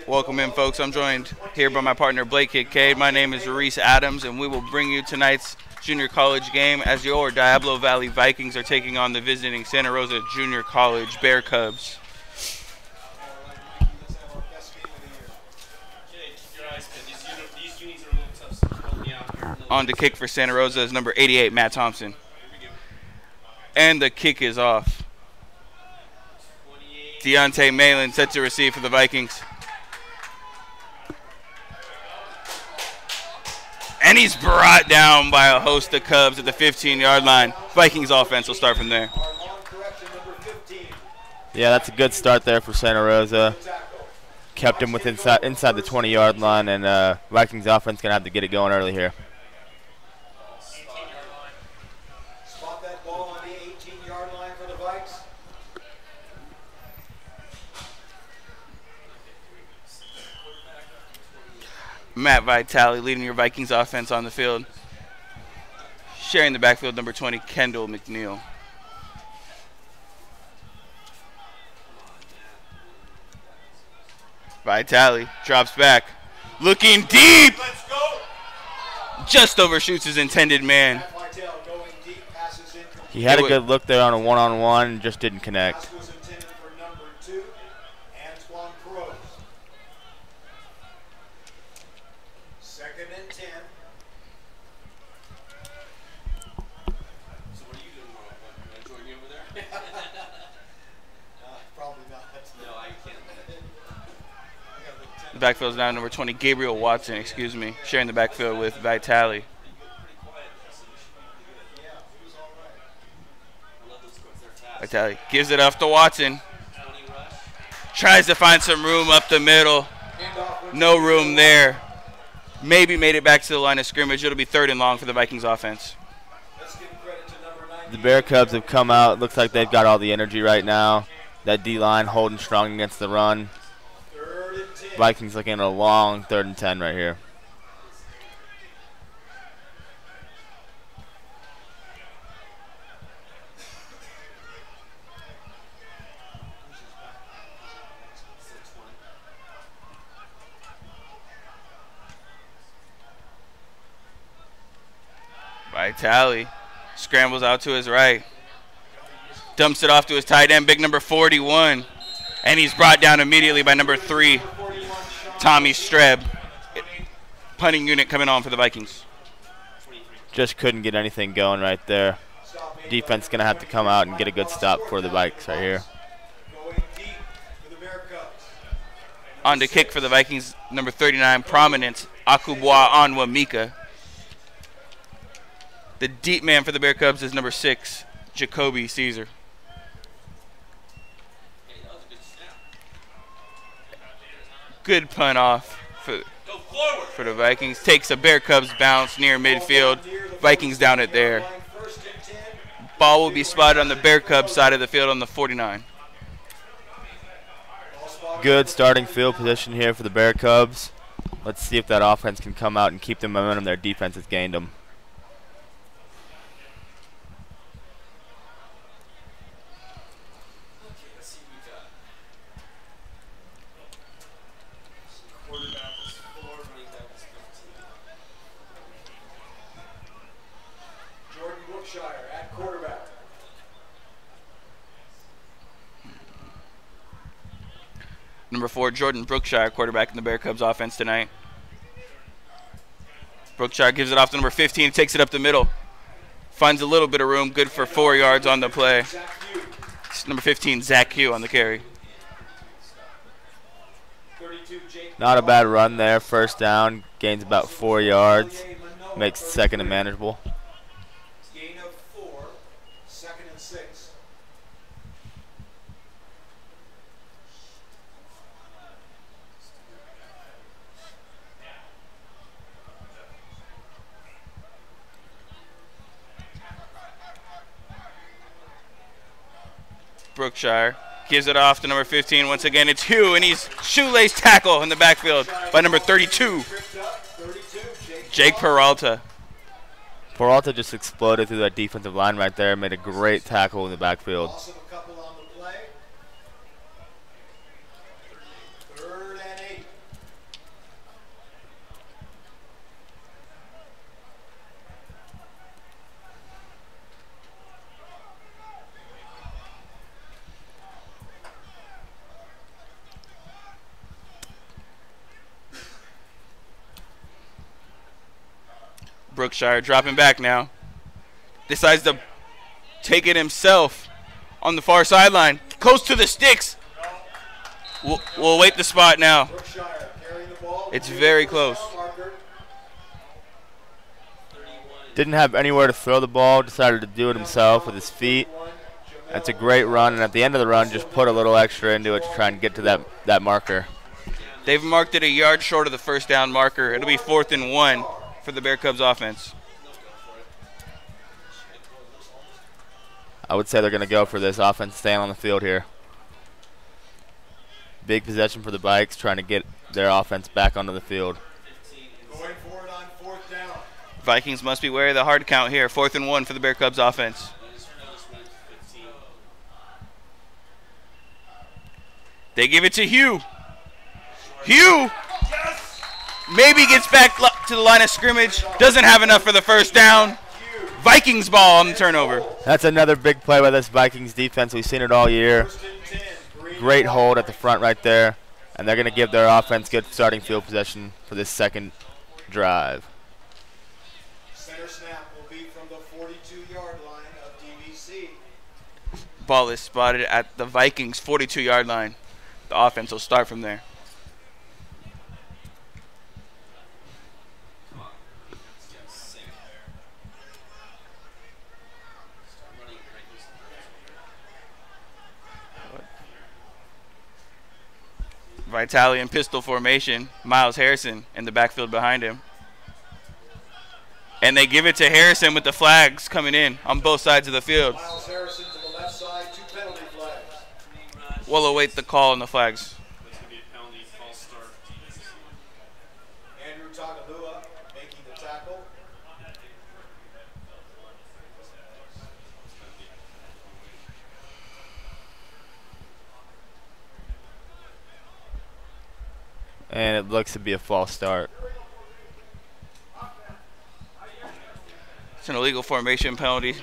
Welcome in, folks. I'm joined here by my partner, Blake Kincaid. My name is Reese Adams, and we will bring you tonight's junior college game as your Diablo Valley Vikings are taking on the visiting Santa Rosa Junior College Bear Cubs. On to kick for Santa Rosa is number 88, Matt Thompson. And the kick is off. Deontay Malin set to receive for the Vikings. And he's brought down by a host of Cubs at the 15-yard line. Vikings offense will start from there. Yeah, that's a good start there for Santa Rosa. Kept him within inside the 20-yard line, and Vikings offense going to have to get it going early here. Spot that ball on the 18-yard line for the Vikes. Matt Vitale leading your Vikings offense on the field. Sharing the backfield, number 20, Kendall McNeil. Vitale drops back. Looking deep. Let's go. Just overshoots his intended man. He had a good look there on a one-on-one and just didn't connect. Pass was intended for number 2, Antoine Crows. 2nd and 10. So what are you doing tomorrow? You want to join me over there? Probably not. No, I can't. The backfield's now number 20, Gabriel Watson, sharing the backfield with Vitale. Vitale gives it off to Watson. Tries to find some room up the middle. No room there. Maybe made it back to the line of scrimmage. It'll be 3rd and long for the Vikings offense. The Bear Cubs have come out. Looks like they've got all the energy right now. That D-line holding strong against the run. Vikings looking at a long 3rd and 10 right here. Vitale scrambles out to his right. Dumps it off to his tight end, big number 41. And he's brought down immediately by number 3, Tommy Streb. Punting unit coming on for the Vikings. Just couldn't get anything going right there. Defense going to have to come out and get a good stop for the Vikes right here. On to kick for the Vikings, number 39, Prominent, Akubwa Onwamika. The deep man for the Bear Cubs is number 6, Jacoby Caesar. Good punt off for the Vikings. Takes a Bear Cubs bounce near midfield. Vikings down it there. Ball will be spotted on the Bear Cubs side of the field on the 49. Good starting field position here for the Bear Cubs. Let's see if that offense can come out and keep the momentum their defense has gained them. At quarterback. Number 4, Jordan Brookshire, quarterback in the Bear Cubs offense tonight. Brookshire gives it off to number 15, takes it up the middle. Finds a little bit of room, good for 4 yards on the play. It's number 15, Zach Hugh on the carry. Not a bad run there, 1st down, gains about 4 yards, makes 2nd and manageable. Gain of 4, 2nd and 6. Brookshire gives it off to number 15. Once again, it's Hugh, and he's shoelace tackle in the backfield by number 32, Jake Peralta. Peralta just exploded through that defensive line right there, made a great tackle in the backfield. Also a couple on the play. Brookshire dropping back now. Decides to take it himself on the far sideline. Close to the sticks. We'll wait the spot now. It's very close. Didn't have anywhere to throw the ball. Decided to do it himself with his feet. That's a great run. And at the end of the run, just put a little extra into it to try and get to that marker. They've marked it a yard short of the first down marker. It'll be 4th and 1 for the Bear Cubs offense. I would say they're going to go for this offense staying on the field here. Big possession for the Vikes, trying to get their offense back onto the field. Going for it on 4th down. Vikings must be wary of the hard count here. 4th and 1 for the Bear Cubs offense. They give it to Hugh. Hugh maybe gets back to the line of scrimmage. Doesn't have enough for the first down. Vikings ball on the turnover. That's another big play by this Vikings defense. We've seen it all year. Great hold at the front right there. And they're going to give their offense good starting field possession for this second drive. Center snap will be from the 42-yard line of DVC. Ball is spotted at the Vikings 42-yard line. The offense will start from there. Vitale in pistol formation. Miles Harrison in the backfield behind him. And they give it to Harrison with the flags coming in on both sides of the field. Miles Harrison to the left side, 2 penalty flags. We'll await the call on the flags. Andrew Tagalua making the tackle. And it looks to be a false start. It's an illegal formation penalty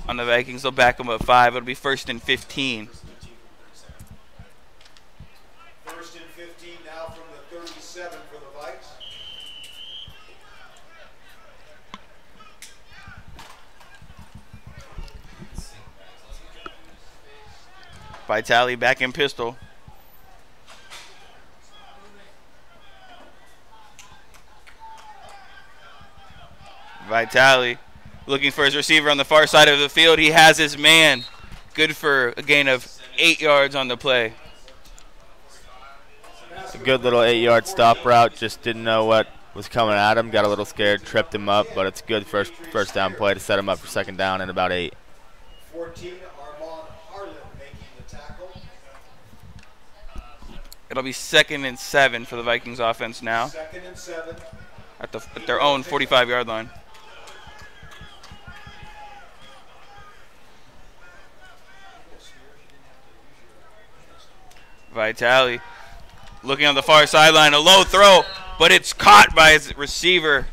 on the Vikings. They'll back them at 5. It'll be 1st and 15. 1st and 15 now from the 37 for the Vikes. Vitale back in pistol. Vitale looking for his receiver on the far side of the field. He has his man. Good for a gain of 8 yards on the play. A good little 8-yard stop route. Just didn't know what was coming at him. Got a little scared, tripped him up, but it's a good first down play to set him up for 2nd down and about 8. 14, Armand Harlan making the tackle. It'll be 2nd and 7 for the Vikings offense now 2nd and 7. at their own 45-yard line. Vitale looking on the far sideline, a low throw, but it's caught by his receiver.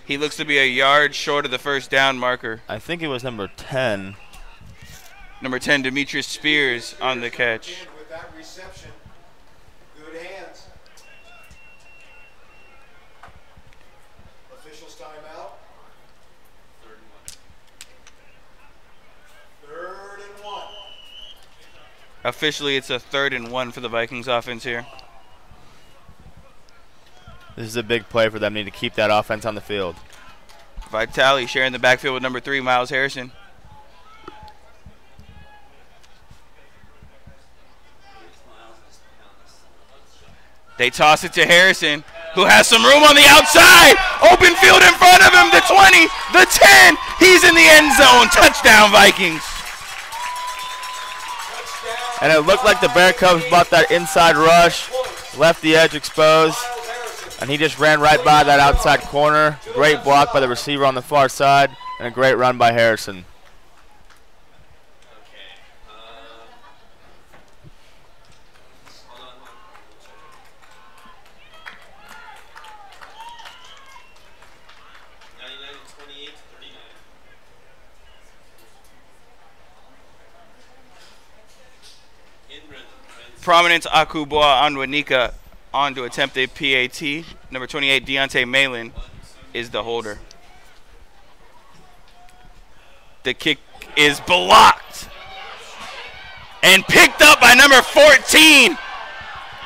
He looks to be a yard short of the first down marker. I think it was number 10. Number 10, Demetrius Spears on the catch. With that reception, good hands. Officials timeout. 3rd and 1. Officially, it's a 3rd and 1 for the Vikings offense here. This is a big play for them. Need to keep that offense on the field. Vitale sharing the backfield with number 3, Miles Harrison. They toss it to Harrison, who has some room on the outside. Open field in front of him, the 20, the 10. He's in the end zone. Touchdown, Vikings. And it looked like the Bear Cubs bought that inside rush, left the edge exposed, and he just ran right by that outside corner. Great block by the receiver on the far side, and a great run by Harrison. Prominence Akubwa Anwanika on to attempt a PAT. Number 28, Deontay Malin, is the holder. The kick is blocked and picked up by number 14,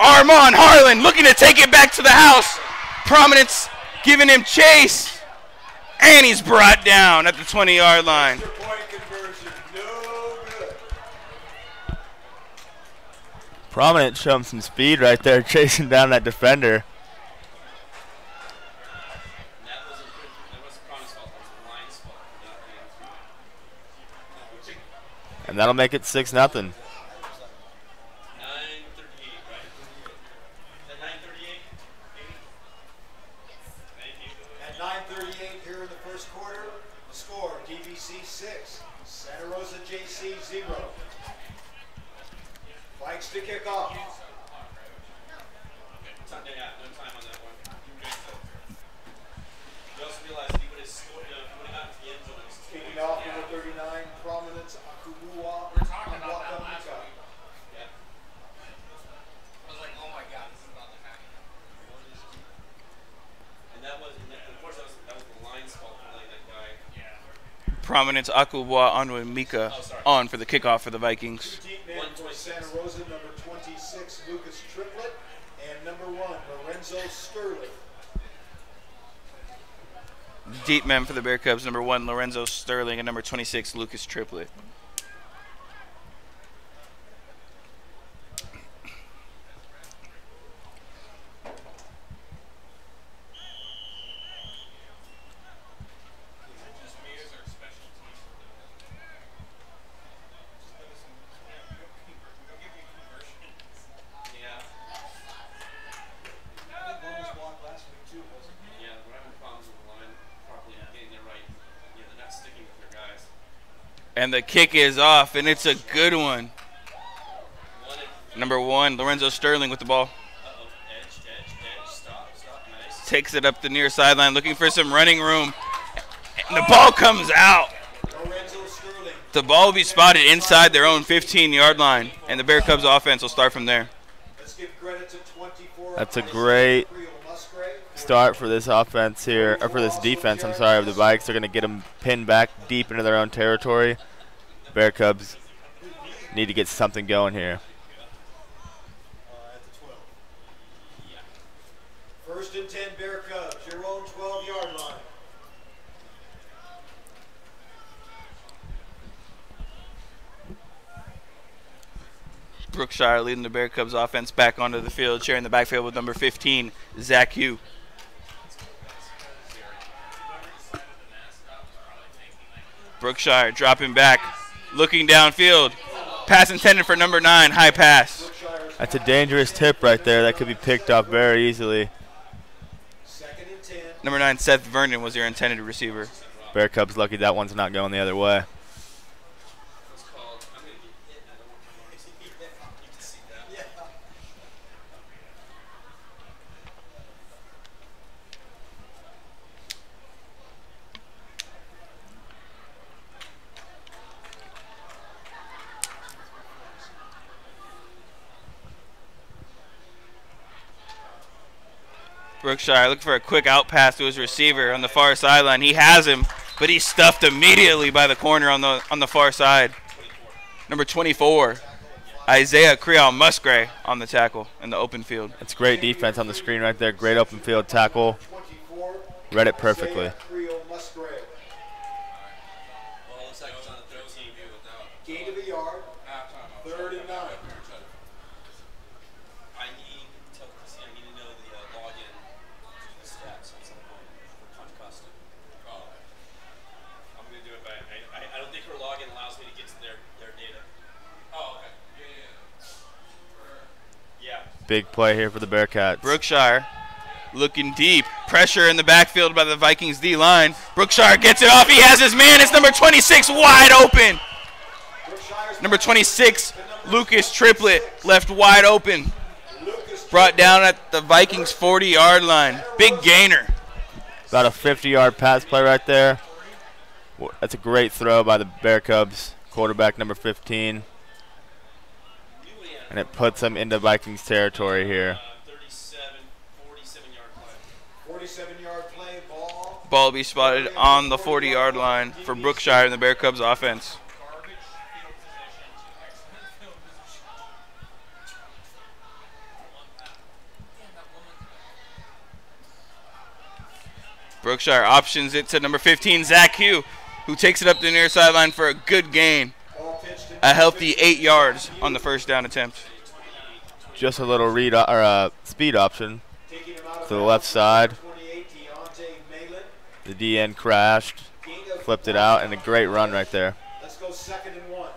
Armand Harlan, looking to take it back to the house. Prominence giving him chase, and he's brought down at the 20-yard line. Prominent showing some speed right there, chasing down that defender. And that'll make it 6-0. 9:38, right? At 9:38, thank you. At 9:38 here in the first quarter, the score, DVC 6, Santa Rosa JC 0. Vikes to kick off. Yeah, no time on that one. You also realize he would have scored, he would have gotten to the end zone. Kicking off number 39, Prominence Akubua. We're talking about that last week. Yeah. I was like, oh my god, this is about to happen. And that was, of course, that was the line's fault for letting that guy. Yeah. Prominence Akubwa on with Mika on for the kickoff for the Vikings. Deep man for Santa Rosa, number 26, Lucas Triplett, and number 1, Lorenzo Sterling. Deep men for the Bear Cubs, number 1, Lorenzo Sterling, and number 26, Lucas Triplett. Yeah. Bonus block last week too, wasn't it? Yeah, we're having problems with the line properly getting it right. Yeah, they're not sticking with their guys. And the kick is off, and it's a good one. Number 1, Lorenzo Sterling with the ball. Uh-oh, edge, stop, nice. Takes it up the near sideline, looking for some running room. And the ball comes out. Lorenzo Sterling. The ball will be spotted inside their own 15-yard line, and the Bear Cubs offense will start from there. Let's give credit to 24. That's a great start for this offense here, or for this defense, I'm sorry, of the Vikes. They're going to get them pinned back deep into their own territory. Bear Cubs need to get something going here. At the 12. First and 10 Bear Cubs, your own 12-yard line. Brookshire leading the Bear Cubs offense back onto the field, sharing the backfield with number 15, Zach Hugh. Brookshire dropping back, looking downfield. Pass intended for number 9, high pass. That's a dangerous tip right there. That could be picked off very easily. Second and 10. Number 9, Seth Vernon was your intended receiver. Bear Cubs lucky that one's not going the other way. It's called, I'm going to get hit, I don't want to you can see that. Yeah. Brookshire looking for a quick out pass to his receiver on the far sideline. He has him, but he's stuffed immediately by the corner on the far side. Number 24, Isaiah Creole Musgrave on the tackle in the open field. That's great defense on the screen right there. Great open field tackle. 24. Read it perfectly. Creole Musgrave. Well, it looks like it's on the 13 view without. Gain of a yard. Third and 9. I need to know the login to the stats at some point for Punch Custom. Oh. I'm going to do it, but I don't think her login allows me to get to their data. Oh, okay. Yeah. Big play here for the Bearcats. Brookshire looking deep. Pressure in the backfield by the Vikings D-line. Brookshire gets it off. He has his man. It's number 26 wide open. Number 26, Lucas Triplett, left wide open. Brought down at the Vikings 40-yard line. Big gainer. About a 50-yard pass play right there. That's a great throw by the Bear Cubs, quarterback number 15. And it puts them into Vikings territory here. 37. 47-yard play, ball. Ball will be spotted on the 40-yard line for Brookshire and the Bear Cubs offense. Garbage field position to excellent field position. Damn, that woman's Brookshire options it to number 15, Zach Hugh, who takes it up the near sideline for a good gain. Ball pitched to A healthy 8 yards on the first down attempt. Just a little speed option taking him out of to the left side. 28, Deontay Malin. The DN crashed, flipped it out, and a great run right there. Let's go 2nd and 1.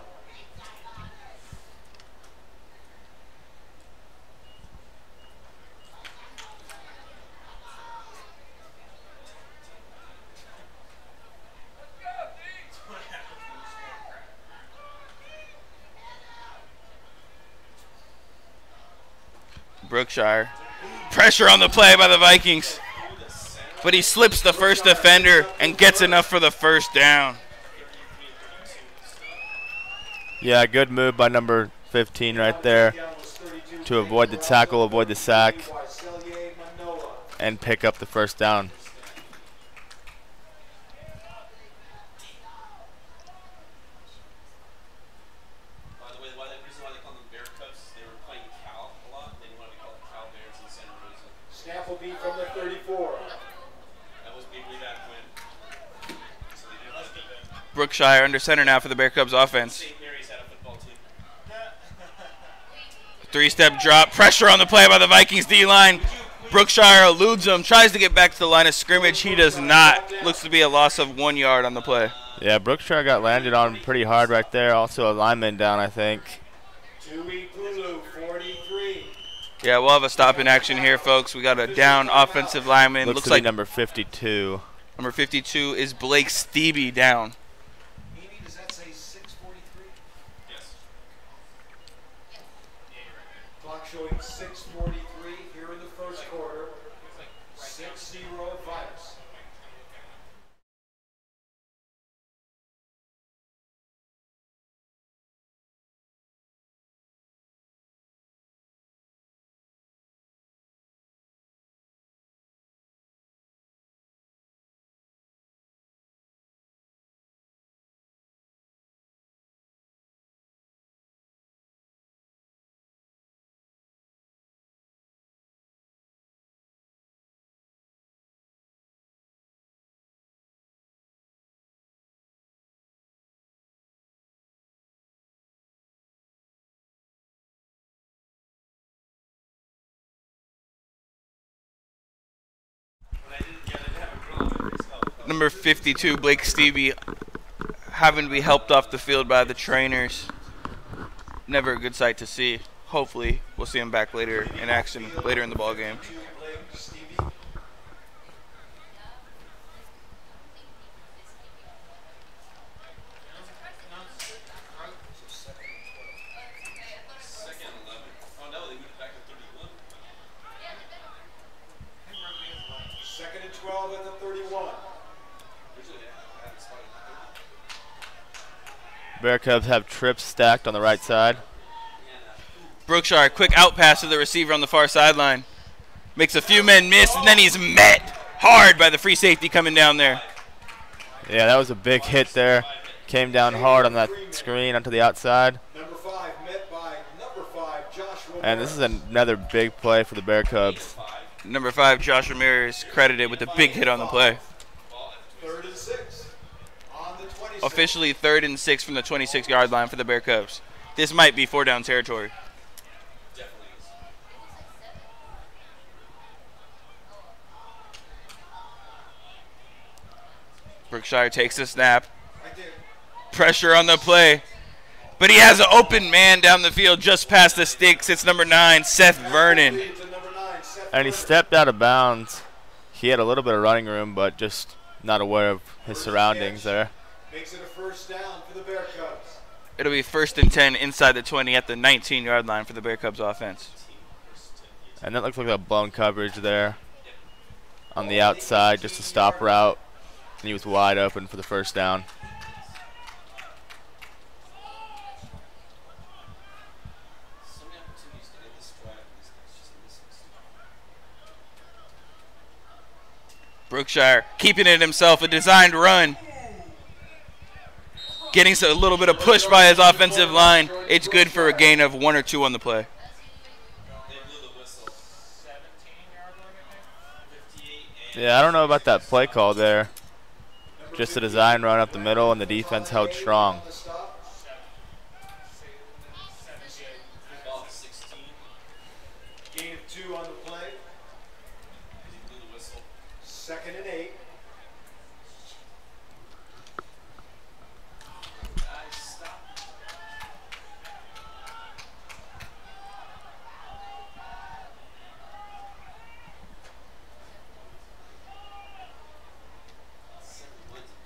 Brookshire. Pressure on the play by the Vikings. But he slips the first defender and gets enough for the first down. Yeah, good move by number 15 right there to avoid the tackle, avoid the sack, and pick up the first down. By the way, the reason why they call them Bear Cubs is they were playing Cal a lot. They didn't want to be called Cal Bears in Santa Rosa. Snap will be from the 34. That was big way back when. So they did like Brookshire under center now for the Bear Cubs offense. St. Mary's had a football team. Three-step drop. Pressure on the play by the Vikings D-line. Brookshire eludes him. Tries to get back to the line of scrimmage. He does not. Looks to be a loss of 1 yard on the play. Yeah, Brookshire got landed on pretty hard right there. Also a lineman down, I think. Tui Pulu, 43. Yeah, we'll have a stop in action here, folks. We got a down offensive lineman. Looks to like be number 52. number 52 is Blake Stevie down. Amy, does that say 643? Yes. Clock showing 6:43 here in the first quarter. 6-0 Vikes. Number 52, Blake Stevie, having to be helped off the field by the trainers. Never a good sight to see. Hopefully, we'll see him back later in action, later in the ball game. Blake Stevie. Second 11. Oh no, they moved back to 31. 2nd and 12 at the 31. Originally, I had it started at 30. Bear Cubs have trips stacked on the right side. Brookshire, quick out pass to the receiver on the far sideline. Makes a few men miss, and then he's met hard by the free safety coming down there. Yeah, that was a big hit there. Came down hard on that screen onto the outside. Number 5 met by number 5 Joshua. And this is another big play for the Bear Cubs. Number 5, Josh Ramirez, credited with a big hit on the play. 3rd and 6 on the 26. Officially 3rd and 6 from the 26-yard line for the Bear Cubs. This might be 4-down territory. Definitely is. Brookshire takes the snap. Right there. Pressure on the play. But he has an open man down the field just past the sticks. It's number 9, Seth Vernon. To number 9, Seth And he Vernon. stepped out of bounds. He had a little bit of running room, but just not aware of his surroundings there. Makes it a first down for the Bear Cubs. It'll be 1st and 10 inside the 20 at the 19-yard line for the Bear Cubs offense. And that looks like a blown coverage there on the outside, just a stop route. And he was wide open for the first down. So many opportunities to end this drive. This guy's just missing. Brookshire keeping it himself, a designed run. Getting a little bit of push by his offensive line. It's good for a gain of 1 or 2 on the play. Yeah, I don't know about that play call there. Just a design run up the middle, and the defense held strong. Gain of 2 on the play. 2nd and 8.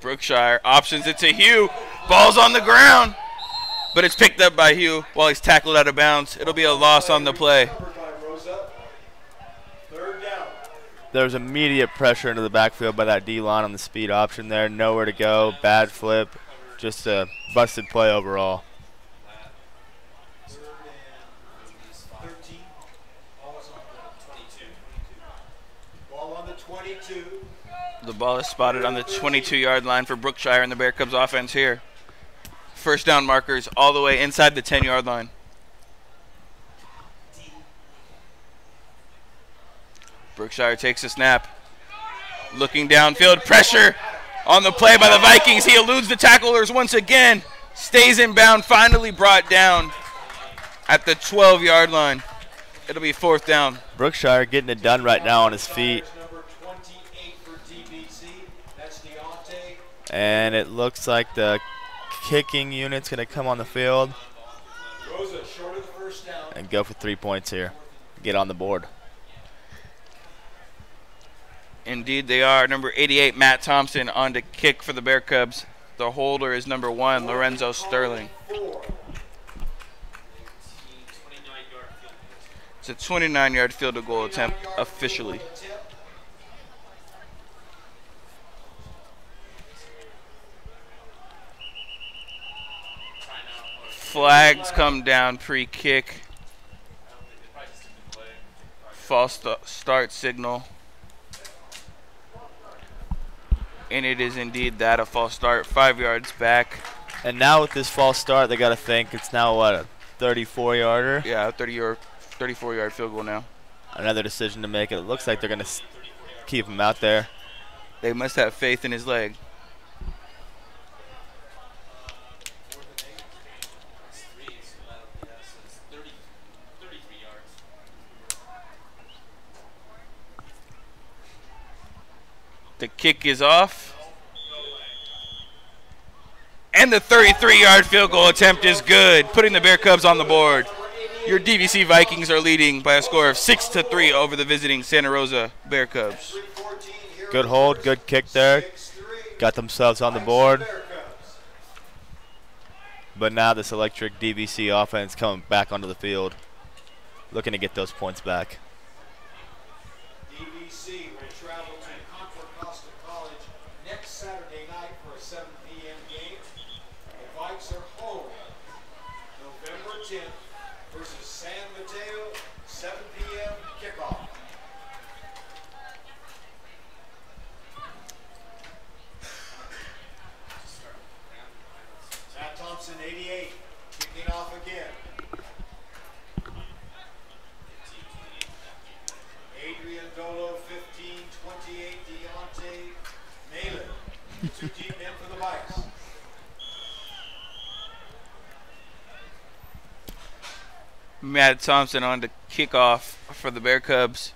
Brookshire options it to Hugh. Ball's on the ground, but it's picked up by Hugh while he's tackled out of bounds. It'll be a loss on the play. Rosa. 3rd down. There's immediate pressure into the backfield by that D-line on the speed option there. Nowhere to go. Bad flip. Just a busted play overall. 3rd and 13. Ball's on the 22. Ball on the 22. The ball is spotted on the 22-yard line for Brookshire and the Bear Cubs offense here. First down markers all the way inside the 10-yard line. Brookshire takes a snap. Looking downfield. Pressure on the play by the Vikings. He eludes the tacklers once again. Stays in bound. Finally brought down at the 12-yard line. It'll be 4th down. Brookshire getting it done right now on his feet. And it looks like the kicking unit's going to come on the field Rosa, short of the 1st down. and go for 3 points here. Get on the board. Indeed they are. Number 88, Matt Thompson, on to kick for the Bear Cubs. The holder is number 1, Lorenzo Sterling. It's a 29-yard field goal attempt officially. Flags come down pre-kick. False start signal. And it is indeed that, a false start, 5 yards back. And now with this false start, they got to think it's now, what, a 34-yarder? Yeah, a 34-yard field goal now. Another decision to make. It looks like they're going to keep him out there. They must have faith in his leg. The kick is off. And the 33-yard field goal attempt is good, putting the Bear Cubs on the board. Your DVC Vikings are leading by a score of 6-3 over the visiting Santa Rosa Bear Cubs. Good hold, good kick there. Got themselves on the board. But now this electric DVC offense coming back onto the field, looking to get those points back. DVC will travel to Contra Costa College next Saturday night for a 7 p.m. game. The Vikes are home November 10th versus San Mateo, 7 p.m. kickoff. Matt Thompson, 88, kicking off again. Adrian Dolo, 15, 28, Deontay Malin. 2 deep men for the Vikes. Matt Thompson on to kick off for the Bear Cubs.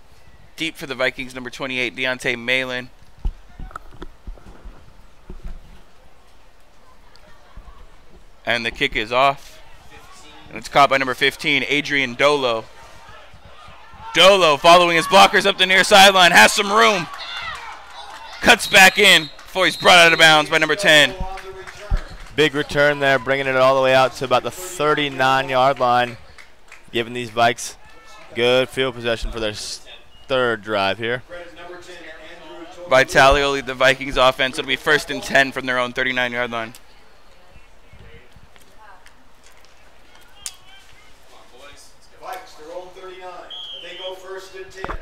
Deep for the Vikings, number 28, Deontay Malin. And the kick is off. And it's caught by number 15, Adrian Dolo. Dolo following his blockers up the near sideline, has some room. Cuts back in before he's brought out of bounds by number 10. Big return there, bringing it all the way out to about the 39-yard line, giving these Vikes good field possession for their 3rd drive here. By tally, will lead the Vikings offense. It'll be 1st and 10 from their own 39-yard line. Vikes, their own 39. They go 1st and 10.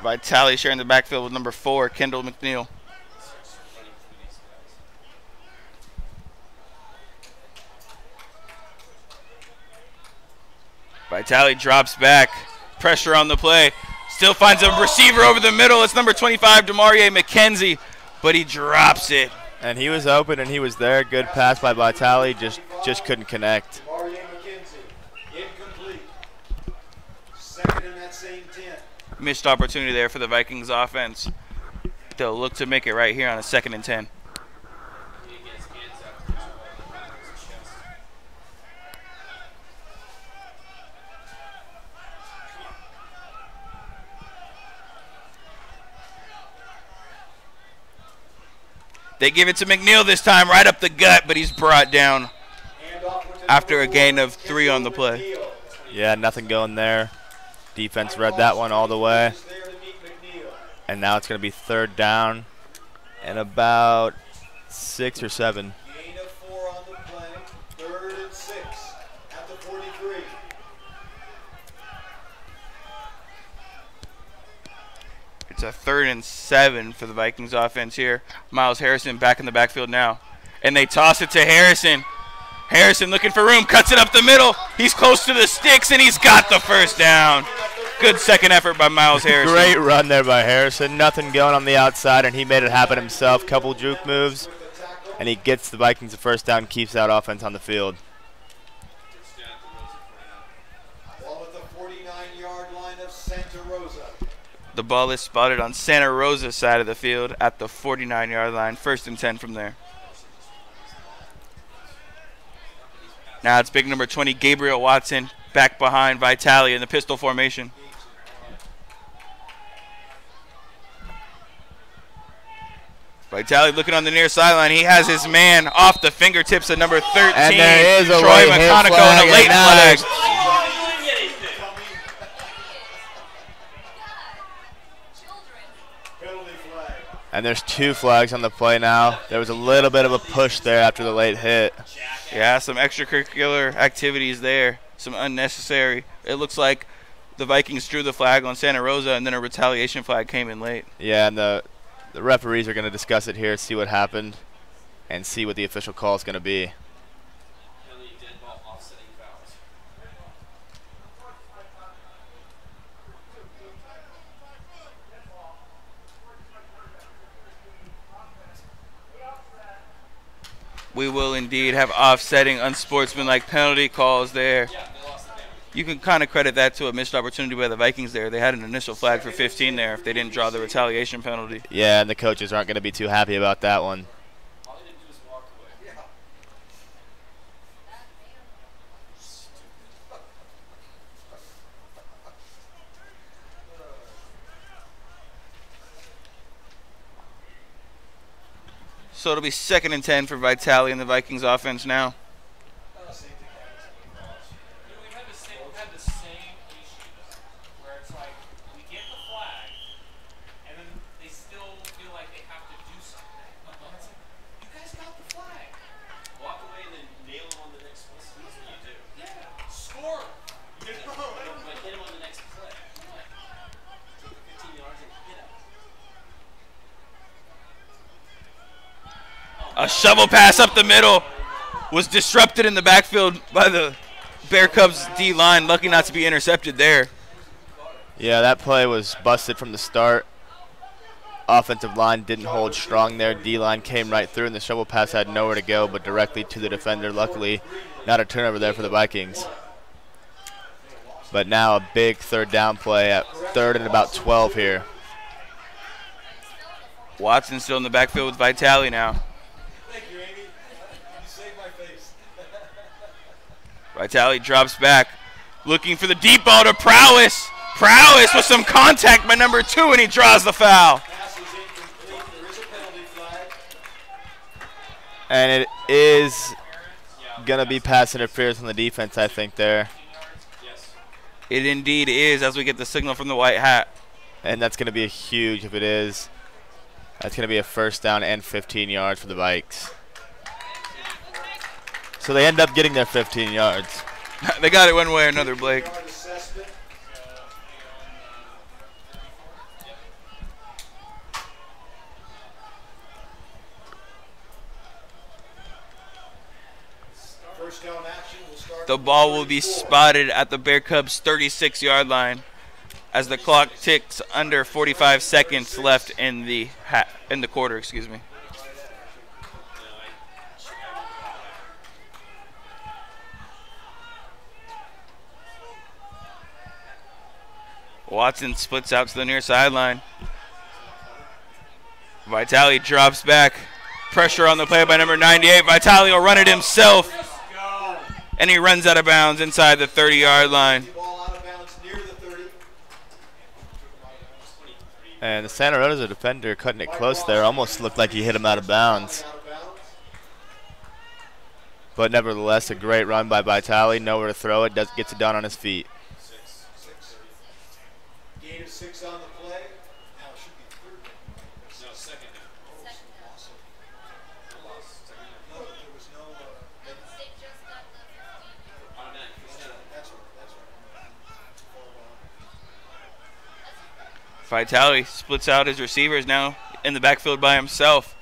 Vitale sharing the backfield with number 4, Kendall McNeil. Vitale drops back. Pressure on the play. Still finds a receiver over the middle. It's number 25, Demarie McKenzie, but he drops it. And he was open and he was there. Good pass by Vitale, just couldn't connect. Demarie McKenzie, incomplete. Second in that same 10. Missed opportunity there for the Vikings offense. They'll look to make it right here on a 2nd and 10. They give it to McNeil this time, right up the gut, but he's brought down after a gain of 3 on the play. Yeah, nothing going there. Defense read that one all the way. And now it's going to be 3rd down and about 6 or 7. Gain of 4 on the play. 3rd and 6 at the 43. It's a 3rd and 7 for the Vikings offense here. Miles Harrison back in the backfield now. And they toss it to Harrison. Harrison looking for room, cuts it up the middle. He's close to the sticks, and he's got the 1st down. Good second effort by Miles Harrison. Great run there by Harrison. Nothing going on the outside, and he made it happen himself. Couple juke moves, and he gets the Vikings a 1st down, keeps that offense on the field. Ball at the 49-yard line of Santa Rosa. The ball is spotted on Santa Rosa's side of the field at the 49-yard line. 1st and 10 from there. Now it's big number 20, Gabriel Watson, back behind Vitale in the pistol formation. Vitale looking on the near sideline. He has his man off the fingertips of number 13, and there is a Troy late hit McConico, flag, and a late and flag. Penalty flag. And there's 2 flags on the play now. There was a little bit of a push there after the late hit. Yeah, some extracurricular activities there, some unnecessary. It looks like the Vikings drew the flag on Santa Rosa, and then a retaliation flag came in late. Yeah, and the referees are going to discuss it here, see what happened, and see what the official call is going to be. We will indeed have offsetting unsportsmanlike penalty calls there. You can kind of credit that to a missed opportunity by the Vikings there. They had an initial flag for 15 there if they didn't draw the retaliation penalty. Yeah, and the coaches aren't going to be too happy about that one. So it'll be 2nd and 10 for Vitale and the Vikings offense now. We've had the same issue where it's like we get the flag and then they still feel like they have to do something. It's like, you guys got the flag. Walk away and then nail him on the next one. That's what you do. Yeah, score. But hit him on the next play. Take the 15 yards and hit him. A shovel pass up the middle was disrupted in the backfield by the Bear Cubs D-line. Lucky not to be intercepted there. Yeah, that play was busted from the start. Offensive line didn't hold strong there. D-line came right through, and the shovel pass had nowhere to go but directly to the defender. Luckily, not a turnover there for the Vikings. But now a big 3rd down play at 3rd and about 12 here. Watson still in the backfield with Vitale now. Thank you, Amy. You saved my face. Vitale drops back, looking for the deep ball to Prowess. Prowess with some contact by number 2, and he draws the foul. Pass is incomplete. There is a penalty flag. And it is going to be pass interference on the defense, I think, there. It indeed is, as we get the signal from the white hat. And that's going to be a huge if it is. That's going to be a 1st down and 15 yards for the Vikes. So they end up getting their 15 yards. They got it one way or another, Blake. first down action will start. The ball will be spotted at the Bear Cubs 36-yard line as the clock ticks under 45 seconds left in the quarter, excuse me. Watson splits out to the near sideline. Vitale drops back. Pressure on the play by number 98. Vitale will run it himself. And he runs out of bounds inside the 30-yard line. And the Santa Rosa defender cutting it close there. Almost looked like he hit him out of bounds. But nevertheless, a great run by Vitale. Nowhere to throw it. Gets it down on his feet. Gain of 6 on the play. Now it should be third down. No, second down. Awesome. No, there was no. That's right. Vitale splits out his receivers now in the backfield by himself.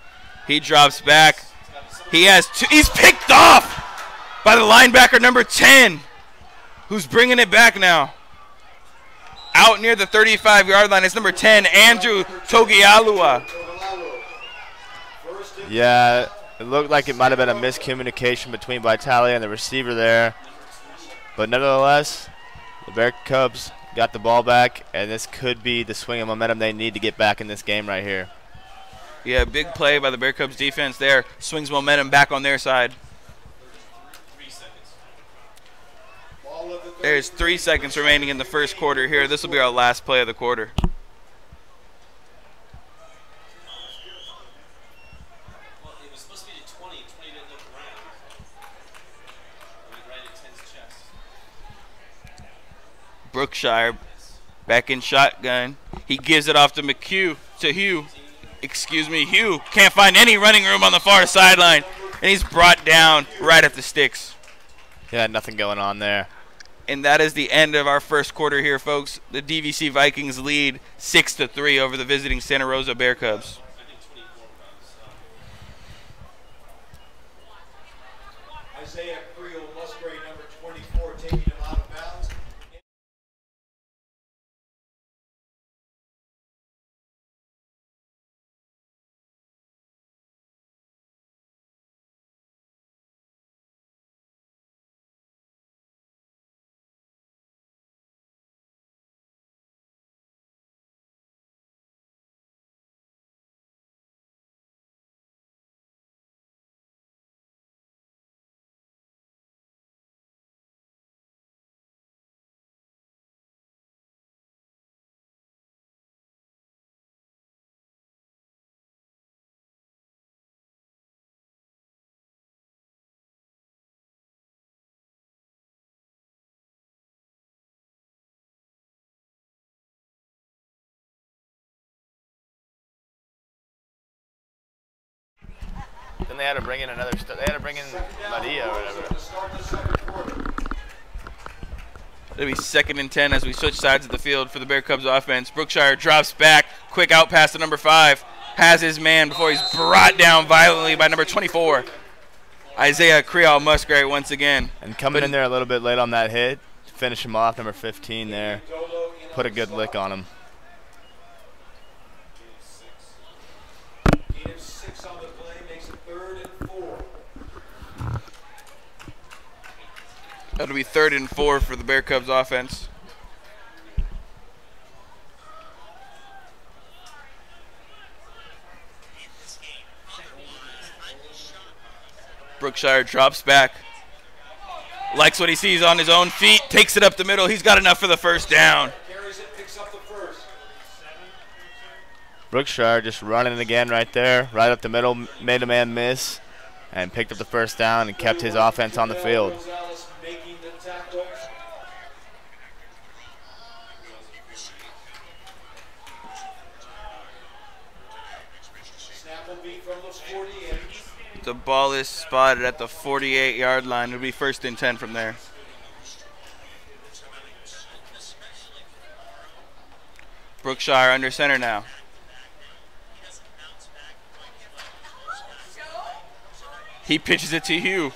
He drops back. He has two. He's picked off by the linebacker number 10, who's bringing it back now. Out near the 35-yard line is number 10, Andrew Togialua. Yeah, it looked like it might have been a miscommunication between Vitale and the receiver there. But nevertheless, the Bear Cubs got the ball back, and this could be the swing of momentum they need to get back in this game right here. Yeah, big play by the Bear Cubs defense there. Swings momentum back on their side. There's 3 seconds remaining in the first quarter here. This will be our last play of the quarter. Well, it was supposed to be to 20. 20 didn't look around. Went right at 10's chest. Brookshire back in shotgun. He gives it off to Hugh. Hugh can't find any running room on the far sideline. And he's brought down right at the sticks. Yeah, nothing going on there. And that is the end of our first quarter here, folks. The DVC Vikings lead 6-3 over the visiting Santa Rosa Bear Cubs. Isaiah Creel Musgrave, number 24, taking him out of bounds. Then they had to bring in they had to bring in Maria or whatever. It'll be 2nd and 10 as we switch sides of the field for the Bear Cubs offense. Brookshire drops back. Quick out pass to number 5. Has his man before he's brought down violently by number 24. Isaiah Creel Musgrave once again. And coming in there a little bit late on that hit to finish him off, number 15 there. Put a good lick on him. Gain of 6 on the play makes it 3rd and 4. That'll be 3rd and 4 for the Bear Cubs offense. Brookshire drops back. Likes what he sees on his own feet. Takes it up the middle. He's got enough for the first down. Carries it, picks up the first. Brookshire just running it again right there. Right up the middle. Made a man miss. And picked up the first down and kept his offense on the field. Gonzalez making the tackle. Snap will be from the 48. The ball is spotted at the 48-yard line. It'll be 1st and 10 from there. Brookshire under center now. He pitches it to Hugh.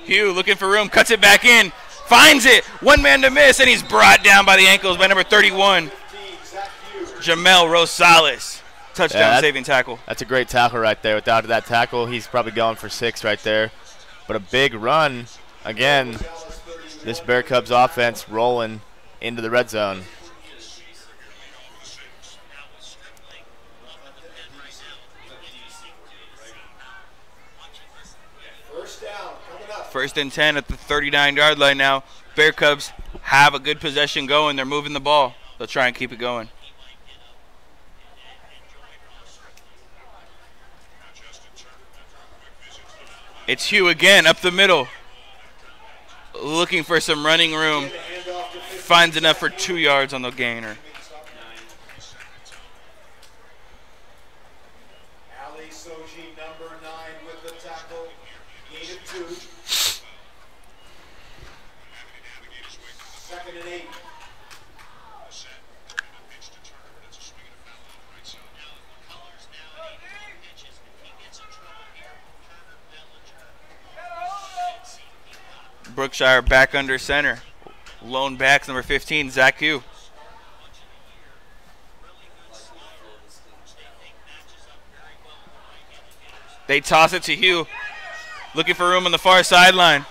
Hugh looking for room, cuts it back in, finds it, one man to miss, and he's brought down by the ankles by number 31, Jamel Rosales. Touchdown saving tackle. That's a great tackle right there. Without that tackle, he's probably going for 6 right there. But a big run. Again, this Bear Cubs offense rolling into the red zone. First and 10 at the 39-yard line now. Bear Cubs have a good possession going. They're moving the ball. They'll try and keep it going. It's Hugh again up the middle. Looking for some running room. Finds enough for 2 yards on the gainer. Brookshire back under center. Lone backs number 15, Zach Hugh. They toss it to Hugh. Looking for room on the far sideline.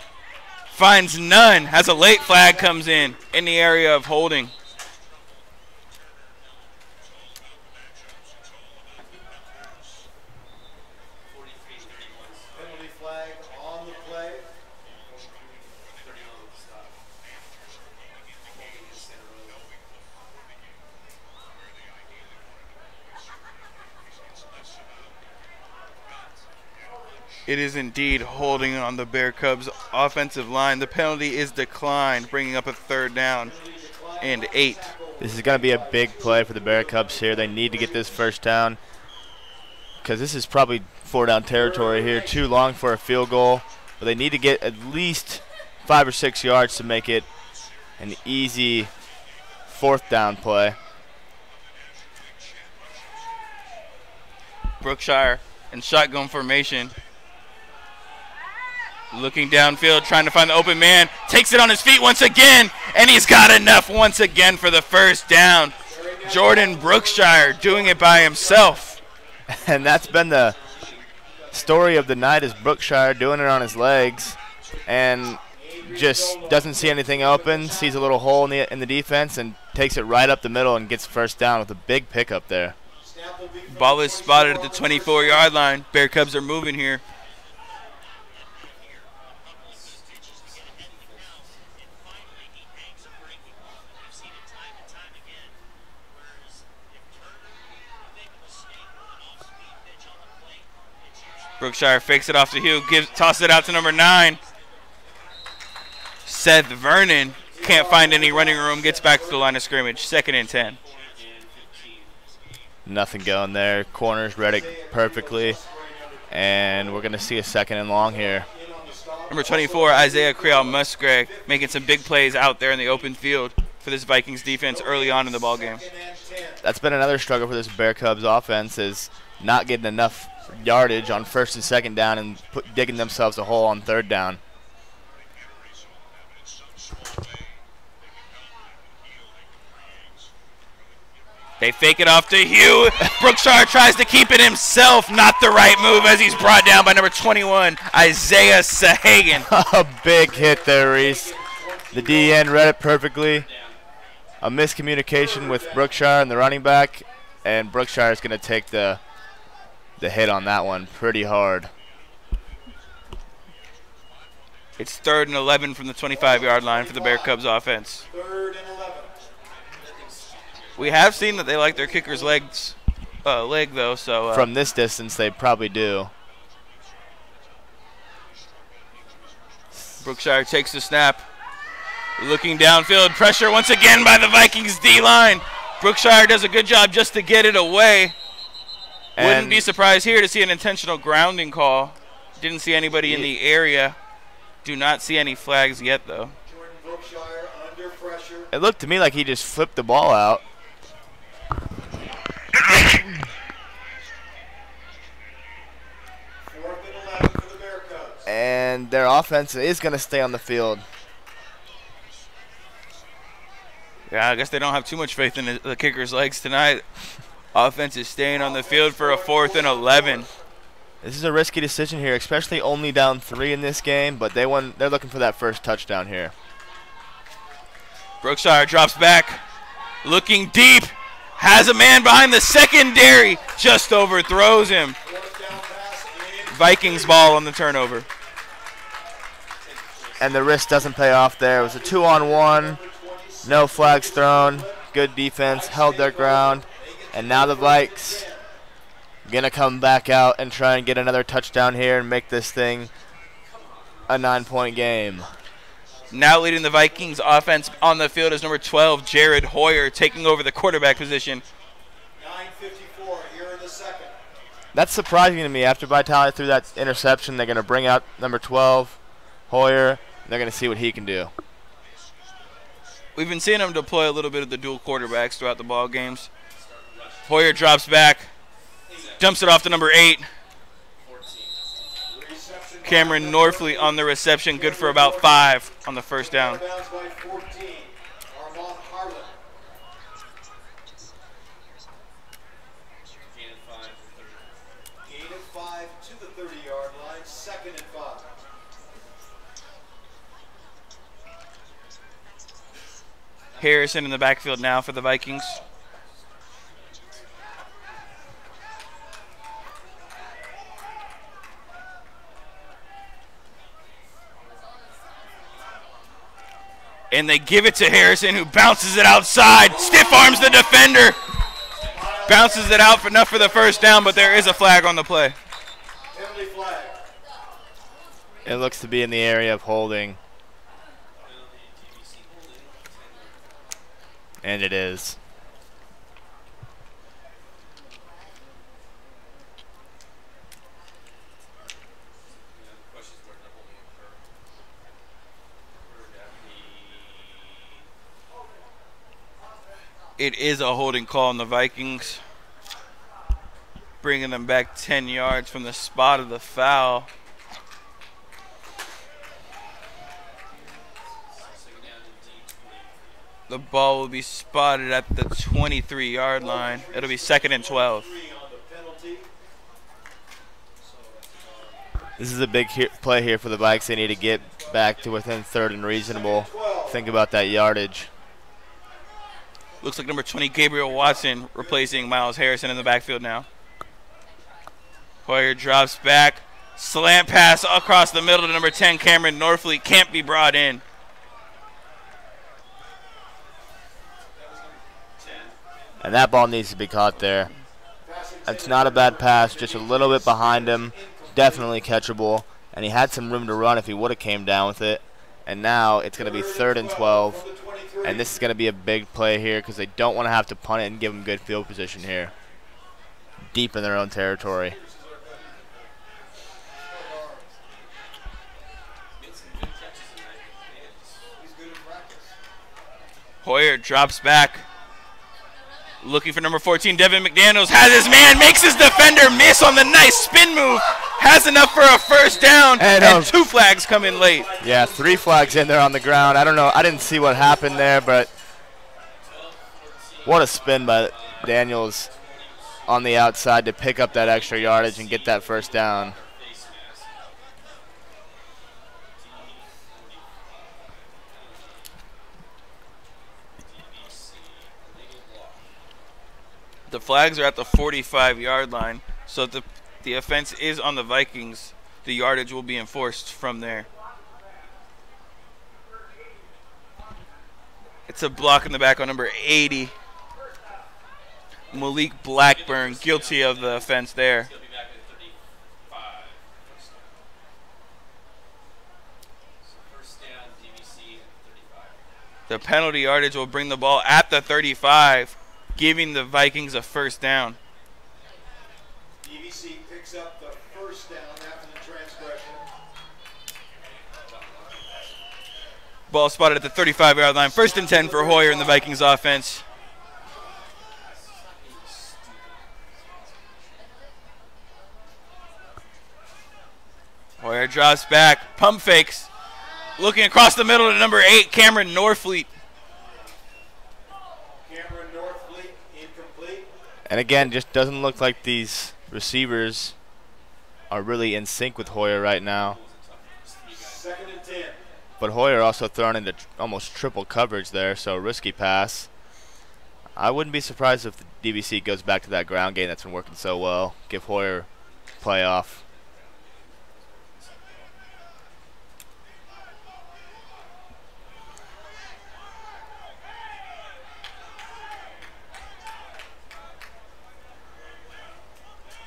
Finds none. Has a late flag comes in the area of holding. It is indeed holding on the Bear Cubs offensive line. The penalty is declined, bringing up a 3rd down and 8. This is going to be a big play for the Bear Cubs here. They need to get this first down because this is probably 4-down territory here. Too long for a field goal, but they need to get at least 5 or 6 yards to make it an easy 4th down play. Brookshire in shotgun formation. Looking downfield, trying to find the open man. Takes it on his feet once again, and he's got enough once again for the 1st down. Jordan Brookshire doing it by himself. And that's been the story of the night, is Brookshire doing it on his legs and just doesn't see anything open, sees a little hole in the defense, and takes it right up the middle and gets 1st down with a big pickup there. Ball is spotted at the 24-yard line. Bear Cubs are moving here. Brookshire fakes it off to Hugh, tosses it out to number 9. Seth Vernon can't find any running room, gets back to the line of scrimmage. 2nd and 10. Nothing going there. Corners read it perfectly. And we're going to see a 2nd and long here. Number 24, Isaiah Creole Musgrave, making some big plays out there in the open field for this Vikings defense early on in the ballgame. That's been another struggle for this Bear Cubs offense, is not getting enough yardage on 1st and 2nd down and digging themselves a hole on 3rd down. They fake it off to Hugh. Brookshire tries to keep it himself. Not the right move as he's brought down by number 21, Isaiah Sahagan. A big hit there, Reese. The DN read it perfectly. A miscommunication with Brookshire and the running back, and Brookshire is going to take the hit on that one pretty hard. It's 3rd and 11 from the 25-yard line for the Bear Cubs offense. 3rd and 11. We have seen that they like their kicker's leg though. So from this distance, they probably do. Brookshire takes the snap. Looking downfield, pressure once again by the Vikings D-line. Brookshire does a good job just to get it away. Wouldn't be surprised here to see an intentional grounding call. Didn't see anybody in the area. Do not see any flags yet, though. Jordan Brookshire under pressure. It looked to me like he just flipped the ball out. 4th and 11 for the Bear Cubs. And and their offense is going to stay on the field. Yeah, I guess they don't have too much faith in the kicker's legs tonight. Offense is staying on the field for a 4th and 11. This is a risky decision here, especially only down 3 in this game, but they're looking for that first touchdown here. Brookshire drops back, looking deep, has a man behind the secondary, just overthrows him. Vikings ball on the turnover. And the risk doesn't pay off there. It was a 2-on-1. No flags thrown. Good defense. Held their ground. And now the Vikes going to come back out and try and get another touchdown here and make this thing a 9-point game. Now leading the Vikings offense on the field is number 12, Jared Hoyer, taking over the quarterback position. 9:54 here in the second. That's surprising to me. After Vitale threw that interception, they're going to bring out number 12, Hoyer. And they're going to see what he can do. We've been seeing him deploy a little bit of the dual quarterbacks throughout the ball games. Hoyer drops back, dumps it off to number 8. Cameron Norfleet on the reception, good for about 5 on the first down. Gain of 5 to the 30-yard line, 2nd and 5. Harrison in the backfield now for the Vikings. And they give it to Harrison, who bounces it outside. Stiff arms the defender. Bounces it out for enough for the first down, but there is a flag on the play. Penalty flag. It looks to be in the area of holding. And it is. It is a holding call on the Vikings, bringing them back 10 yards from the spot of the foul. The ball will be spotted at the 23-yard line. It'll be 2nd and 12. This is a big play here for the Vikes. They need to get back to within 3rd and reasonable. Think about that yardage. Looks like number 20, Gabriel Watson, replacing Miles Harrison in the backfield now. Hoyer drops back. Slant pass across the middle to number 10, Cameron Norfleet. Can't be brought in. And that ball needs to be caught there. It's not a bad pass, just a little bit behind him. Definitely catchable. And he had some room to run if he would have came down with it. And now it's going to be 3rd and 12. And this is going to be a big play here because they don't want to have to punt it and give them good field position here. Deep in their own territory. Hoyer drops back. Looking for number 14, Devin McDaniels. Has his man, makes his defender miss on the nice spin move. Has enough for a first down, and 2 flags come in late. Yeah, 3 flags in there on the ground. I don't know. I didn't see what happened there, but what a spin by Daniels on the outside to pick up that extra yardage and get that first down. The flags are at the 45-yard line, so if the offense is on the Vikings, the yardage will be enforced from there. It's a block in the back on number 80. Malik Blackburn, guilty of the offense there. The penalty yardage will bring the ball at the 35, giving the Vikings a first down. DVC picks up the first down after the transgression. Ball spotted at the 35-yard line. 1st and 10 for Hoyer in the Vikings offense. Hoyer drops back, pump fakes. Looking across the middle to number 8, Cameron Norfleet. Cameron Norfleet, incomplete. And again, just doesn't look like these receivers are really in sync with Hoyer right now. 2nd and 10. But Hoyer also thrown into almost triple coverage there, so risky pass. I wouldn't be surprised if the DVC goes back to that ground game that's been working so well. Give Hoyer playoff.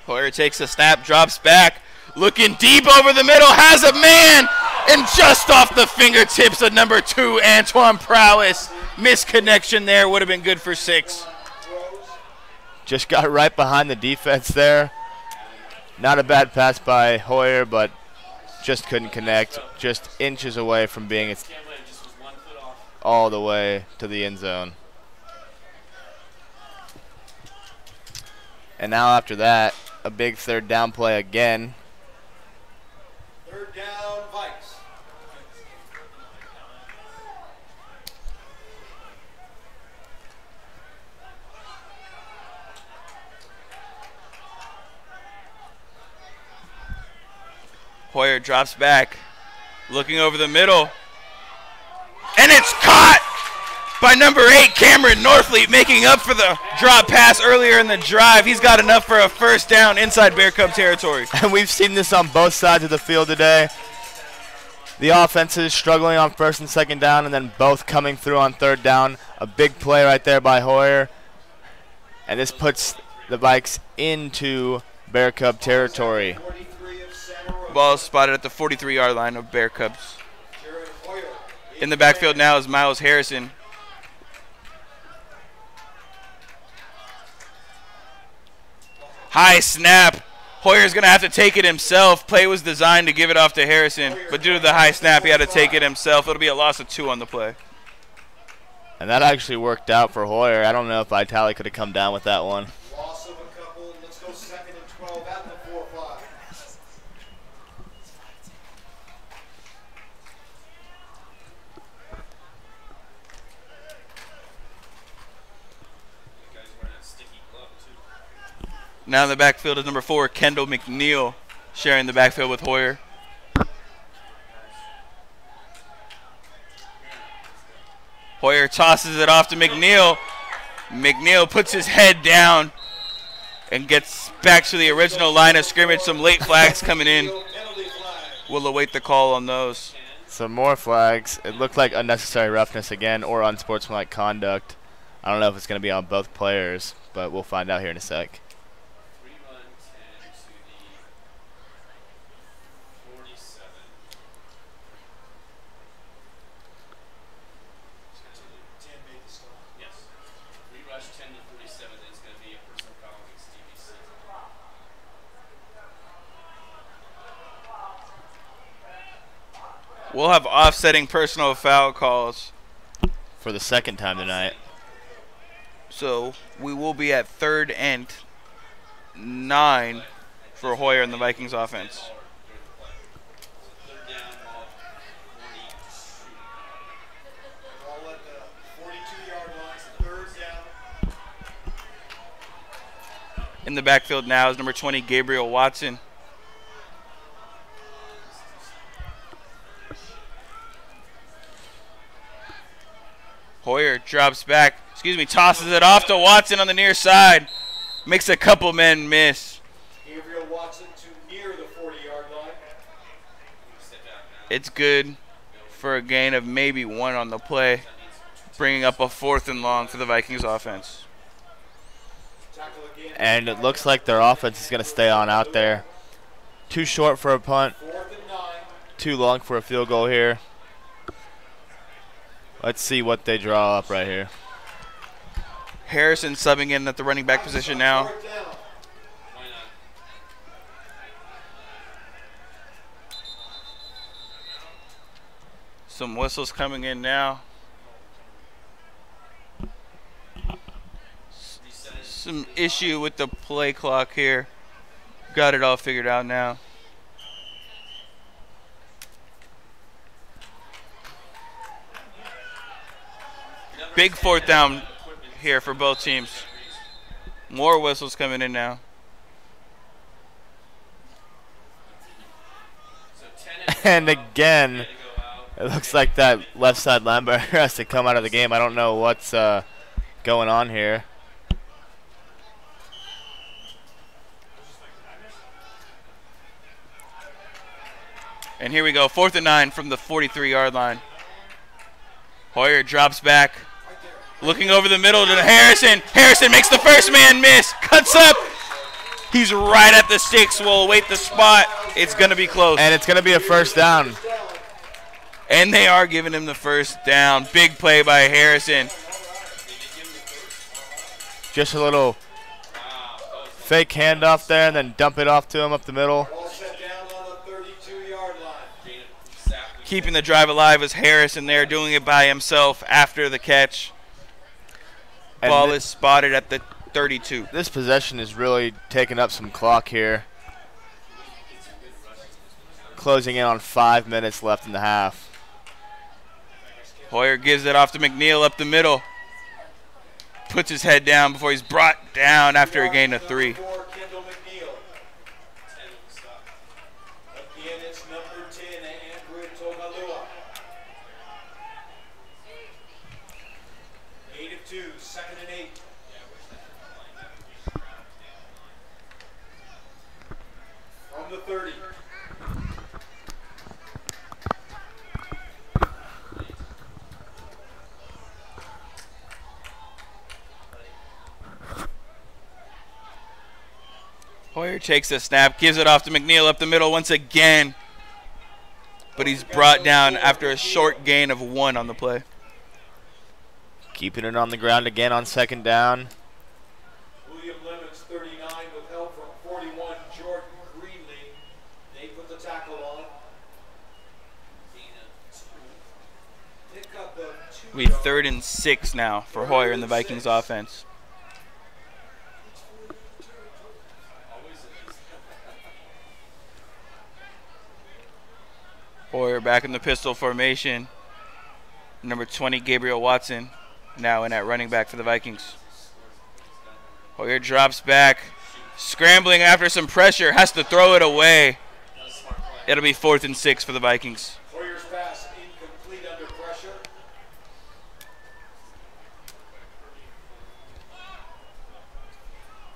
Hoyer takes a snap, drops back, looking deep over the middle, has a man, and just off the fingertips of number 2, Antoine Prowess. Misconnection there, would have been good for 6. Just got right behind the defense there. Not a bad pass by Hoyer, but just couldn't connect. Just inches away from being all the way to the end zone. And now after that, a big 3rd down play again. 3rd down, Vikes. Hoyer drops back, looking over the middle, and it's caught by number 8, Cameron Norfleet, making up for the drop pass earlier in the drive. He's got enough for a 1st down inside Bear Cub territory. And we've seen this on both sides of the field today. The offenses struggling on 1st and 2nd down, and then both coming through on 3rd down. A big play right there by Hoyer. And this puts the Vikes into Bear Cub territory. Ball spotted at the 43-yard line of Bear Cubs. In the backfield now is Miles Harrison. High snap. Hoyer's going to have to take it himself. Play was designed to give it off to Harrison, but due to the high snap, he had to take it himself. It'll be a loss of 2 on the play. And that actually worked out for Hoyer. I don't know if Vitale could have come down with that one. Loss of a couple. Let's go 2nd and 12 at the 4-5. Now in the backfield is number 4, Kendall McNeil, sharing the backfield with Hoyer. Hoyer tosses it off to McNeil. McNeil puts his head down and gets back to the original line of scrimmage. Some late flags coming in. We'll await the call on those. Some more flags. It looked like unnecessary roughness again or unsportsmanlike conduct. I don't know if it's going to be on both players, but we'll find out here in a sec. We'll have offsetting personal foul calls for the 2nd time tonight. So we will be at 3rd and 9 for Hoyer and the Vikings offense. Ball at the 42-yard line, 3rd down. In the backfield now is number 20, Gabriel Watson. Hoyer drops back, tosses it off to Watson on the near side. Makes a couple men miss. Gabriel Watson to near the 40-yard line. It's good for a gain of maybe 1 on the play, bringing up a 4th and long for the Vikings offense. And it looks like their offense is going to stay on out there. Too short for a punt. 4th and 9. Too long for a field goal here. Let's see what they draw up right here. Harrison subbing in at the running back position now. Some whistles coming in now. Some issue with the play clock here. Got it all figured out now. Big fourth down here for both teams. More whistles coming in now. And again, it looks like that left side linebacker has to come out of the game. I don't know what's going on here. And here we go, 4th and 9 from the 43-yard line. Hoyer drops back, looking over the middle to Harrison. Harrison makes the first man miss, cuts up. He's right at the sticks. We'll await the spot. It's going to be close. And it's going to be a first down. And they are giving him the first down. Big play by Harrison. Just a little fake handoff there and then dump it off to him up the middle. Keeping the drive alive was Harrison there, doing it by himself after the catch. Ball is spotted at the 32. This possession is really taking up some clock here. Closing in on 5 minutes left in the half. Hoyer gives it off to McNeil up the middle. Puts his head down before he's brought down after a gain of 3. Hoyer takes the snap, gives it off to McNeil up the middle once again. But he's brought down after a short gain of 1 on the play. Keeping it on the ground again on 2nd down. William Lemons, 39, with help from 41, Jordan Greenlee. They put the tackle on. We 3rd and 6 now for Hoyer in the Vikings offense. Hoyer back in the pistol formation. Number 20, Gabriel Watson, now in at running back for the Vikings. Hoyer drops back, scrambling after some pressure, has to throw it away. It'll be 4th and 6 for the Vikings. Hoyer's pass incomplete under pressure.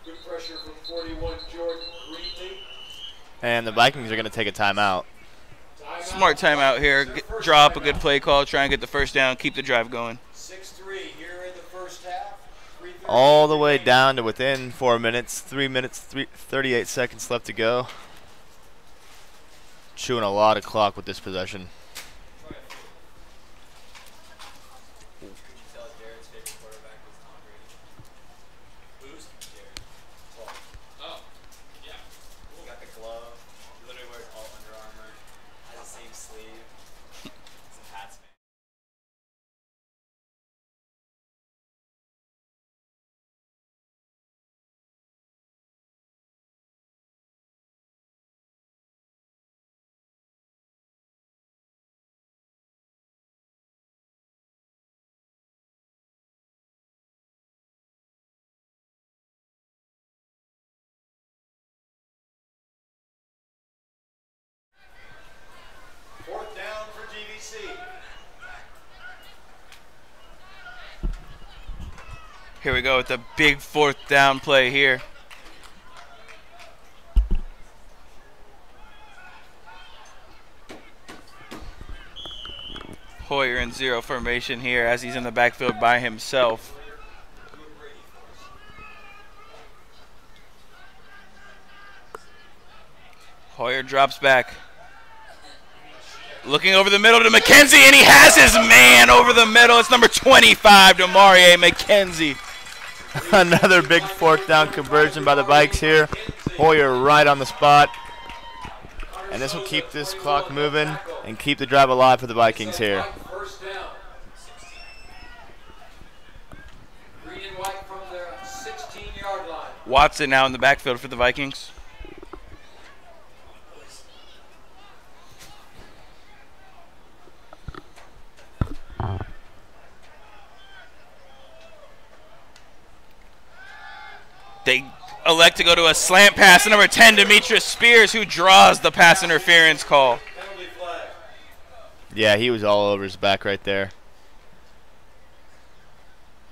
Good pressure from 41, Jordan Greenlee. And the Vikings are going to take a timeout. Smart timeout here. Draw up a good play call, try and get the first down, keep the drive going. 6-3 here in the first half. All the way down to within 4 minutes. 3 minutes, 38 seconds left to go. Chewing a lot of clock with this possession. Here we go with the big 4th down play here. Hoyer in 0 formation here as he's in the backfield by himself. Hoyer drops back. Looking over the middle to McKenzie, and he has his man over the middle. It's number 25, Demarie McKenzie. Another big 4th down conversion by the Vikes here. Hoyer right on the spot. And this will keep this clock moving and keep the drive alive for the Vikings here. First down. Green and white from their 16-yard line. Watson now in the backfield for the Vikings. elect to go to a slant pass to number 10, Demetrius Spears, who draws the pass interference call. Penalty flag. Yeah, he was all over his back right there.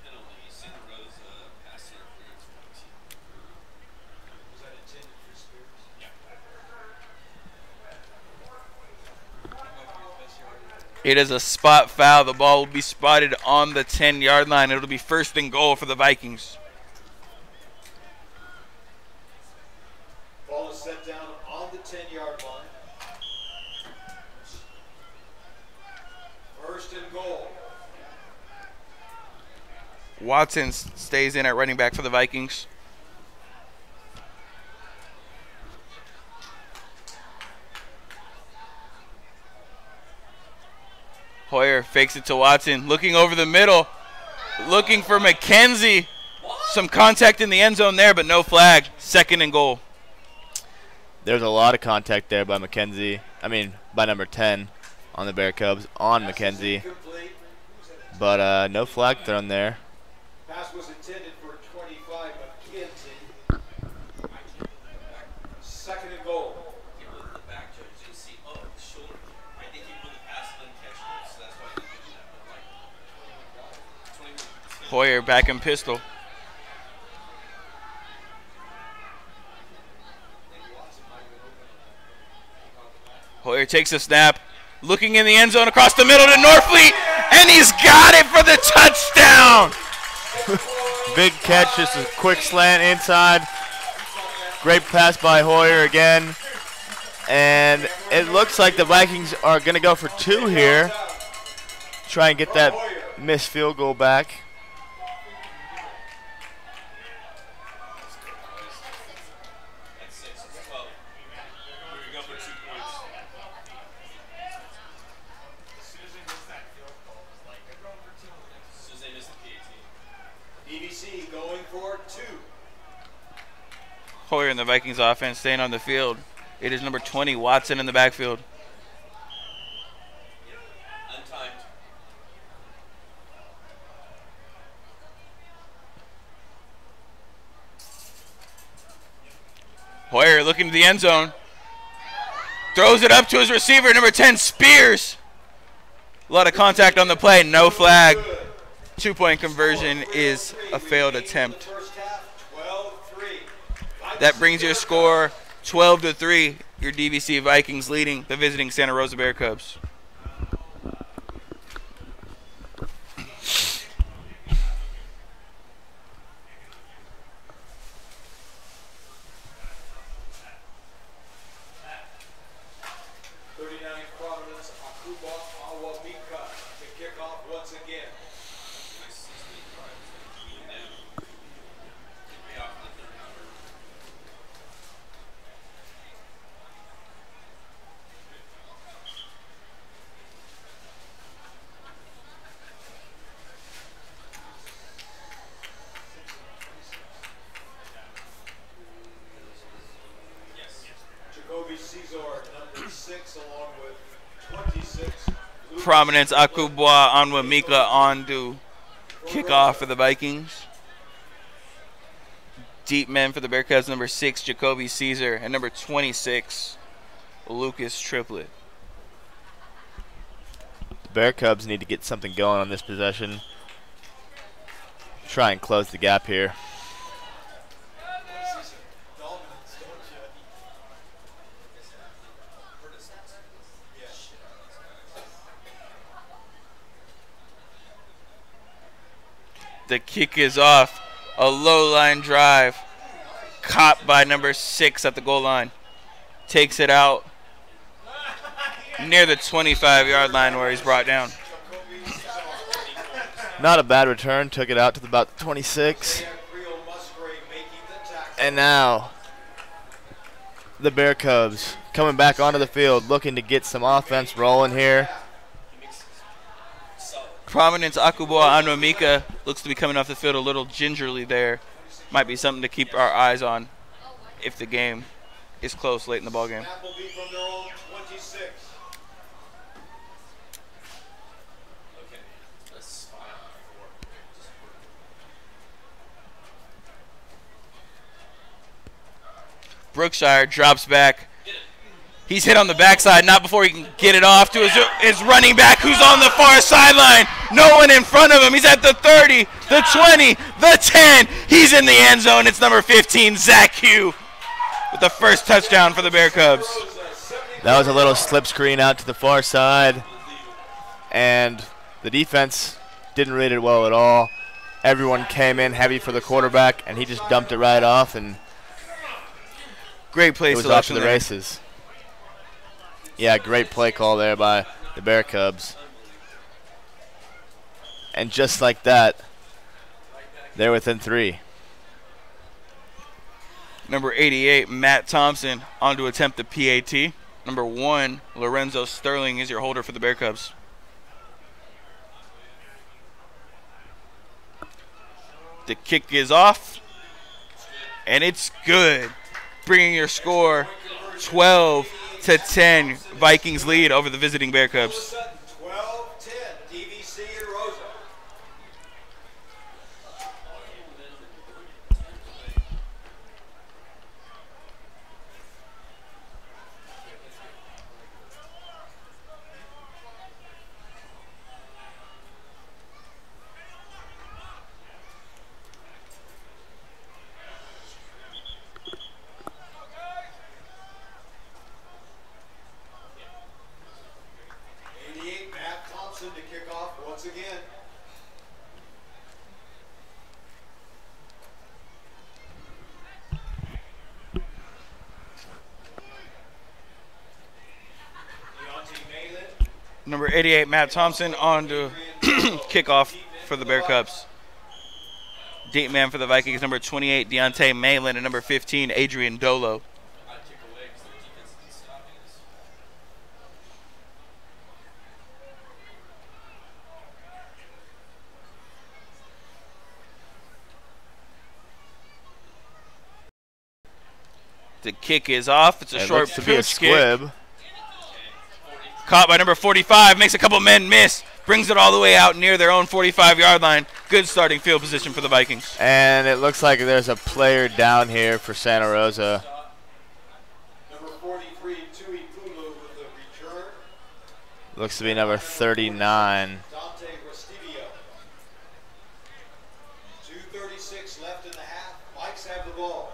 Penalty. Santa Rosa pass interference penalty. Was that intended for Spears? It is a spot foul. The ball will be spotted on the 10-yard line. It'll be first and goal for the Vikings. Ball is set down on the 10-yard line. First and goal. Watson stays in at running back for the Vikings. Hoyer fakes it to Watson, looking over the middle, looking for McKenzie. Some contact in the end zone there, but no flag. Second and goal. There's a lot of contact there by McKenzie. I mean, by number 10 on the Bear Cubs, on McKenzie. Complete. But no flag thrown there. Pass was intended for 25 McKenzie. Second and goal. He looked at the back judge and see, oh, the shoulder. I think he really passed and then catch it, so that's why he didn't do that. But like 21. Hoyer back in pistol. Hoyer takes a snap, looking in the end zone across the middle to Norfleet, and he's got it for the touchdown. Big catch, just a quick slant inside. Great pass by Hoyer again. And it looks like the Vikings are going to go for 2 here. Try and get that missed field goal back. That's 6. It's 12. We're going to go for 2 points. As soon as they miss the PAT. DVC going for 2. Hoyer and the Vikings offense staying on the field. It is number 20, Watson, in the backfield. Untimed. Hoyer looking to the end zone. Throws it up to his receiver, number 10, Spears. A lot of contact on the play, no flag. 2-point conversion is a failed attempt. First half, 12-3. That brings your score 12-3. Your DVC Vikings leading the visiting Santa Rosa Bear Cubs. Providence, Akuba, Awamika to kick off once again. Nice 6-minute drive. Even down. Could pay off in the third quarter. Yes. Jacoby Caesar, number 6, along with 26. Prominence, Akubwa, Onwamika on to kick off for the Vikings. Deep men for the Bear Cubs, number 6, Jacoby Caesar, and number 26, Lucas Triplett. The Bear Cubs need to get something going on this possession. Try and close the gap here. Dominance, don't you? The kick is off. A low line drive. Caught by number 6 at the goal line. Takes it out near the 25-yard line where he's brought down. Not a bad return. Took it out to about 26. And now the Bear Cubs coming back onto the field, looking to get some offense rolling here. Prominence, Akubwa, Onwamika looks to be coming off the field a little gingerly there. Might be something to keep our eyes on if the game is close late in the ballgame. Snap will be from their own 26. Okay. That's 5-4. Just work. Brookshire drops back. He's hit on the backside, not before he can get it off to his running back, who's on the far sideline. No one in front of him. He's at the 30, the 20, the 10. He's in the end zone. It's number 15, Zach Hugh, with the first touchdown for the Bear Cubs. That was a little slip screen out to the far side, and the defense didn't read it well at all. Everyone came in heavy for the quarterback, and he just dumped it right off, and great play it was off to selection the there. races. Yeah, great play call there by the Bear Cubs. And just like that, they're within 3. Number 88, Matt Thompson, on to attempt the PAT. Number 1, Lorenzo Sterling is your holder for the Bear Cubs. The kick is off, and it's good, bringing your score 12-10. Vikings lead over the visiting Bear Cubs. 12-10, DVC and Rosa. Matt Thompson to kick off once again. Number 88, Matt Thompson, on to kickoff for the Bear Cubs. Deep man for the Vikings, number 28, Deontay Malin, and number 15, Adrian Dolo. The kick is off. It's a short looks to be a pooch kick. squib. Caught by number 45, makes a couple men miss, brings it all the way out near their own 45-yard line. Good starting field position for the Vikings. And it looks like there's a player down here for Santa Rosa. Number 43, Tui Pulu with the return. Looks to be number 39. Dante Restivio. 2:36 left in the half. Vikes have the ball.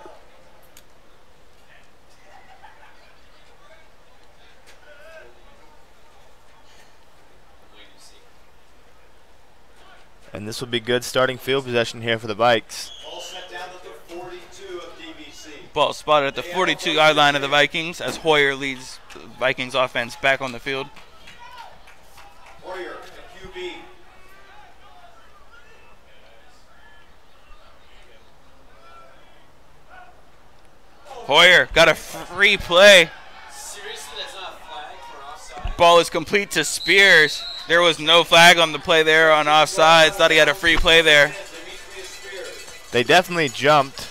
And this will be good starting field possession here for the Vikes. Ball set down at the 42 of DVC. Ball spotted at the 42-yard line of the Vikings as Hoyer leads the Vikings offense back on the field. Hoyer, the QB. Hoyer got a free play. Seriously, that's not a flag for offside? Ball is complete to Spears. There was no flag on the play there on offsides. Thought he had a free play there. They definitely jumped.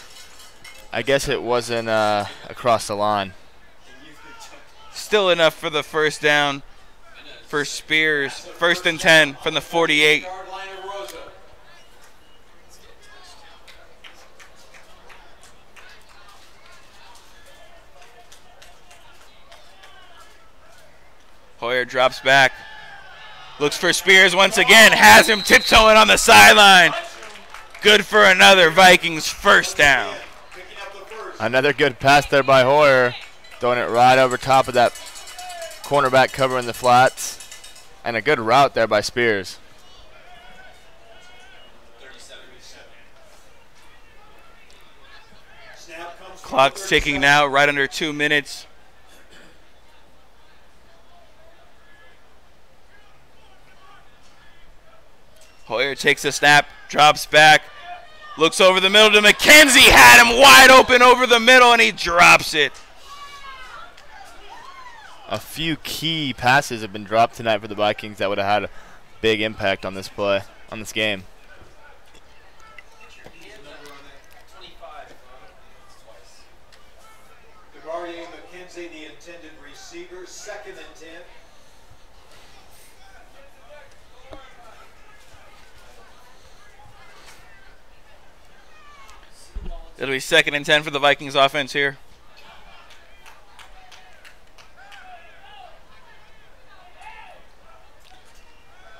I guess it wasn't across the line. Still enough for the first down for Spears. 1st and 10 from the 48. Yard line of Rosa. Hoyer drops back. Looks for Spears once again. Has him tiptoeing on the sideline. Good for another Vikings first down. Picking up the first. Another good pass there by Hoyer. Throwing it right over top of that cornerback covering the flats. And a good route there by Spears. 37. Snap comes from Clock's the ticking 37. now, right under 2 minutes. Hoyer takes a snap, drops back, looks over the middle to McKenzie, had him wide open over the middle, and he drops it. A few key passes have been dropped tonight for the Vikings that would have had a big impact on this play, on this game. 25. Twice. DeGardier McKenzie, the intended receiver. 2nd and 10. It'll be 2nd and 10 for the Vikings offense here.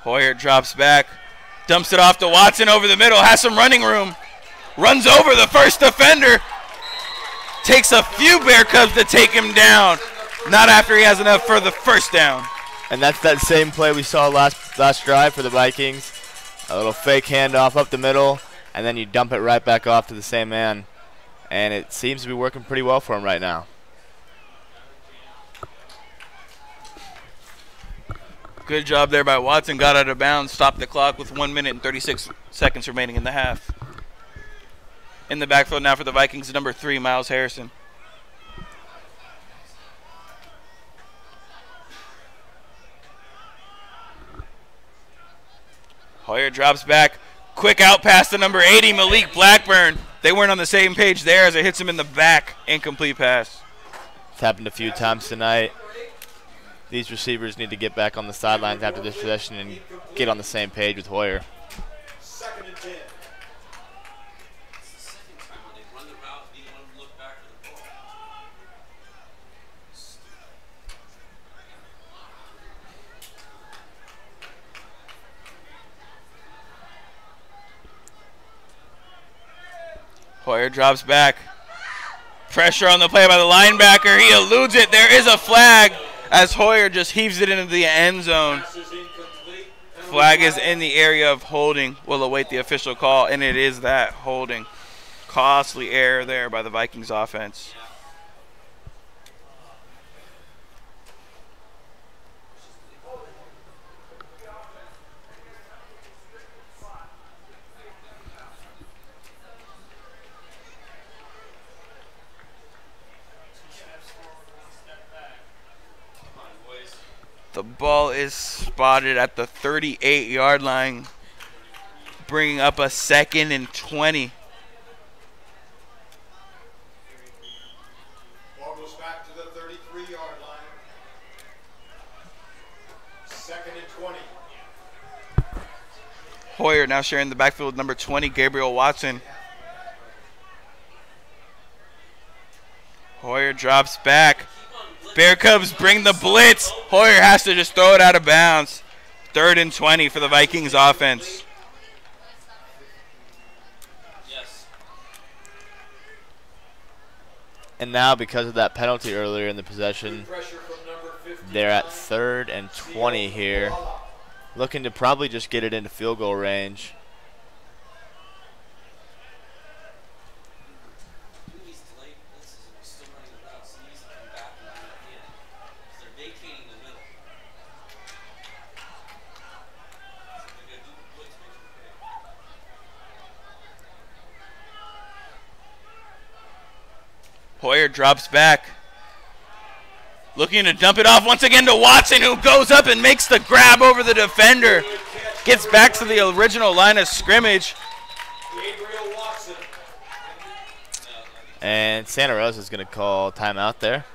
Hoyer drops back, dumps it off to Watson over the middle, has some running room, runs over the first defender, takes a few Bear Cubs to take him down. Not after he has enough for the first down. And that's that same play we saw last drive for the Vikings. A little fake handoff up the middle, and then you dump it right back off to the same man. And it seems to be working pretty well for him right now. Good job there by Watson. Got out of bounds, stopped the clock with 1 minute and 36 seconds remaining in the half. In the backfield now for the Vikings, number 3, Miles Harrison. Hoyer drops back. Quick out pass to number 80, Malik Blackburn. They weren't on the same page there as it hits him in the back. Incomplete pass. It's happened a few times tonight. These receivers need to get back on the sidelines after this possession and get on the same page with Hoyer. 2nd and 10. It's the second time when they run the route and neither one of them look back for the ball. Hoyer drops back. Pressure on the play by the linebacker. He eludes it. There is a flag as Hoyer just heaves it into the end zone. Pass is incomplete. Flag is in the area of holding. We'll await the official call, and it is that holding. Costly error there by the Vikings offense. The ball is spotted at the 38-yard line, bringing up a 2nd and 20. Ball goes back to the 33-yard line. 2nd and 20. Hoyer now sharing the backfield with number 20, Gabriel Watson. Hoyer drops back. Bear Cubs bring the blitz. Hoyer has to just throw it out of bounds. 3rd and 20 for the Vikings offense. Yes. And now, because of that penalty earlier in the possession, Pressure from number 50. they're at 3rd and 20 here, looking to probably just get it into field goal range. Doing these delayed blitzes and we're still running the route, so he needs to come back and do it again. Because they're vacating the middle. So they're going to do the blitz, make sure they Hoyer drops back. Looking to dump it off once again to Watson, who goes up and makes the grab over the defender. Gets back to the original line of scrimmage. Gabriel Watson. And Santa Rosa is going to call timeout there.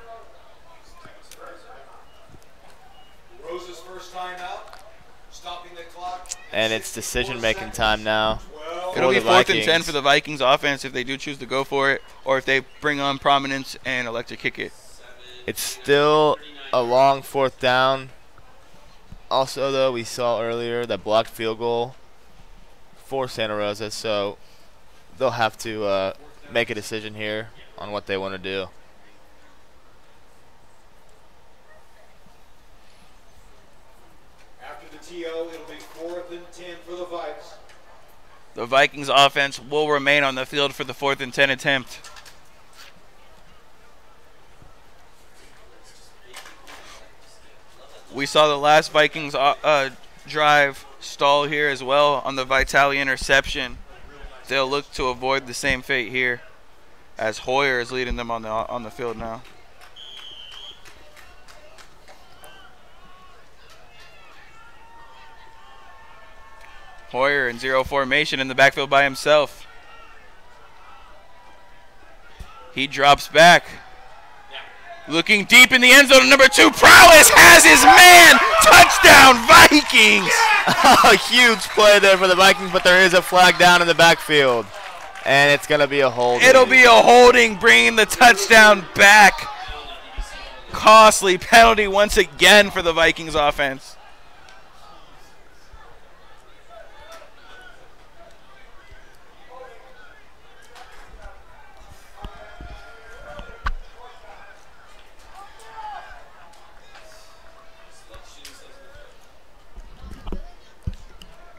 Rosa's first time out. Stopping the clock. And it's decision-making time now. It'll for be the 4th and 10 Vikings. for the Vikings offense if they do choose to go for it, or if they bring on Prominence and elect to kick it. It's still a long 4th down. Also, though, we saw earlier that blocked field goal for Santa Rosa, so they'll have to make a decision here on what they want to do. After the TO, it'll be 4th and 10 for the Vikes. The Vikings offense will remain on the field for the 4th and 10 attempt. We saw the last Vikings drive stall here as well on the Vitale interception. They'll look to avoid the same fate here, as Hoyer is leading them on the field now. Hoyer in zero formation in the backfield by himself. He drops back. Looking deep in the end zone, number 2, Prowess has his man. Touchdown, Vikings. A huge play there for the Vikings, but there is a flag down in the backfield. And it's going to be a holding. It'll be a holding, bringing the touchdown back. Costly penalty once again for the Vikings offense.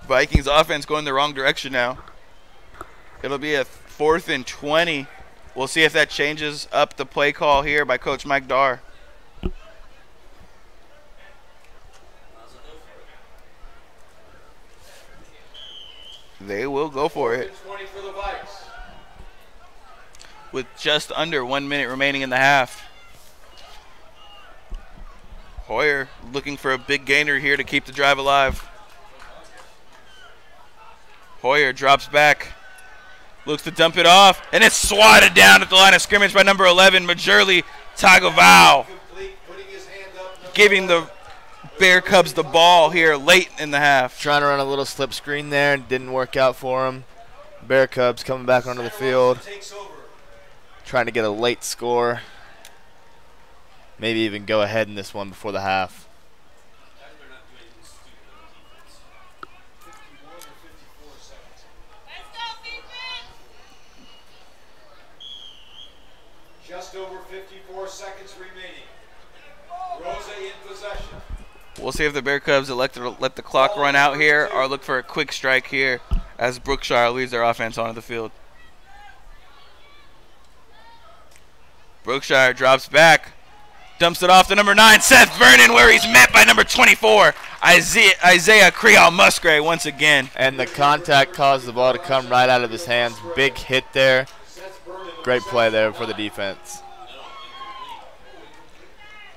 Vikings offense going the wrong direction now. It'll be a 4th and 20. We'll see if that changes up the play call here by Coach Mike Darr. They will go for it. 20 for the Vikes. With just under 1 minute remaining in the half. Hoyer looking for a big gainer here to keep the drive alive. Hoyer drops back. Looks to dump it off, and it's swatted down at the line of scrimmage by number 11, Majurli Tagovau, giving the Bear Cubs the ball here late in the half. Trying to run a little slip screen there, didn't work out for him. Bear Cubs coming back onto the field, trying to get a late score. Maybe even go ahead in this one before the half. Just over 54 seconds remaining. Rosa in possession. We'll see if the Bear Cubs elect to let the clock run out here or look for a quick strike here as Brookshire leads their offense onto the field. Brookshire drops back, dumps it off to number 9, Seth Vernon, where he's met by number 24, Isaiah Creole Musgrave once again. And the contact caused the ball to come right out of his hands. Big hit there. Great play there for the defense.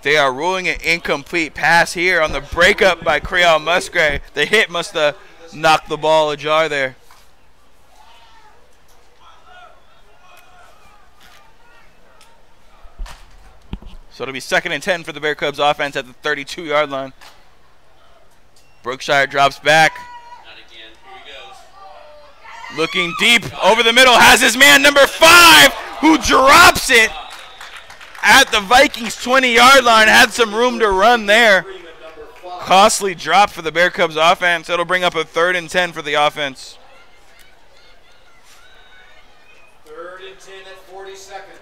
They are ruling an incomplete pass here on the breakup by Creole Musgrave. The hit must have knocked the ball ajar there. So it'll be 2nd and 10 for the Bear Cubs offense at the 32-yard line. Brookshire drops back. Not again. Here he goes. Looking deep over the middle, has his man number 5 who drops it at the Vikings 20-yard line. Had some room to run there. Costly drop for the Bear Cubs offense. It'll bring up a 3rd and 10 for the offense. 3rd and 10 at 40 seconds.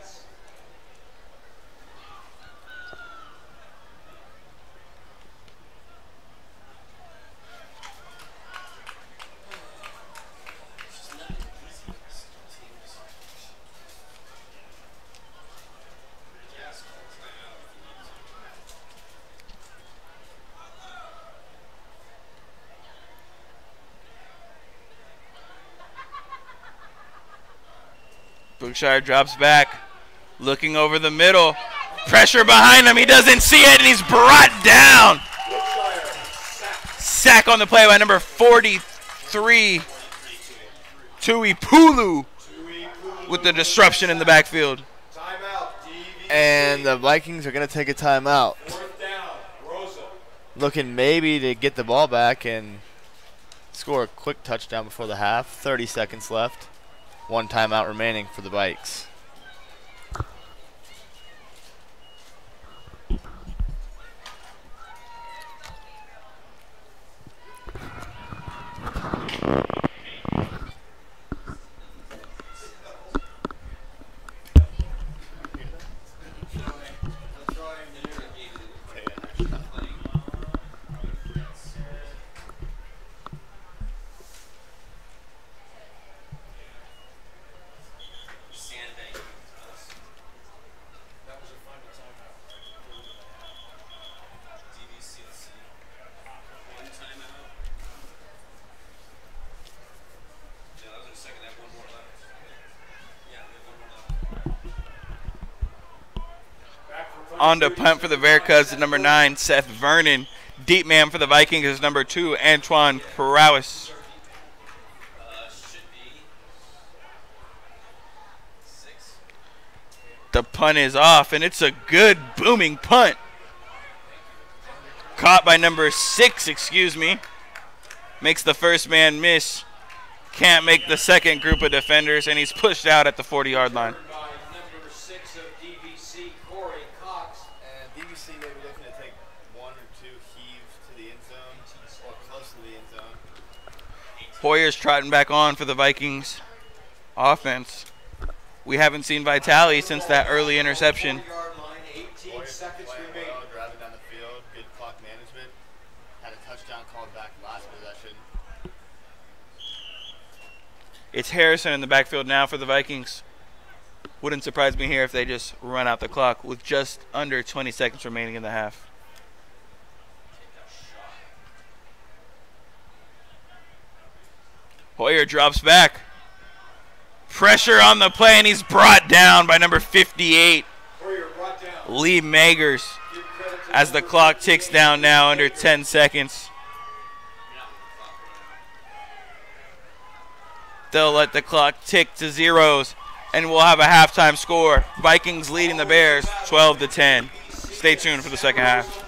Brookshire drops back, looking over the middle. Pressure behind him. He doesn't see it, and he's brought down. Sack on the play by number 43, Tui Pulu, with the disruption in the backfield. And the Vikings are going to take a timeout. 4th down, Rosa. Looking maybe to get the ball back and score a quick touchdown before the half. 30 seconds left. 1 timeout remaining for the Vikes. On to punt for the Bear Cubs is number 9, Seth Vernon. Deep man for the Vikings is number 2, Antoine Prowess. Should be 6. The punt is off, and it's a good booming punt. Caught by number 6, excuse me. Makes the first man miss. Can't make the second group of defenders, and he's pushed out at the 40-yard line. Number 6 of DVC, Corey Cox. And DVC may be looking to take 1 or 2 heaves to the end zone or close to the end zone. Hoyer's trotting back on for the Vikings offense. We haven't seen Vitale since that early interception. 18 seconds remaining. Driving down the field, good clock management. Had a touchdown called back last possession. It's Harrison in the backfield now for the Vikings. Wouldn't surprise me here if they just run out the clock with just under 20 seconds remaining in the half. Hoyer drops back. Pressure on the play, and he's brought down by number 58, Lee Magers, as the clock ticks down now under 10 seconds. They'll let the clock tick to zeros, and we'll have a halftime score. Vikings leading the Bears 12-10. Stay tuned for the second half.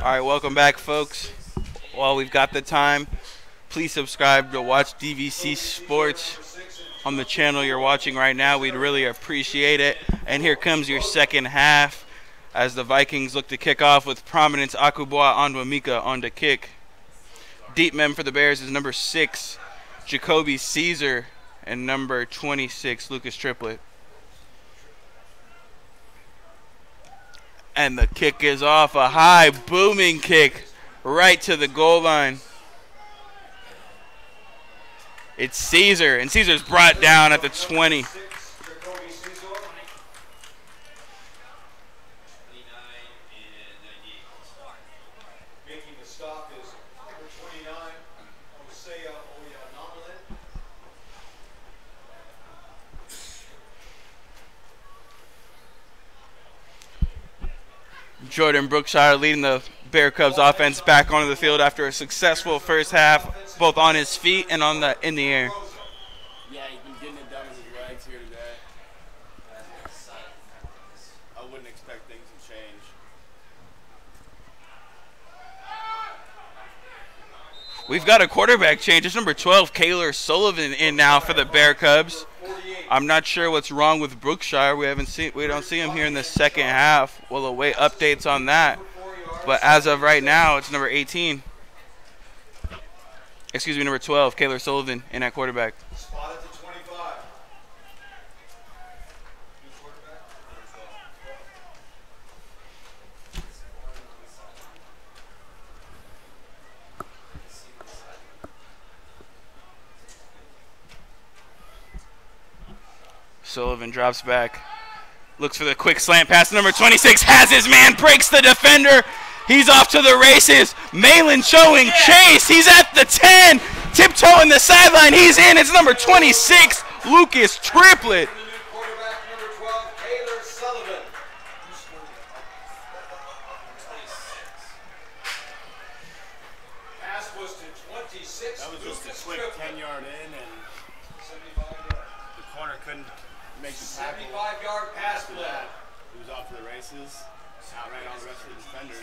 All right, welcome back, folks. While we've got the time, please subscribe to watch DVC Sports on the channel you're watching right now. We'd really appreciate it. And here comes your second half as the Vikings look to kick off with Prominence Akubwa Onwamika on the kick. Deep men for the Bears is number 6, Jacoby Caesar, and number 26, Lucas Triplett. And the kick is off, a high booming kick right to the goal line. It's Caesar, and Caesar's brought down at the 20. Making the stop is number 29, Osea Oyanomalin. Jordan Brookshire leading the Bear Cubs offense back onto the field after a successful first half, both on his feet and in the air. Yeah, he's been getting it done with his legs here today. I wouldn't expect things to change. We've got a quarterback change. It's number 12, Kaylor Sullivan, in now for the Bear Cubs. I'm not sure what's wrong with Brookshire. We don't see him here in the second half. We'll await updates on that. But as of right now, it's number 18. Excuse me, number 12, Kaylor Sullivan in at quarterback. Spotted to 25. Sullivan drops back. Looks for the quick slant pass. Number 26 has his man, breaks the defender. He's off to the races. Malin showing chase. He's at the 10. Tiptoeing the sideline. He's in. It's number 26, Lucas Triplett. The new quarterback, number 12, Kaylor Sullivan. Pass was to 26. That was just a Lucas quick Triplett. 10-yard in, and 75 yard. the corner couldn't make the tackle. 75-yard pass After play. that, he was off to the races, outran all the rest of the defenders.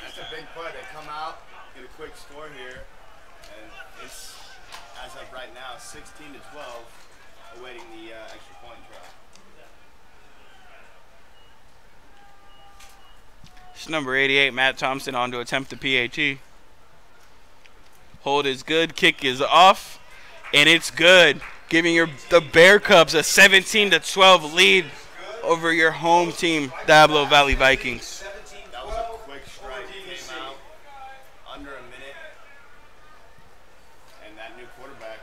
That's a big play. They come out, get a quick score here, and it's, as of right now, 16-12, awaiting the extra point try. It's number 88, Matt Thompson, on to attempt the PAT. Hold is good, kick is off, and it's good, giving the Bear Cubs a 17-12 lead over your home team, Diablo Valley Vikings. That was a quick strike, came out under a minute, and that new quarterback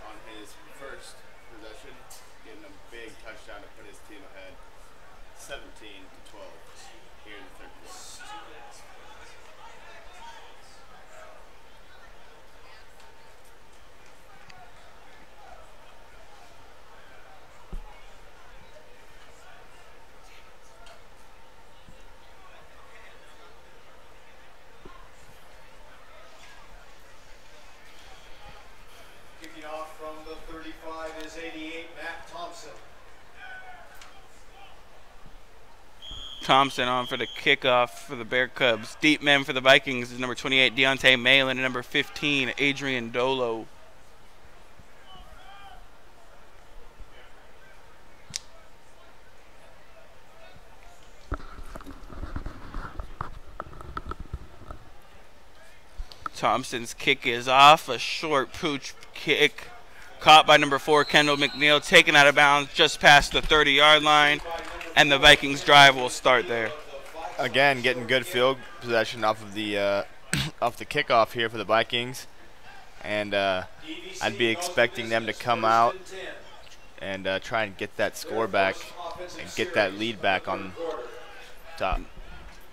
on his first possession, getting a big touchdown to put his team ahead, 17-12 here in the third quarter. Kicking off from the 35 is 88, Matt Thompson. Thompson on for the kickoff for the Bear Cubs. Deep men for the Vikings is number 28, Deontay Malin, and number 15, Adrian Dolo. Thompson's kick is off, a short pooch kick caught by number 4, Kendall McNeil, taken out of bounds just past the 30-yard line, and the Vikings drive will start there. Again, getting good field possession off of the off the kickoff here for the Vikings, and I'd be expecting them to come out and try and get that score back and get that lead back on top.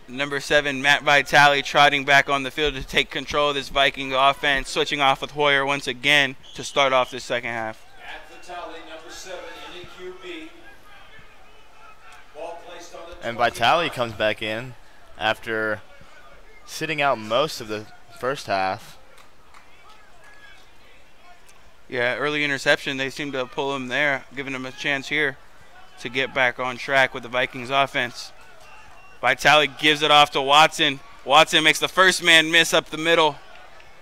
Number 7, Matt Vitale, trotting back on the field to take control of this Viking offense, switching off with Hoyer once again to start off this second half. At Vitale, number 7, in the QB. Ball placed on the And Vitale comes back in after sitting out most of the first half. Yeah, early interception. They seem to pull him there, giving him a chance here to get back on track with the Vikings offense. Vitale gives it off to Watson. Watson makes the first man miss up the middle.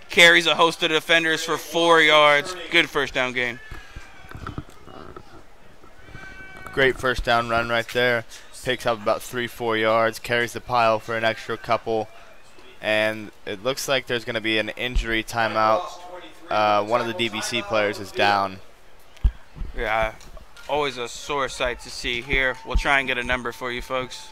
Carries a host of defenders for 4 yards. Good first down gain. Great first down run right there. Picks up about 3-4 yards. Carries the pile for an extra couple. And it looks like there's going to be an injury timeout. One of the DVC players is down. Yeah, always a sore sight to see here. We'll try and get a number for you folks.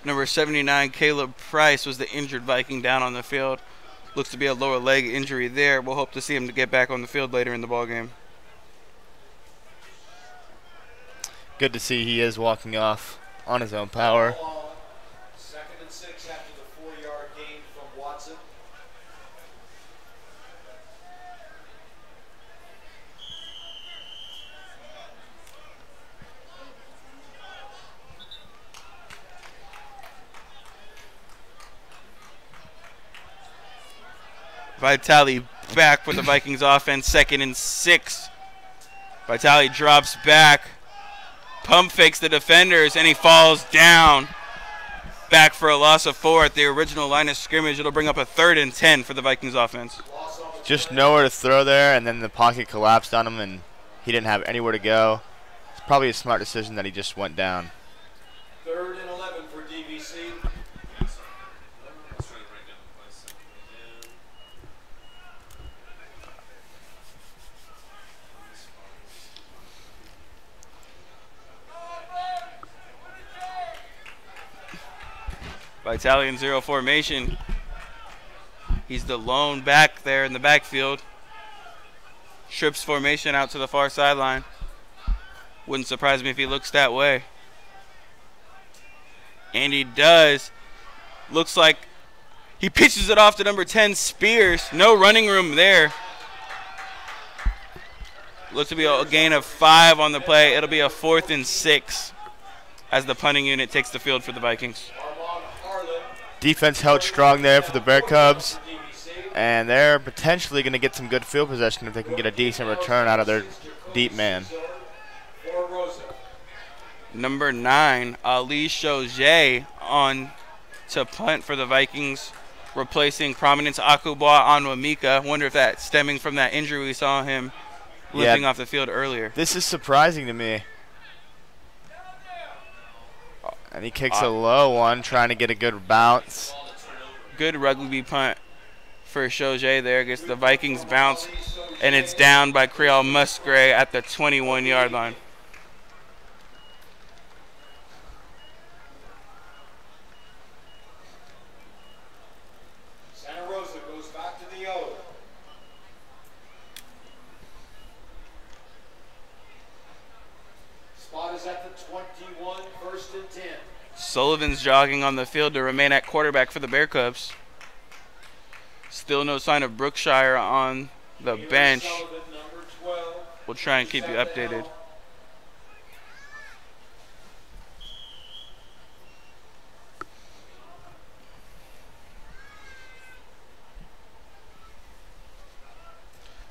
Number 79, Caleb Price, was the injured Viking down on the field. Looks to be a lower leg injury there. We'll hope to see him to get back on the field later in the ballgame. Good to see he is walking off on his own power. 2nd and 6 after the 4-yard gain from Watson. Vitale back for the Vikings offense, 2nd and 6. Vitale drops back, pump fakes the defenders, and he falls down. Back for a loss of 4 at the original line of scrimmage. It'll bring up a 3rd and 10 for the Vikings offense. Just nowhere to throw there, and then the pocket collapsed on him, and he didn't have anywhere to go. It's probably a smart decision that he just went down. 3rd and 11 for DVC. Vitale in zero formation. He's the lone back there in the backfield. Trips formation out to the far sideline. Wouldn't surprise me if he looks that way. And he does. Looks like he pitches it off to number 10, Spears. No running room there. Looks to be a gain of 5 on the play. It'll be a 4th and 6 as the punting unit takes the field for the Vikings. Defense held strong there for the Bear Cubs, and they're potentially going to get some good field possession if they can get a decent return out of their deep man. Number 9, Ali Shoje on to punt for the Vikings, replacing Prominence Akubwa Onwamika. Wonder if that's stemming from that injury we saw him limping off the field earlier. This is surprising to me. And he kicks a low one, trying to get a good bounce. Good rugby punt for Shoje there. Gets the Vikings bounce, and it's down by Creole Musgrave at the 21-yard line. Santa Rosa goes back to the O. Spot is at the 21, 1st and 10. Sullivan's jogging on the field to remain at quarterback for the Bear Cubs. Still no sign of Brookshire on the bench. We'll try and keep you updated.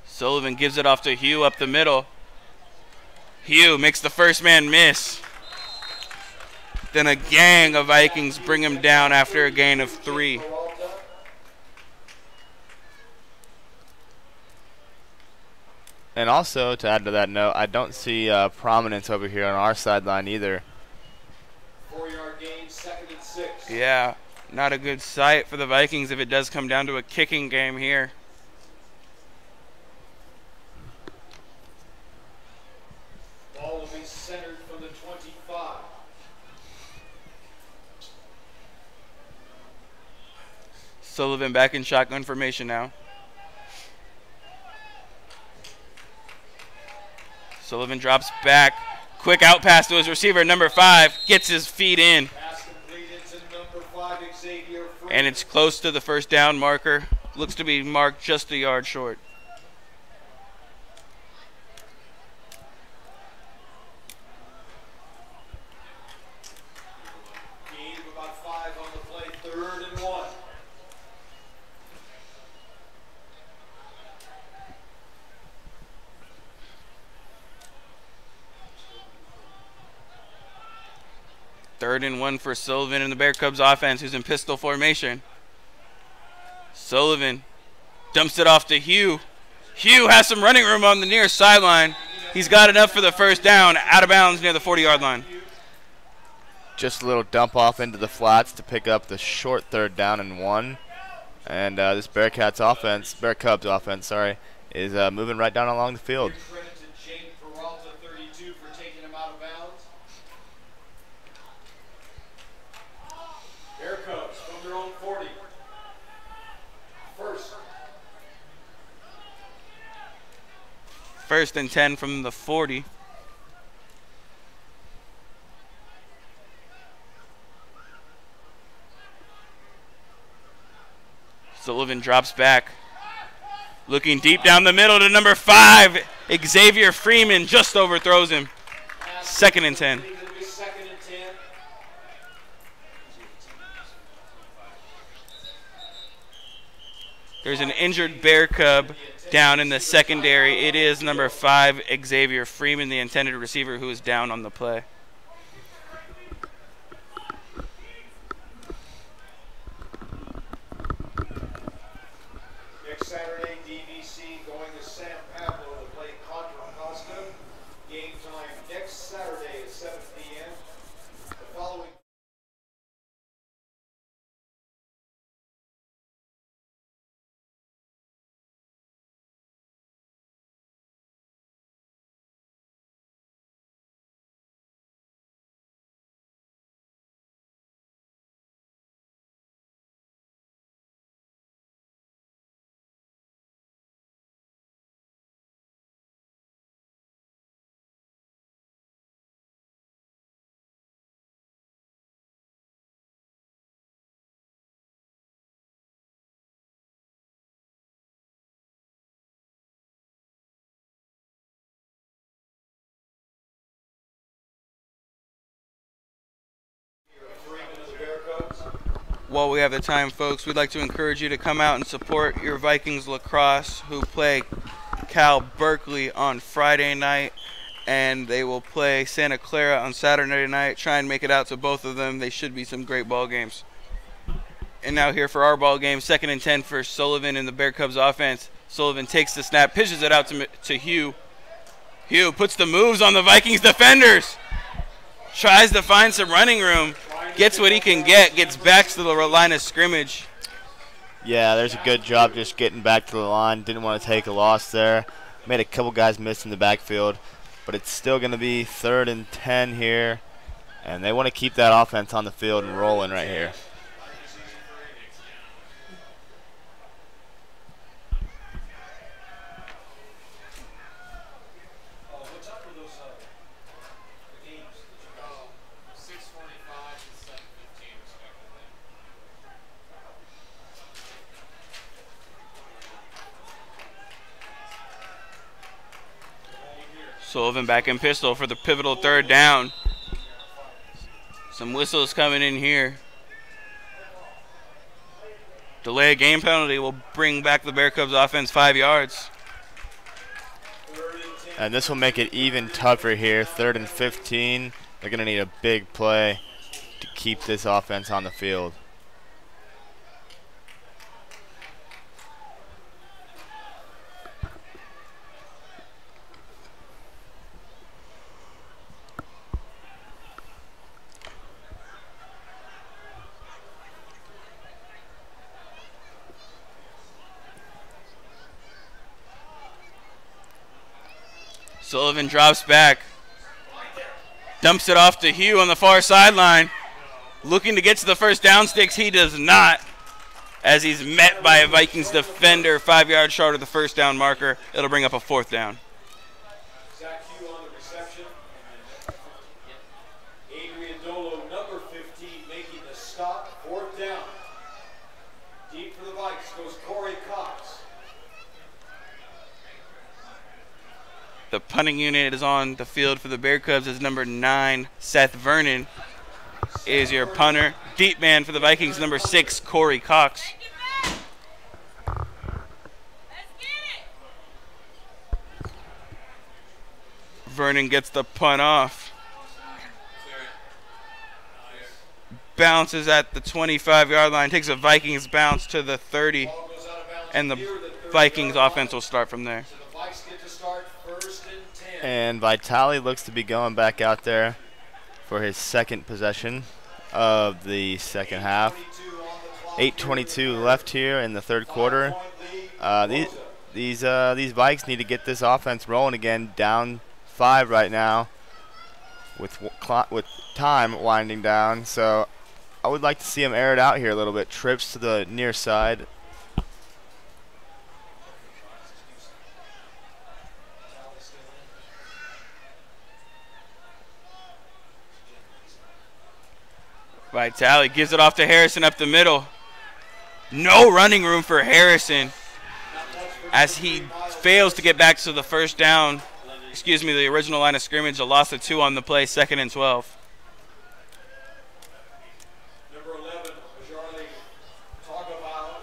Sullivan gives it off to Hugh up the middle. Hugh makes the first man miss. Then a gang of Vikings bring him down after a gain of 3. And also, to add to that note, I don't see prominence over here on our sideline either. 4-yard gain, 2nd and 6. Yeah, not a good sight for the Vikings if it does come down to a kicking game here. Ball will be centered from the 25. Sullivan back in shotgun formation now. Sullivan drops back. Quick out pass to his receiver, number 5. Gets his feet in. Pass completed to number 5, Xavier Freeman. And it's close to the first down marker. Looks to be marked just a yard short. Gain of about 5 on the play, 3rd and 1. Third and 1 for Sullivan and the Bear Cubs offense, who's in pistol formation. Sullivan dumps it off to Hugh. Hugh has some running room on the near sideline. He's got enough for the first down, out of bounds near the 40-yard line. Just a little dump off into the flats to pick up the short 3rd down and 1. And this Bear Cubs offense, is moving right down along the field. Credit to Jake Peralta, 32, for taking him out of bounds. Bear Cubs from their own 40. First and 10 from the 40. Sullivan drops back. Looking deep down the middle to number 5. Xavier Freeman just overthrows him. 2nd and 10. There's an injured Bear Cub down in the secondary. It is number 5, Xavier Freeman, the intended receiver, who is down on the play. Next Saturday, DVC going to San Pablo to play Contra Costa. Game time next Saturday at 7 p.m. The following. While we have the time, folks, we'd like to encourage you to come out and support your Vikings lacrosse, who play Cal Berkeley on Friday night, and they will play Santa Clara on Saturday night. Try and make it out to both of them. They should be some great ball games. And now here for our ball game, 2nd and 10 for Sullivan and the Bear Cubs offense. Sullivan takes the snap, pitches it out to Hugh. Hugh puts the moves on the Vikings defenders. Tries to find some running room. Gets what he can get. Gets back to the line of scrimmage. Yeah, there's a good job just getting back to the line. Didn't want to take a loss there. Made a couple guys miss in the backfield. But it's still going to be 3rd and 10 here. And they want to keep that offense on the field and rolling right here. Sullivan back in pistol for the pivotal 3rd down. Some whistles coming in here. Delay of game penalty will bring back the Bear Cubs offense 5 yards. And this will make it even tougher here. 3rd and 15. They're going to need a big play to keep this offense on the field. Sullivan drops back. Dumps it off to Hugh on the far sideline. Looking to get to the first down sticks. He does not, as he's met by a Vikings defender 5 yards short of the first down marker. It'll bring up a 4th down. Zach Hugh on the reception. Adrian Dolo, number 15, making the stop. 4th down. Deep for the Vikes goes Corey Cox. The punting unit is on the field for the Bear Cubs as number 9, Seth Vernon is your punter. Deep man for the Vikings, number 6, Corey Cox. Vernon gets the punt off. Bounces at the 25-yard line, takes a Vikings bounce to the 30, and the Vikings offense will start from there. And Vitale looks to be going back out there for his second possession of the second half. 8:22 left here in the third quarter. These Vikes need to get this offense rolling again. Down 5 right now, with time winding down. So I would like to see him air it out here a little bit. Trips to the near side. Vitale gives it off to Harrison up the middle. No running room for Harrison as he fails to get back to the first down. Excuse me, the original line of scrimmage. A loss of 2 on the play, 2nd and 12. Number 11, Majorly Tagovailoa,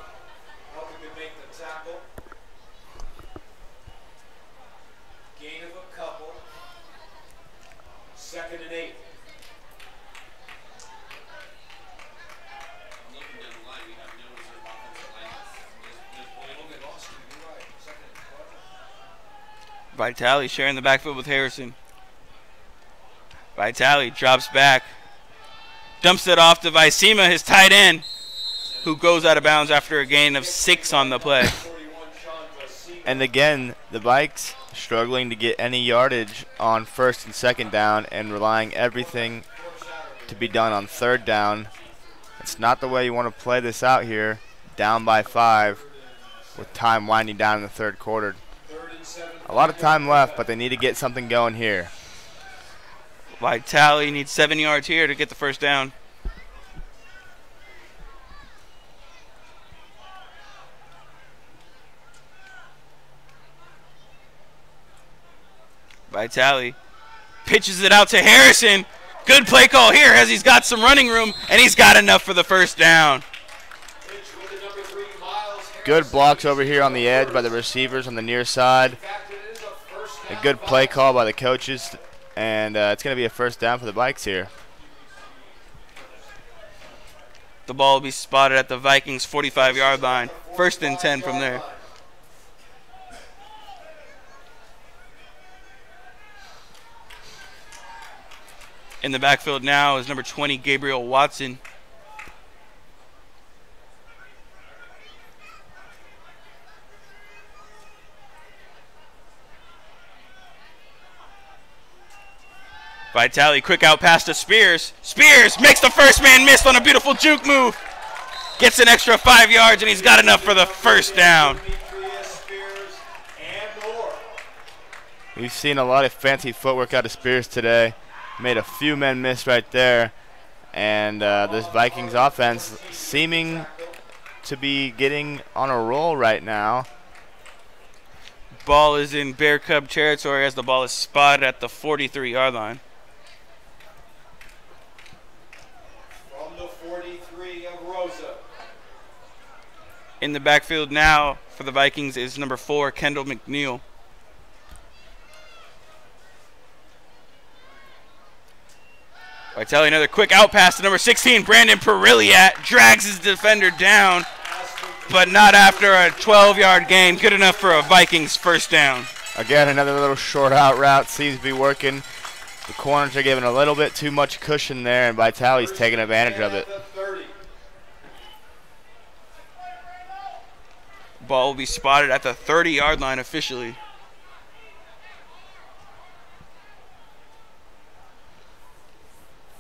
helping to make the tackle. Gain of a couple. 2nd and 8. Vitale sharing the backfield with Harrison. Vitale drops back. Dumps it off to Vicema, his tight end, who goes out of bounds after a gain of 6 on the play. And again, the Vikes struggling to get any yardage on 1st and 2nd down and relying everything to be done on 3rd down. It's not the way you want to play this out here, down by 5 with time winding down in the 3rd quarter. A lot of time left, but they need to get something going here. Vitale needs 7 yards here to get the first down. Vitale pitches it out to Harrison. Good play call here as he's got some running room, and he's got enough for the first down. Good blocks over here on the edge by the receivers on the near side. A good play call by the coaches, and it's going to be a first down for the Vikes here. The ball will be spotted at the Vikings' 45-yard line. 1st and 10 from there. In the backfield now is number 20, Gabriel Watson. Vitale, quick out pass to Spears. Spears makes the first man miss on a beautiful juke move. Gets an extra 5 yards, and he's got enough for the first down. We've seen a lot of fancy footwork out of Spears today. Made a few men miss right there. And this Vikings offense seeming to be getting on a roll right now. Ball is in Bear Cub territory as the ball is spotted at the 43-yard line. From the 43 of Rosa. In the backfield now for the Vikings is number 4, Kendall McNeil. Vitale, another quick out pass to number 16, Brandon Perilliat. Drags his defender down, but not after a 12-yard gain. Good enough for a Vikings first down. Again, another little short out route seems to be working. The corners are giving a little bit too much cushion there, and Vitale's taking advantage of it. Ball will be spotted at the 30-yard line officially.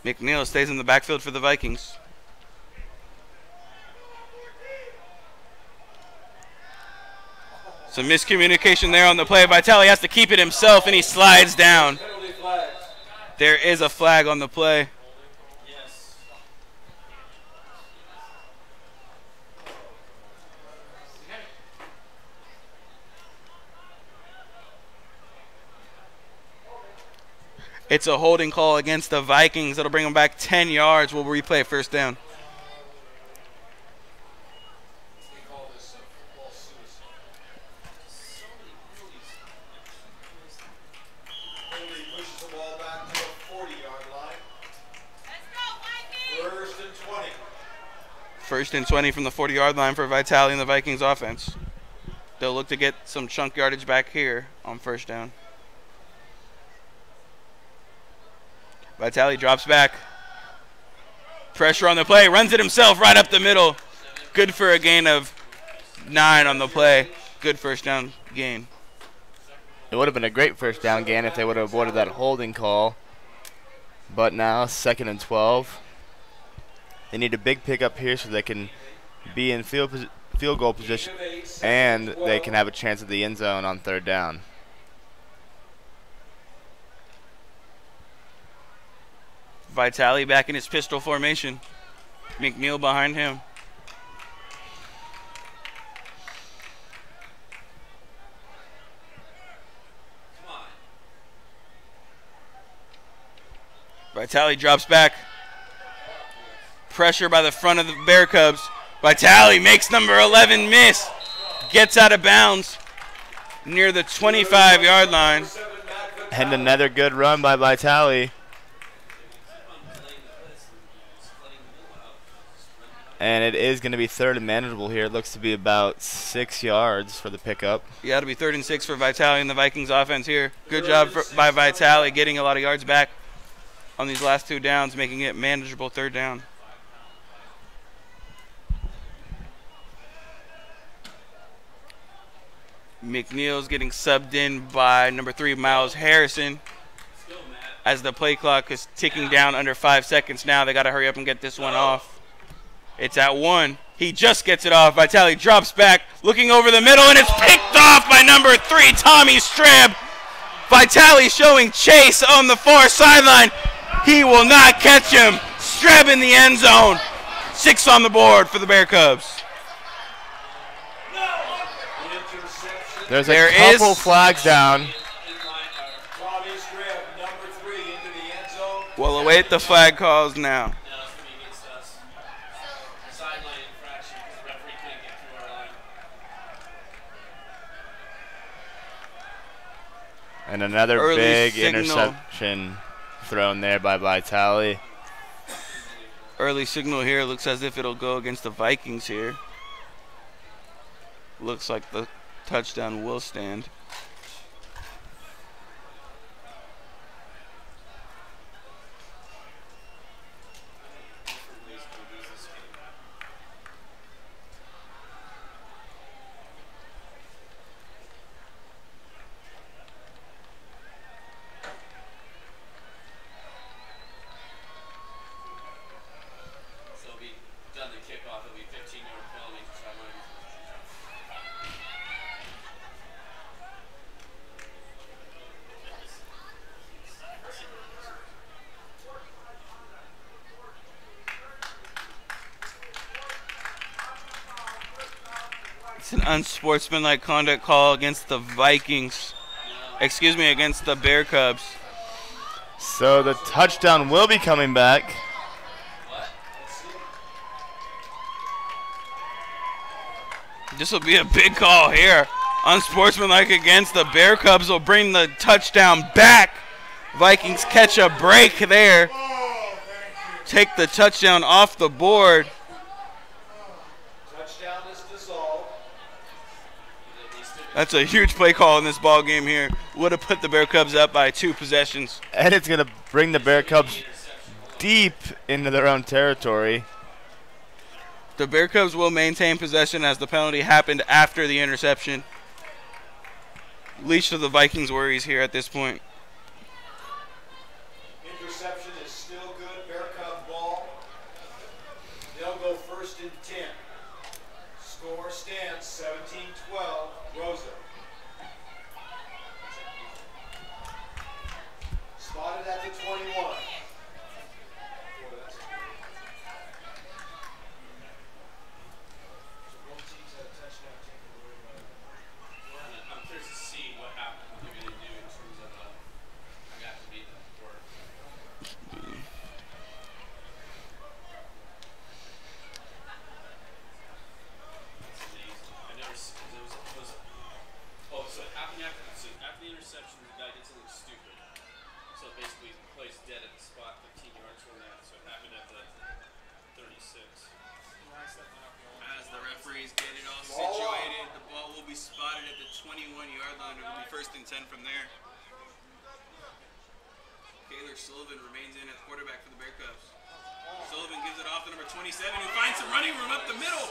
McNeil stays in the backfield for the Vikings. Some miscommunication there on the play. Vitale has to keep it himself, and he slides down. There is a flag on the play. Yes. It's a holding call against the Vikings. It'll bring them back 10 yards. We'll replay first down. Pushes the ball back to the 40-yard line. First and 20. First and 20 from the 40-yard line for Vitale and the Vikings offense. They'll look to get some chunk yardage back here on first down. Vitale drops back. Pressure on the play. Runs it himself right up the middle. Good for a gain of 9 on the play. Good first down gain. It would have been a great first down gain if they would have avoided that holding call. But now, 2nd and 12. They need a big pickup here so they can be in field goal position and they can have a chance at the end zone on 3rd down. Vitale back in his pistol formation. McNeil behind him. Vitale drops back. Pressure by the front of the Bear Cubs. Vitale makes number 11 miss. Gets out of bounds near the 25-yard line. And another good run by Vitale. And it is going to be 3rd and manageable here. It looks to be about 6 yards for the pickup. Yeah, it'll be 3rd and 6 for Vitale and the Vikings offense here. Good job by Vitale getting a lot of yards back on these last 2 downs, making it manageable 3rd down. McNeil's getting subbed in by number 3, Miles Harrison. As the play clock is ticking down under 5 seconds now, they got to hurry up and get this one off. It's at 1. He just gets it off. Vitale drops back, looking over the middle, and it's picked off by number 3, Tommy Streb. Vitale showing chase on the far sideline. He will not catch him. Streb in the end zone. 6 on the board for the Bear Cubs. There's a couple flags down. We'll await the flag calls now. And another Early big signal. interception thrown there by Vitale. Early signal here. Looks as if it'll go against the Vikings here. Looks like the touchdown will stand. It's an unsportsmanlike conduct call against the Vikings. Excuse me, against the Bear Cubs. So the touchdown will be coming back. This will be a big call here. Unsportsmanlike against the Bear Cubs will bring the touchdown back. Vikings catch a break there. Take the touchdown off the board. Touchdown is dissolved. That's a huge play call in this ball game here. Would have put the Bear Cubs up by 2 possessions. And it's going to bring the Bear Cubs deep into their own territory. The Bear Cubs will maintain possession as the penalty happened after the interception. Least of the Vikings' worries here at this point. Interception is still good. Bear go first and 10. Score stands 17-12, Rosa. Spotted at the 21. I'm curious to see what happened, what they're going to do in terms of I got to make that work. That's amazing. I never seen oh, so it happened after the interception, the guy did something stupid. So basically he plays dead at the spot 15 yards from that. So it happened at the 36. As the referees get it all situated, the ball will be spotted at the 21-yard line. It will be first and 10 from there. Taylor Sullivan remains in at quarterback for the Bear Cubs. Sullivan gives it off to number 27, who finds some running room up the middle.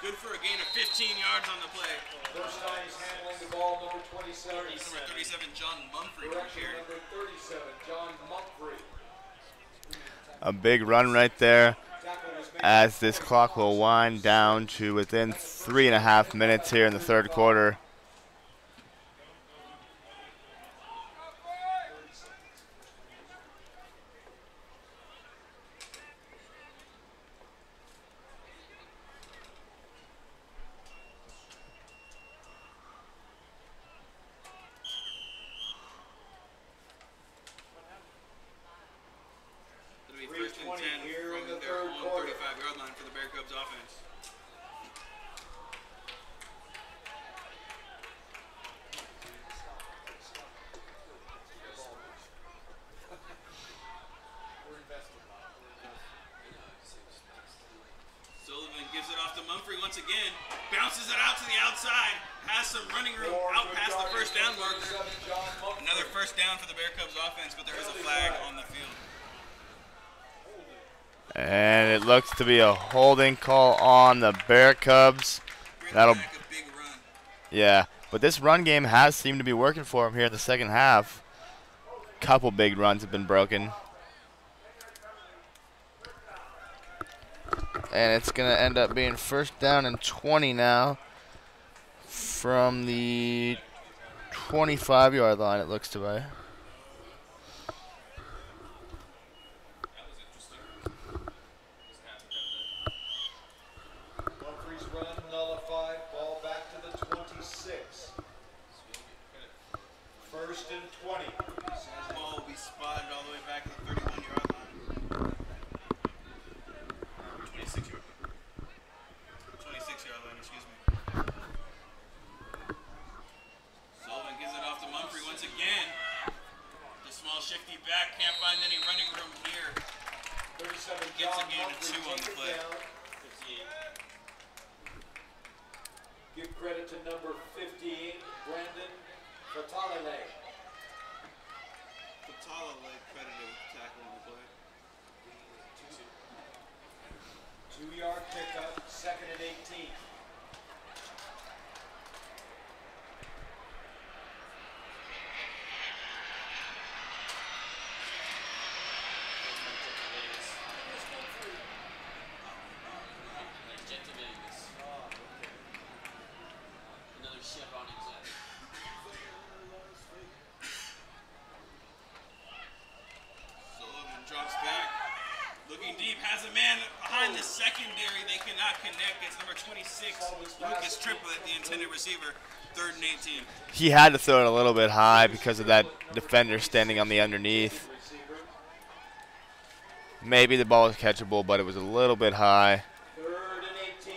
Good for a gain of 15 yards on the play. First time he's handling the ball, number 27. Number 37, John Mumphrey. Correction, number 37, John Mumphrey. A big run right there, as this clock will wind down to within 3.5 minutes here in the third quarter. It'll be first and 10 here in from the their third own quarter. 35-yard line for the Bear Cubs offense. Sullivan gives it off to Mumphrey once again. Bounces it out to the outside. Has some running room out past the first down marker. Another first down for the Bear Cubs offense, but there is a flag on the field. And it looks to be a holding call on the Bear Cubs. That'll, Back a big run. yeah, but this run game has seemed to be working for him here in the second half. Couple big runs have been broken. And it's going to end up being first down and 20 now from the 25-yard line, it looks to be. Mumphrey's run nullified, ball back to the 26. First and 20. Ball will be spotted all the way back to the 31-yard line. 26-yard line, excuse me. Sullivan gives it off to Mumphrey once again. The small shifty back can't find any running room here. 37, Gets a John gain of Mumphrey 2 on the takes it play. down. 58. Give credit to number 58, Brandon Fatalele. Fatala led credited with the tackle on the play. 2-yard pickup, second and 18. Another Chevron exec. Sullivan drops back. Looking deep, has a man behind the secondary. They cannot connect. It's number 26, Lucas Triplett, the intended receiver. Third and 18. He had to throw it a little bit high because of that defender standing on the underneath. Maybe the ball was catchable, but it was a little bit high. Third and 18.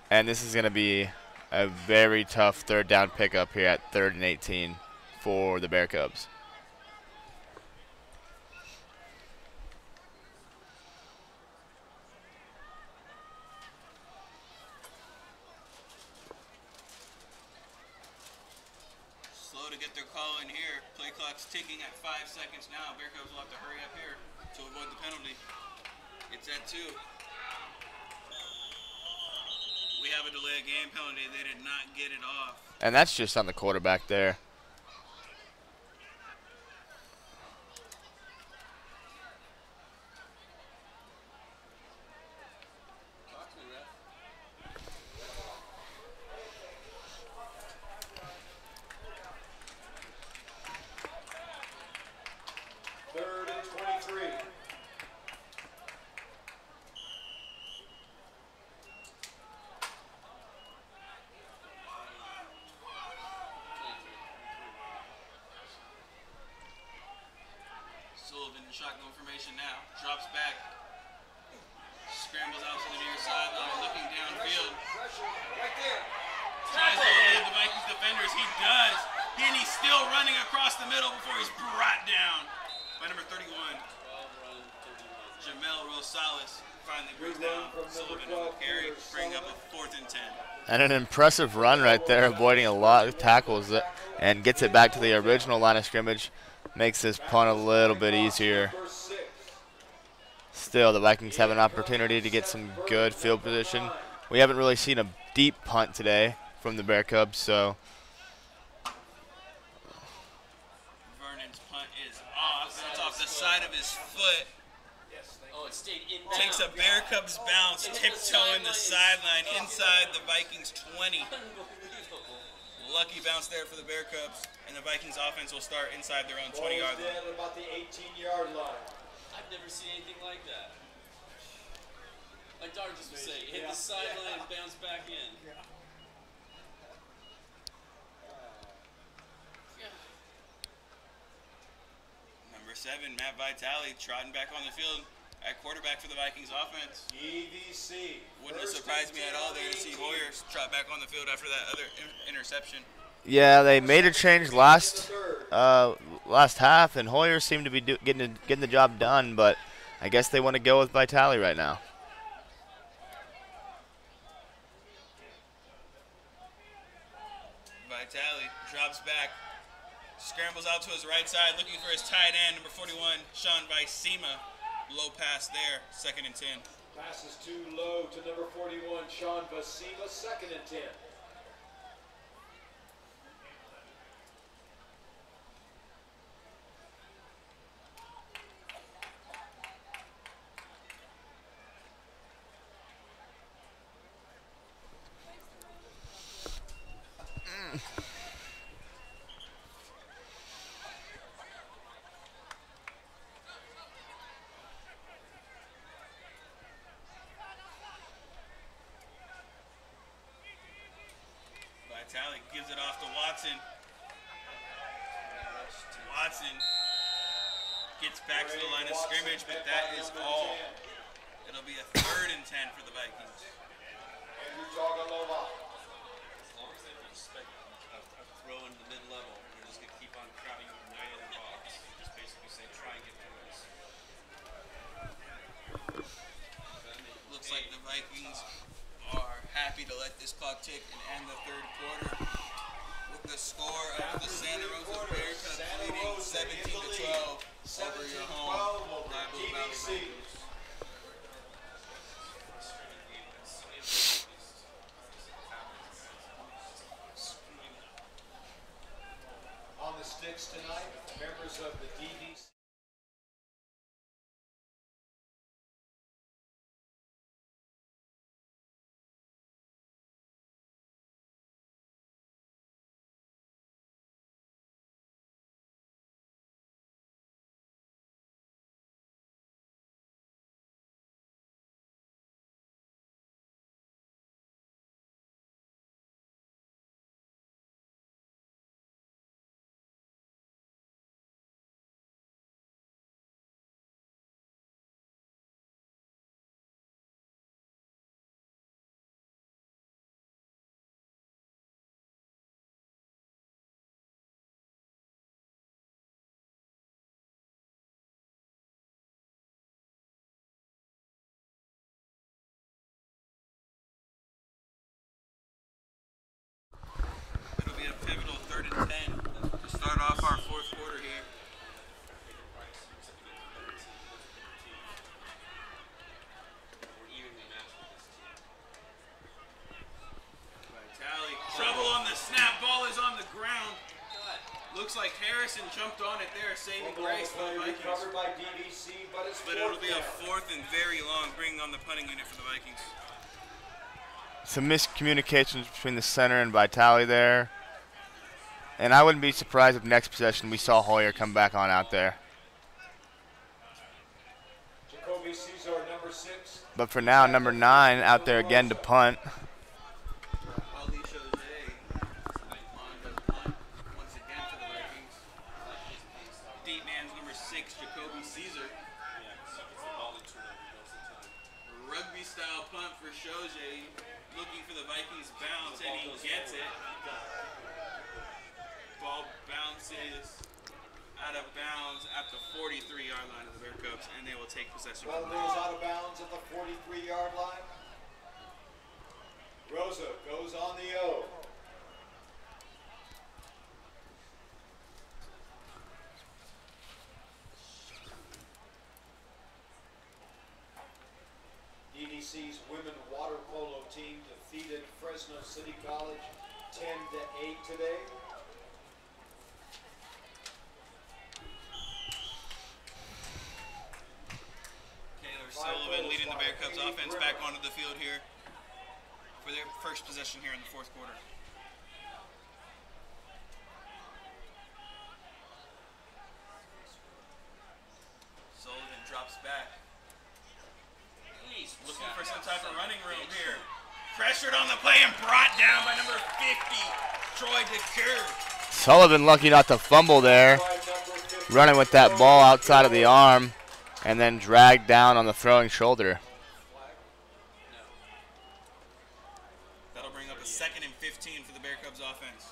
And this is going to be a very tough third down pickup here at 3rd and 18 for the Bear Cubs. Slow to get their call in here. Play clock's ticking at 5 seconds now. Bear Cubs will have to hurry up here to avoid the penalty. It's at 2. We have a delay of game penalty. They did not get it off. And that's just on the quarterback there. Shotgun formation now. Drops back. Scrambles out to the near sideline, looking downfield. Pressure right there. Tries to elude the Vikings defenders. He does. And he's still running across the middle before he's brought down by number 31. 12 run, 31. Jamel Rosales finally brings down Sullivan on the carry, bring up a 4th and 10. And an impressive run right there, avoiding a lot of tackles and gets it back to the original line of scrimmage. Makes this punt a little bit easier. Still, the Vikings have an opportunity to get some good field position. We haven't really seen a deep punt today from the Bear Cubs, so. Vernon's punt is off. It's off the side of his foot. Oh, it stayed in. Takes a Bear Cubs bounce, tiptoeing the sideline inside the Vikings 20. Unbelievable. Lucky bounce there for the Bear Cubs, and the Vikings offense will start inside their own 20-yard line. At about the 18-yard line. I've never seen anything like that. Like Dart just was saying, hit the sideline and bounce back in. Number 7, Matt Vitale, trotting back on the field at quarterback for the Vikings offense. EVC. Wouldn't have surprised me at all there to see Hoyer trot back on the field after that other interception. Yeah, they made a change last half, and Hoyer seemed to be getting the job done, but I guess they want to go with Vitale right now. Vitale drops back, scrambles out to his right side, looking for his tight end, number 41, Sean Vicema. Low pass there, 2nd and 10. Pass is too low to number 41, Sean Vicema, 2nd and 10. Vitale gives it off to Watson. Watson gets back to the line of scrimmage, but that is all. It'll be a 3rd and 10 for the Vikings. Andrew Tagalova. As long as they don't expect a throw into the mid-level, they're just going to keep on crowding right in the box. Just basically say, try and get through this. Looks like the Vikings are happy to let this clock tick and end the 3rd quarter with the score of the Santa Rosa Bear Cubs leading 17-12 over your home Diablo Valley Vikings. On the sticks tonight, members of the DVC. It'll be a pivotal 3rd and 10 to start off our 4th quarter here. Vitale, trouble on the snap, ball is on the ground. Looks like Harrison jumped on it there, saving grace for the Vikings. Recovered by DVC, but it's But it'll be a 4th and very long, bringing on the punting unit for the Vikings. Some miscommunications between the center and Vitale there. And I wouldn't be surprised if next possession we saw Hoyer come back on out there. Jacoby Caesar, number 6. But for now, number 9 out there again to punt. Ali Jose on the punt once again for the Vikings. Deep man's number 6, Jacoby Caesar. out for Shoje, looking for the Vikings bounce, and he gets it. Ball bounces out of bounds at the 43-yard line of the Bear Cubs, and they will take possession. Well, goes out of bounds at the 43-yard line. Rosa goes on the O. DDC's women water polo team defeated Fresno City College 10-8 today. Taylor Sullivan leading the Bear Cubs offense back onto the field here for their first possession here in the fourth quarter. Sullivan drops back. Looking for some type of running room here. Pressured on the play and brought down by number 50, Troy DeCure. Sullivan lucky not to fumble there. Running with that ball outside of the arm and then dragged down on the throwing shoulder. That'll bring up a 2nd and 15 for the Bear Cubs offense.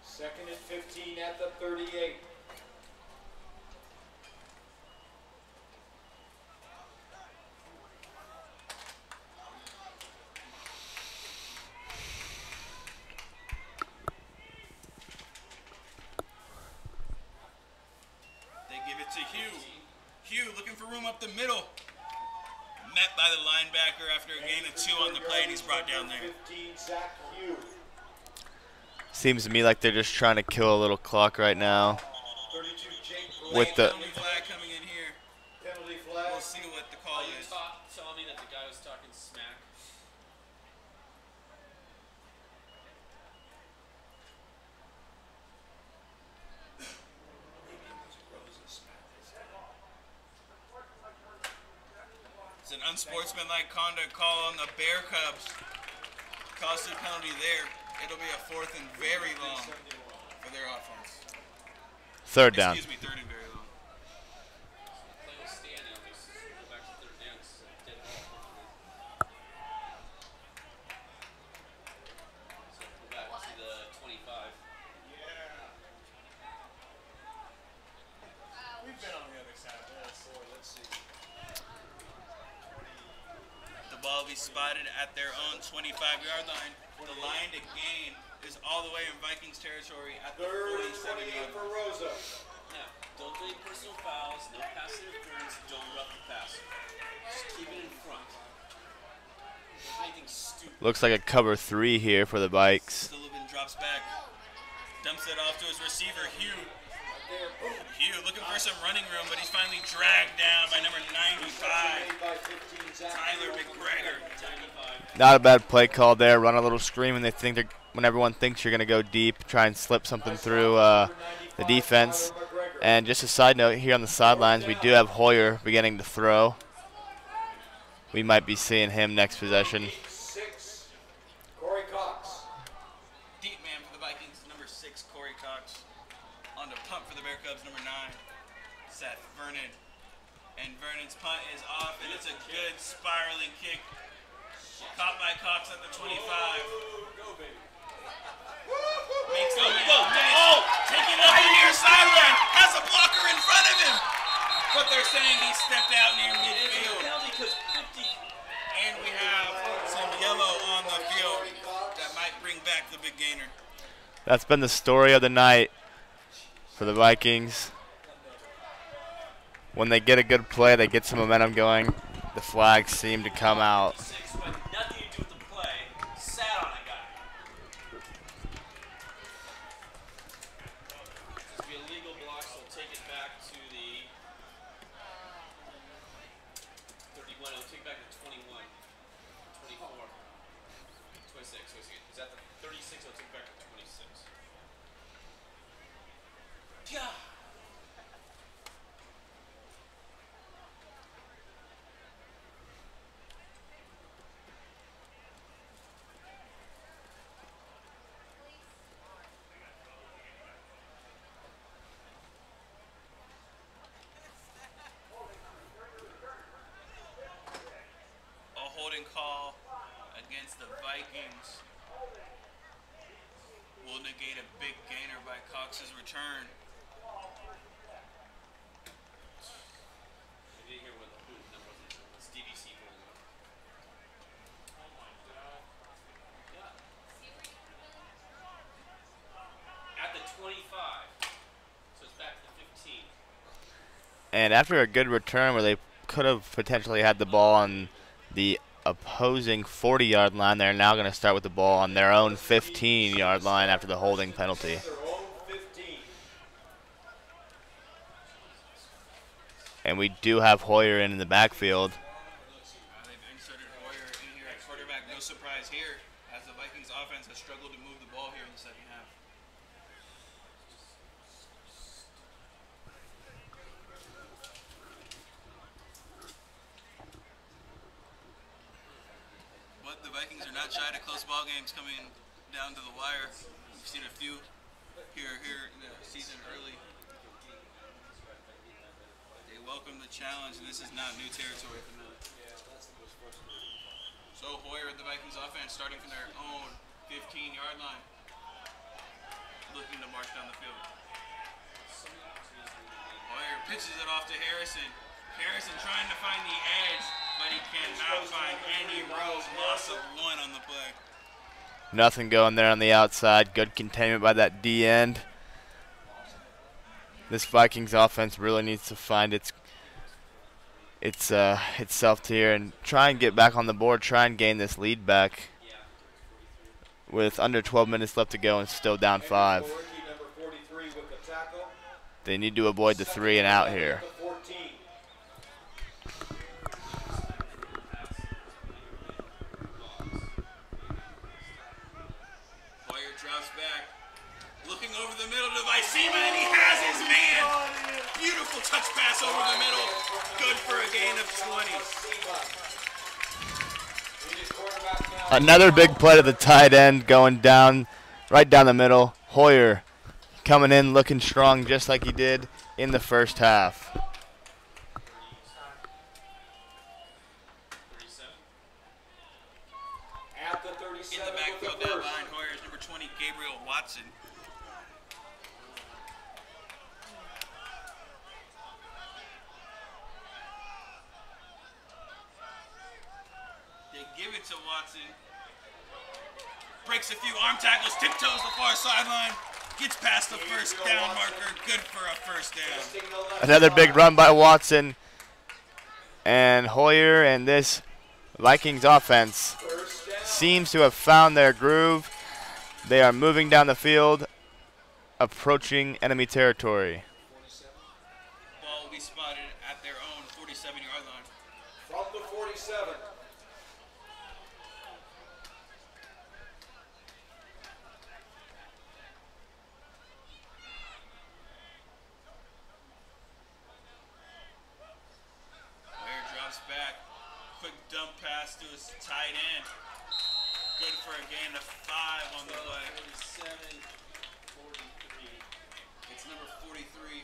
2nd and 15 at the 38. To Hugh looking for room up the middle. Met by the linebacker after a gain of 2 on the play, and he's brought down there. 15, Zach Hugh. Seems to me like they're just trying to kill a little clock right now. 32, Jake With the penalty flag coming in here. penalty flag. We'll see what the call is. Telling me that the guy was talking smack. It's an unsportsmanlike conduct call on the Bear Cubs. Costly penalty there. It'll be a 4th and very long for their offense. 3rd down. Excuse me, 3rd and very long. Play will stand now. Just go back to 3rd down. It's a dead ball. So go back to the 25. We've been on the other side of this. Let's see. The ball will be spotted at their own 25-yard line. The line to gain is all the way in Vikings territory at the 3rd and 28 47-yard for line. Rosa. Now, don't do any personal fouls, no pass interference, don't rough the passer. Just keep it in front. Don't do anything stupid. Looks like a cover 3 here for the Vikes. Sullivan drops back, dumps it off to his receiver, Hugh. Hugh looking for some running room, but he's finally dragged down by number 95, Tyler McGregor. Not a bad play call there. Run a little screen when they think they're, when everyone thinks you're going to go deep. Try and slip something through the defense. And just a side note here on the sidelines, we do have Hoyer beginning to throw. We might be seeing him next possession. 6, Corey Cox. Deep man for the Vikings, number 6, Corey Cox. On the punt for the Bear Cubs, number 9, Seth Vernon. And Vernon's punt is off, and it's a good spiraling kick. Caught by Cox at the 25. Go, baby. Makes the taking it up the near sideline. Has a blocker in front of him. But they're saying he stepped out near midfield. Penalty because 50. And we have some yellow on the field that might bring back the big gainer. That's been the story of the night for the Vikings. When they get a good play, they get some momentum going. The flags seem to come out. Nothing to do with the play. Sat on a guy. This will be a legal block, so we'll take it back to the 31. We'll take it back to 21, 24, 26. Is that the 36? I'll take it back to 26. Yeah. holding call against the Vikings will negate a big gainer by Cox's return. I didn't hear what the number was. It's DVC holding. Oh my god. Yeah. At the 25. So it's back to the 15. And after a good return where they could have potentially had the ball on the opposing 40-yard line, they're now going to start with the ball on their own 15-yard line after the holding penalty. And we do have Hoyer in the backfield. They've inserted Hoyer in here at quarterback. No surprise here, as the Vikings offense has struggled to move the ball here in the second half. But the Vikings are not shy to close ball games coming down to the wire. We've seen a few here in the season early. They welcome the challenge, and this is not new territory for them. So Hoyer with the Vikings offense starting from their own 15-yard line, looking to march down the field. Hoyer pitches it off to Harrison. Harrison trying to find the edge, but he cannot find any room. Loss of 1 on the play. Nothing going there on the outside. Good containment by that D end. This Vikings offense really needs to find itself here and try and get back on the board, try and gain this lead back with under 12 minutes left to go and still down 5. They need to avoid the 3 and out here. Hoyer drops back, looking over the middle to Vicema, and he has his man. Beautiful touch pass over the middle. Good for a gain of 20. Another big play to the tight end going down, right down the middle. Hoyer coming in looking strong just like he did in the first half. In the backfield down behind Hoyer is number 20, Gabriel Watson. They give it to Watson. Breaks a few arm tackles, tiptoes the far sideline, gets past the first down marker. Good for a first down. Another big run by Watson. And Hoyer and this Vikings offense seems to have found their groove. They are moving down the field, approaching enemy territory. Ball will be spotted at their own 47-yard line. From the 47. Hoyer drops back. Quick dump pass to his tight end. Good for a gain of 5 on the play. 47, 43. It's number 43.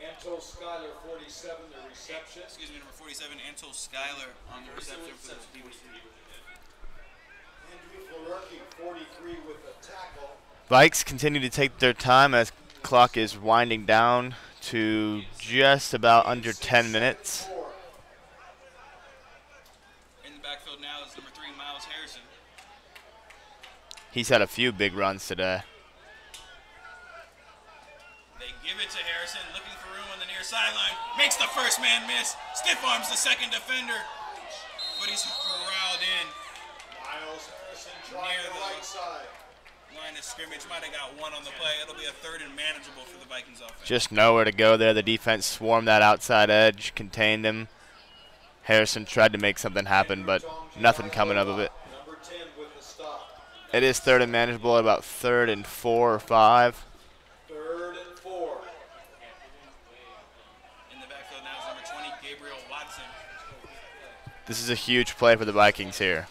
Anto Schuyler, 47, the reception. Excuse me, number 47, Anto Schuyler on the reception for the DVC. Andrew Florerke, 43, with the tackle. Vikes continue to take their time as clock is winding down to just about under 10 minutes. In the backfield now is number 3, Miles Harrison. He's had a few big runs today. They give it to Harrison, looking for room on the near sideline. Makes the first man miss. Stiff arms the second defender. But he's corralled in. Miles Harrison trying Near the the- right side. Line of scrimmage, might have got 1 on the play. It'll be a 3rd and manageable for the Vikings offense. Just nowhere to go there. The defense swarmed that outside edge, contained him. Harrison tried to make something happen, but nothing coming of it. Number 10 with the stop. It is 3rd and manageable at about 3rd and 4 or 5. 3rd and 4. In the backfield now is number 20, Gabriel Watson. This is a huge play for the Vikings here.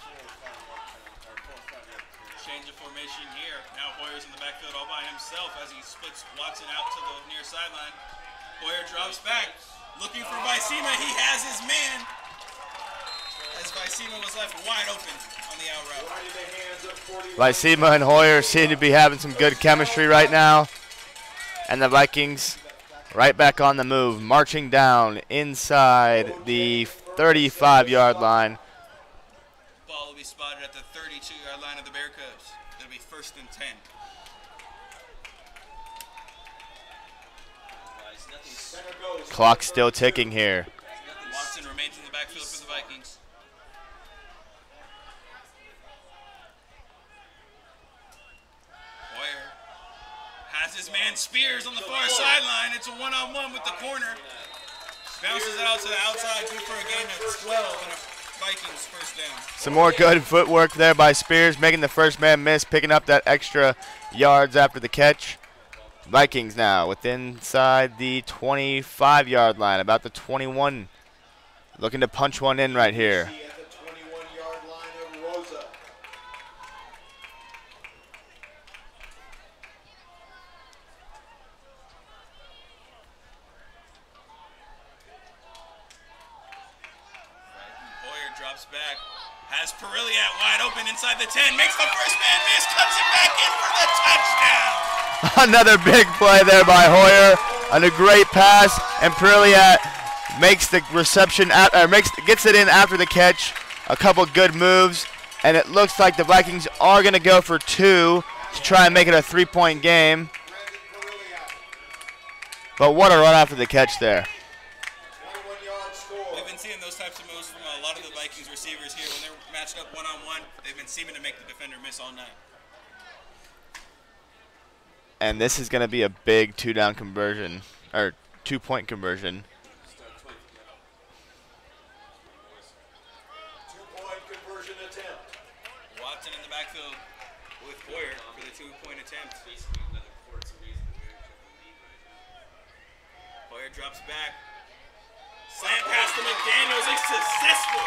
Change of formation here. Now Hoyer's in the backfield all by himself as he splits Watson out to the near sideline. Hoyer drops back, looking for Vicema. He has his man. As Lysema was left wide open on the out route. Right in the hands of 41. Lysema and Hoyer seem to be having some good chemistry right now. And the Vikings right back on the move, marching down inside the 35-yard line. Ball will be spotted at the 32-yard line of the Bear Cubs. It'll be 1st and 10. Center goes. Clock still ticking here. Watson remains in the backfield for the Vikings. Hoyer has his man Spears on the far sideline. It's a one-on-one with the corner. Bounces it out to the outside, good for a gain of 12 and a Vikings first down. Some more good footwork there by Spears, making the first man miss, picking up that extra yards after the catch. Vikings now within inside the 25-yard line, about the 21. Looking to punch one in right here. At the 21-yard line of Rosa. Hoyer drops back, has Perilliat wide open inside the 10, makes the first man miss, cuts it back in for the touchdown. Another big play there by Hoyer on a great pass, and Perilliat makes the reception, gets it in after the catch. A couple good moves, and it looks like the Vikings are going to go for 2 to try and make it a 3-point game. But what a run after the catch there. 21-yard score. We've been seeing those types of moves from a lot of the Vikings receivers here. When they're matched up one-on-one, they've been seeming to make the defender miss all night. And this is going to be a big 2-down conversion, or 2-point conversion. 2-point conversion attempt. Watson in the backfield with Hoyer for the 2-point attempt. Hoyer drops back. Slant pass to McDaniels is successful.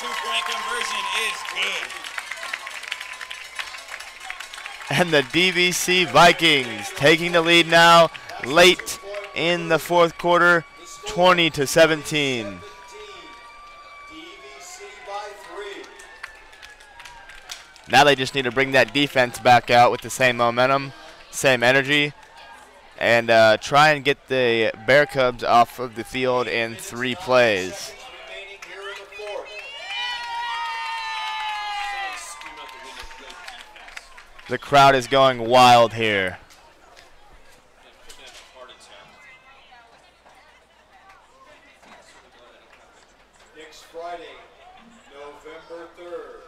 2-point conversion is good. And the DVC Vikings taking the lead now late in the 4th quarter, 20-17. DVC by 3. Now they just need to bring that defense back out with the same momentum, same energy, and try and get the Bear Cubs off of the field in 3 plays. Remaining here in the 4th. The crowd is going wild here. Next Friday, November 3rd,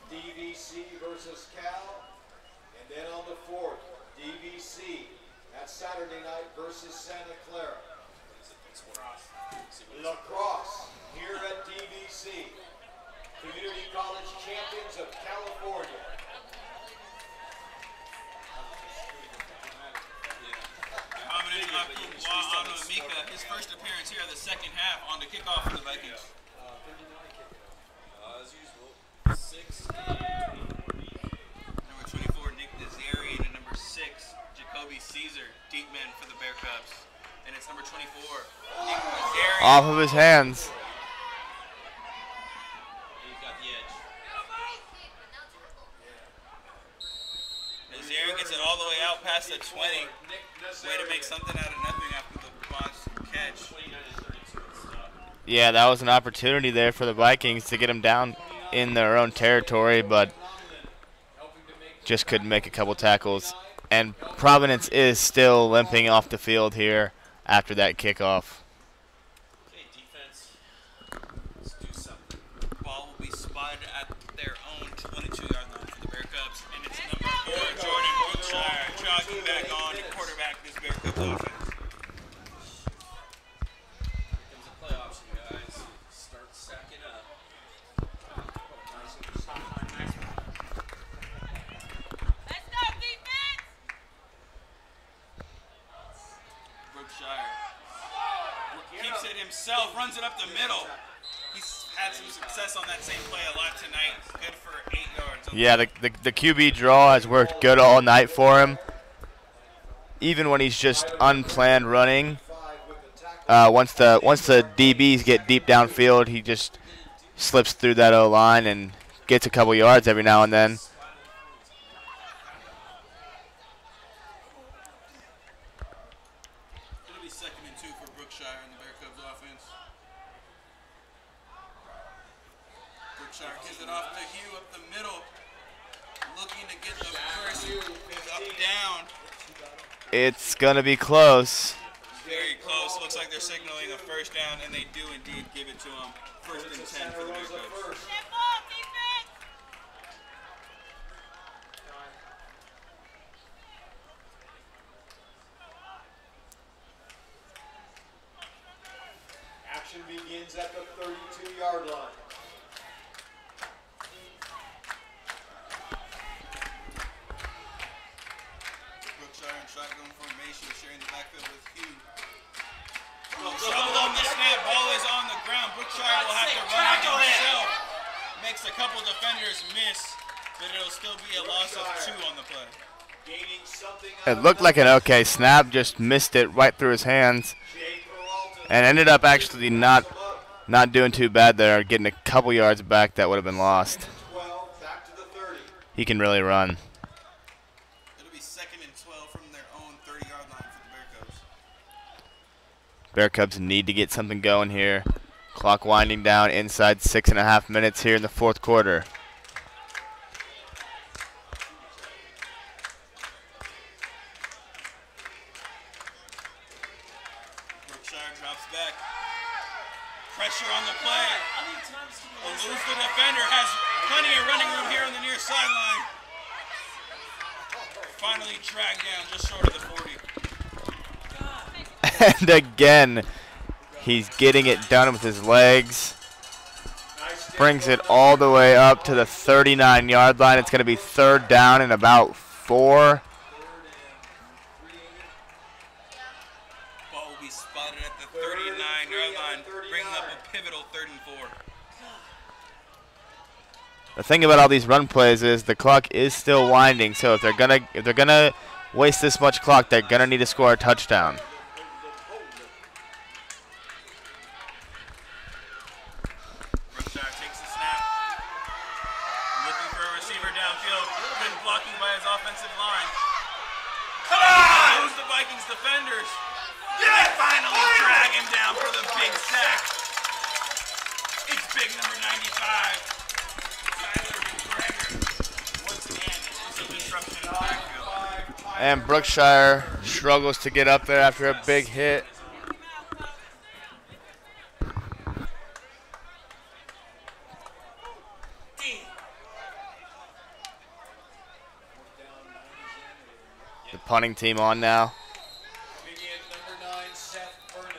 DVC versus Cal. And then on the 4th, DVC at Saturday night versus Santa Clara. Lacrosse here at DVC. Community College Champions of California. Mika, his first appearance here in the second half on the kickoff for the Vikings. As usual, 6 Number 24, Nick Nazarian, and number 6, Jacoby Caesar, deep men for the Bear Cubs. And it's number 24, Nick Nazarian. Off of his hands. He's got the edge. Nazarian gets it all the way out past the 20. Way to make something out of nothing after the botched catch. Yeah, that was an opportunity there for the Vikings to get him down in their own territory, but just couldn't make a couple tackles. And Providence is still limping off the field here after that kickoff. Okay, defense. Let's do something. Ball will be spotted at their own 22-yard line for the Bear Cubs. And it's number 4, Jordan Brookshire, jogging back on to quarterback this Bear Cubs offense. Comes a play option, guys. Start stacking up. Brookshire keeps it himself, runs it up the middle. He's had some success on that same play a lot tonight. Good for 8 yards. Yeah, the QB draw has worked good all night for him. Even when he's just unplanned running, once the DBs get deep downfield, he just slips through that O-line and gets a couple yards every now and then. It'll be 2nd and 2 for Brookshire and the Bear Cubs offense. Brookshire gives it off to Hugh up the middle. Looking to get the first up down. It's going to be close. Very close. Looks like they're signaling a first down, and they do indeed give it to them. 1st and 10 for the Bear Cubs. Action begins at the 32-yard line. Brookshire in shotgun formation, sharing the backfield with Hugh. Trouble on the snap. Ball is on the ground. Brookshire will have to run it himself. Makes a couple defenders miss, but it'll still be a loss of 2 on the play. Gaining something It looked like an okay snap, just missed it right through his hands. And ended up actually not doing too bad there, getting a couple yards back that would have been lost. 12, back to the 30. He can really run. It'll be 2nd and 12 from their own 30-yard line for the Bear Cubs. Bear Cubs need to get something going here. Clock winding down inside 6.5 minutes here in the 4th quarter. Brookshire drops back. Pressure on the play. Eludes the defender. Has plenty of running room here on the near sideline. Finally dragged down just short of the 40. And again, he's getting it done with his legs. Brings it all the way up to the 39-yard line. It's going to be 3rd down and about 4. Ball will be spotted at the 39-yard line, bringing up a pivotal 3rd and 4. The thing about all these run plays is the clock is still winding, so if they're gonna waste this much clock, they're gonna need to score a touchdown. Brookshire takes the snap. Looking for a receiver downfield. Good blocking by his offensive line. Come on! Lose the Vikings defenders. They finally drag him down for the big sack. It's big number 95. Tyler McGregor. Once again, it's a disruption in the backfield. And Brookshire struggles to get up there after a big hit. The punting team on now. Begin number 9, Seth Vernon.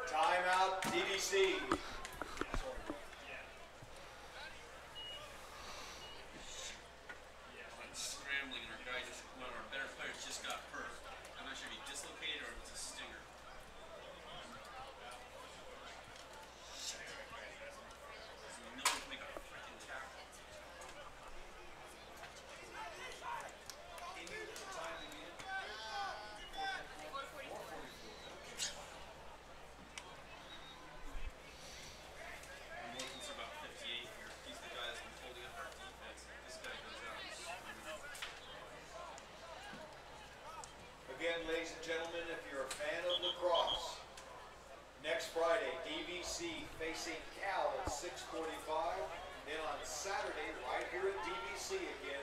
Timeout, DVC. Scrambling, and our guy just, one of our better players just got hurt. I'm not sure if he dislocated or it was a stinger. No one can make a freaking tackle. I'm looking for about 58 here. He's the guy that's been holding up our defense. This guy goes out. Again, ladies and gentlemen, if you're a fan of lacrosse, next Friday, DVC facing Cal at 6:45. Then on Saturday, right here at DVC again,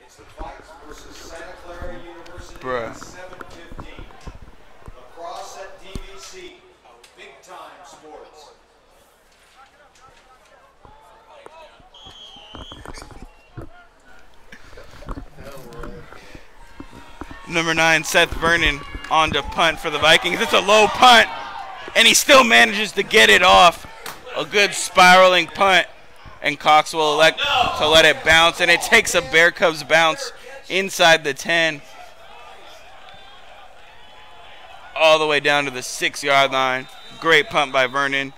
it's the Vikes versus Santa Clara University Bruh. at 7:15. Lacrosse at DVC, big time sports. Number 9, Seth Vernon on to punt for the Vikings. It's a low punt, and he still manages to get it off. A good spiraling punt, and Cox will elect to let it bounce, and it takes a Bear Cubs bounce inside the 10. All the way down to the 6-yard line. Great punt by Vernon.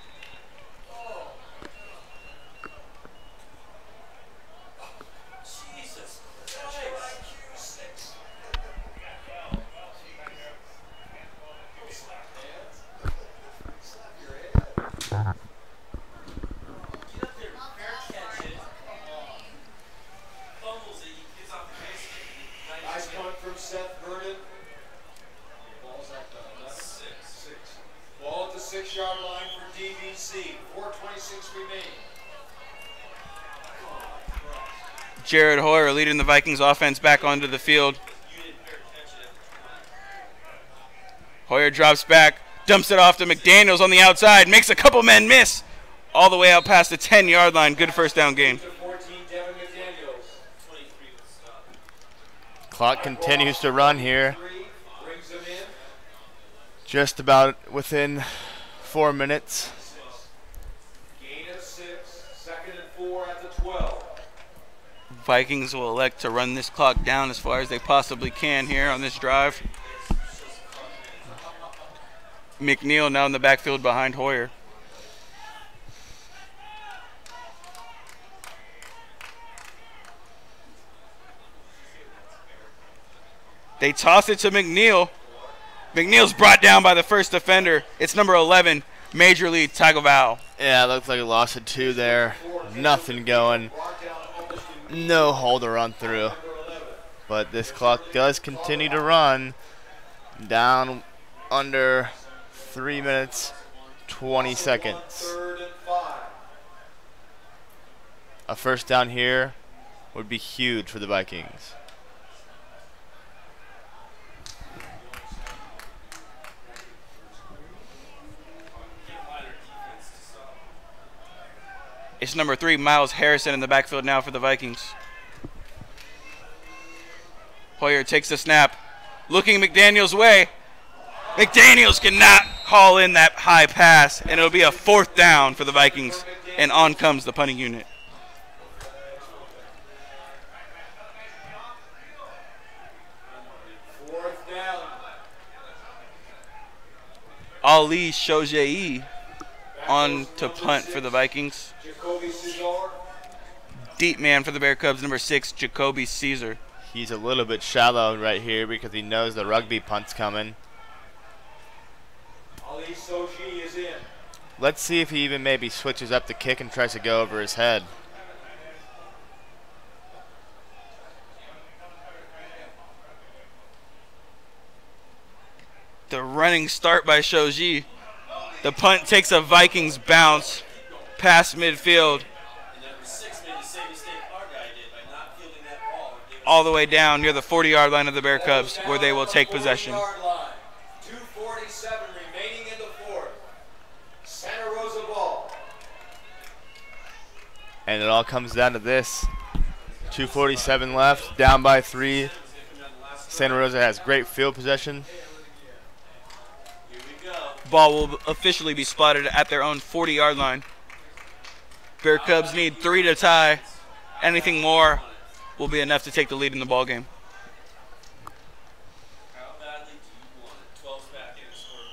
6-yard line for DVC. 4:26 remaining. Jared Hoyer leading the Vikings offense back onto the field. Hoyer drops back, dumps it off to McDaniels on the outside, makes a couple men miss all the way out past the 10-yard line. Good first down gain. Clock continues to run here. Just about within 4 minutes. Gain of 6, 2nd and 4 at the 12. Vikings will elect to run this clock down as far as they possibly can here on this drive. McNeil now in the backfield behind Hoyer. They toss it to McNeil. McNeil's brought down by the first defender. It's number 11, Major League Tagovailoa. Yeah, it looks like a loss of 2 there. Nothing going. No hole to run through. But this clock does continue to run down under 3 minutes, 20 seconds. 3rd and 5. A first down here would be huge for the Vikings. It's number 3, Miles Harrison in the backfield now for the Vikings. Hoyer takes the snap, looking McDaniels' way. McDaniels cannot haul in that high pass, and it'll be a 4th down for the Vikings, and on comes the punting unit. Fourth down. Ali Shojai on to punt for the Vikings. Jacoby Cesar. Deep man for the Bear Cubs, number 6, Jacoby Caesar. He's a little bit shallow right here because he knows the rugby punt's coming. Ali Soji is in. Let's see if he even maybe switches up the kick and tries to go over his head. The running start by Shoji. The punt takes a Vikings bounce past midfield all the way down near the 40-yard line of the Bear Cubs, where they will take possession. 2:47 remaining in the 4th. Santa Rosa ball. And it all comes down to this. 2:47 left, down by 3. Santa Rosa has great field possession. Ball will officially be spotted at their own 40-yard line. Bear Cubs need 3 to tie. Anything more will be enough to take the lead in the ball game. How badly do you want it? 12's back in and scored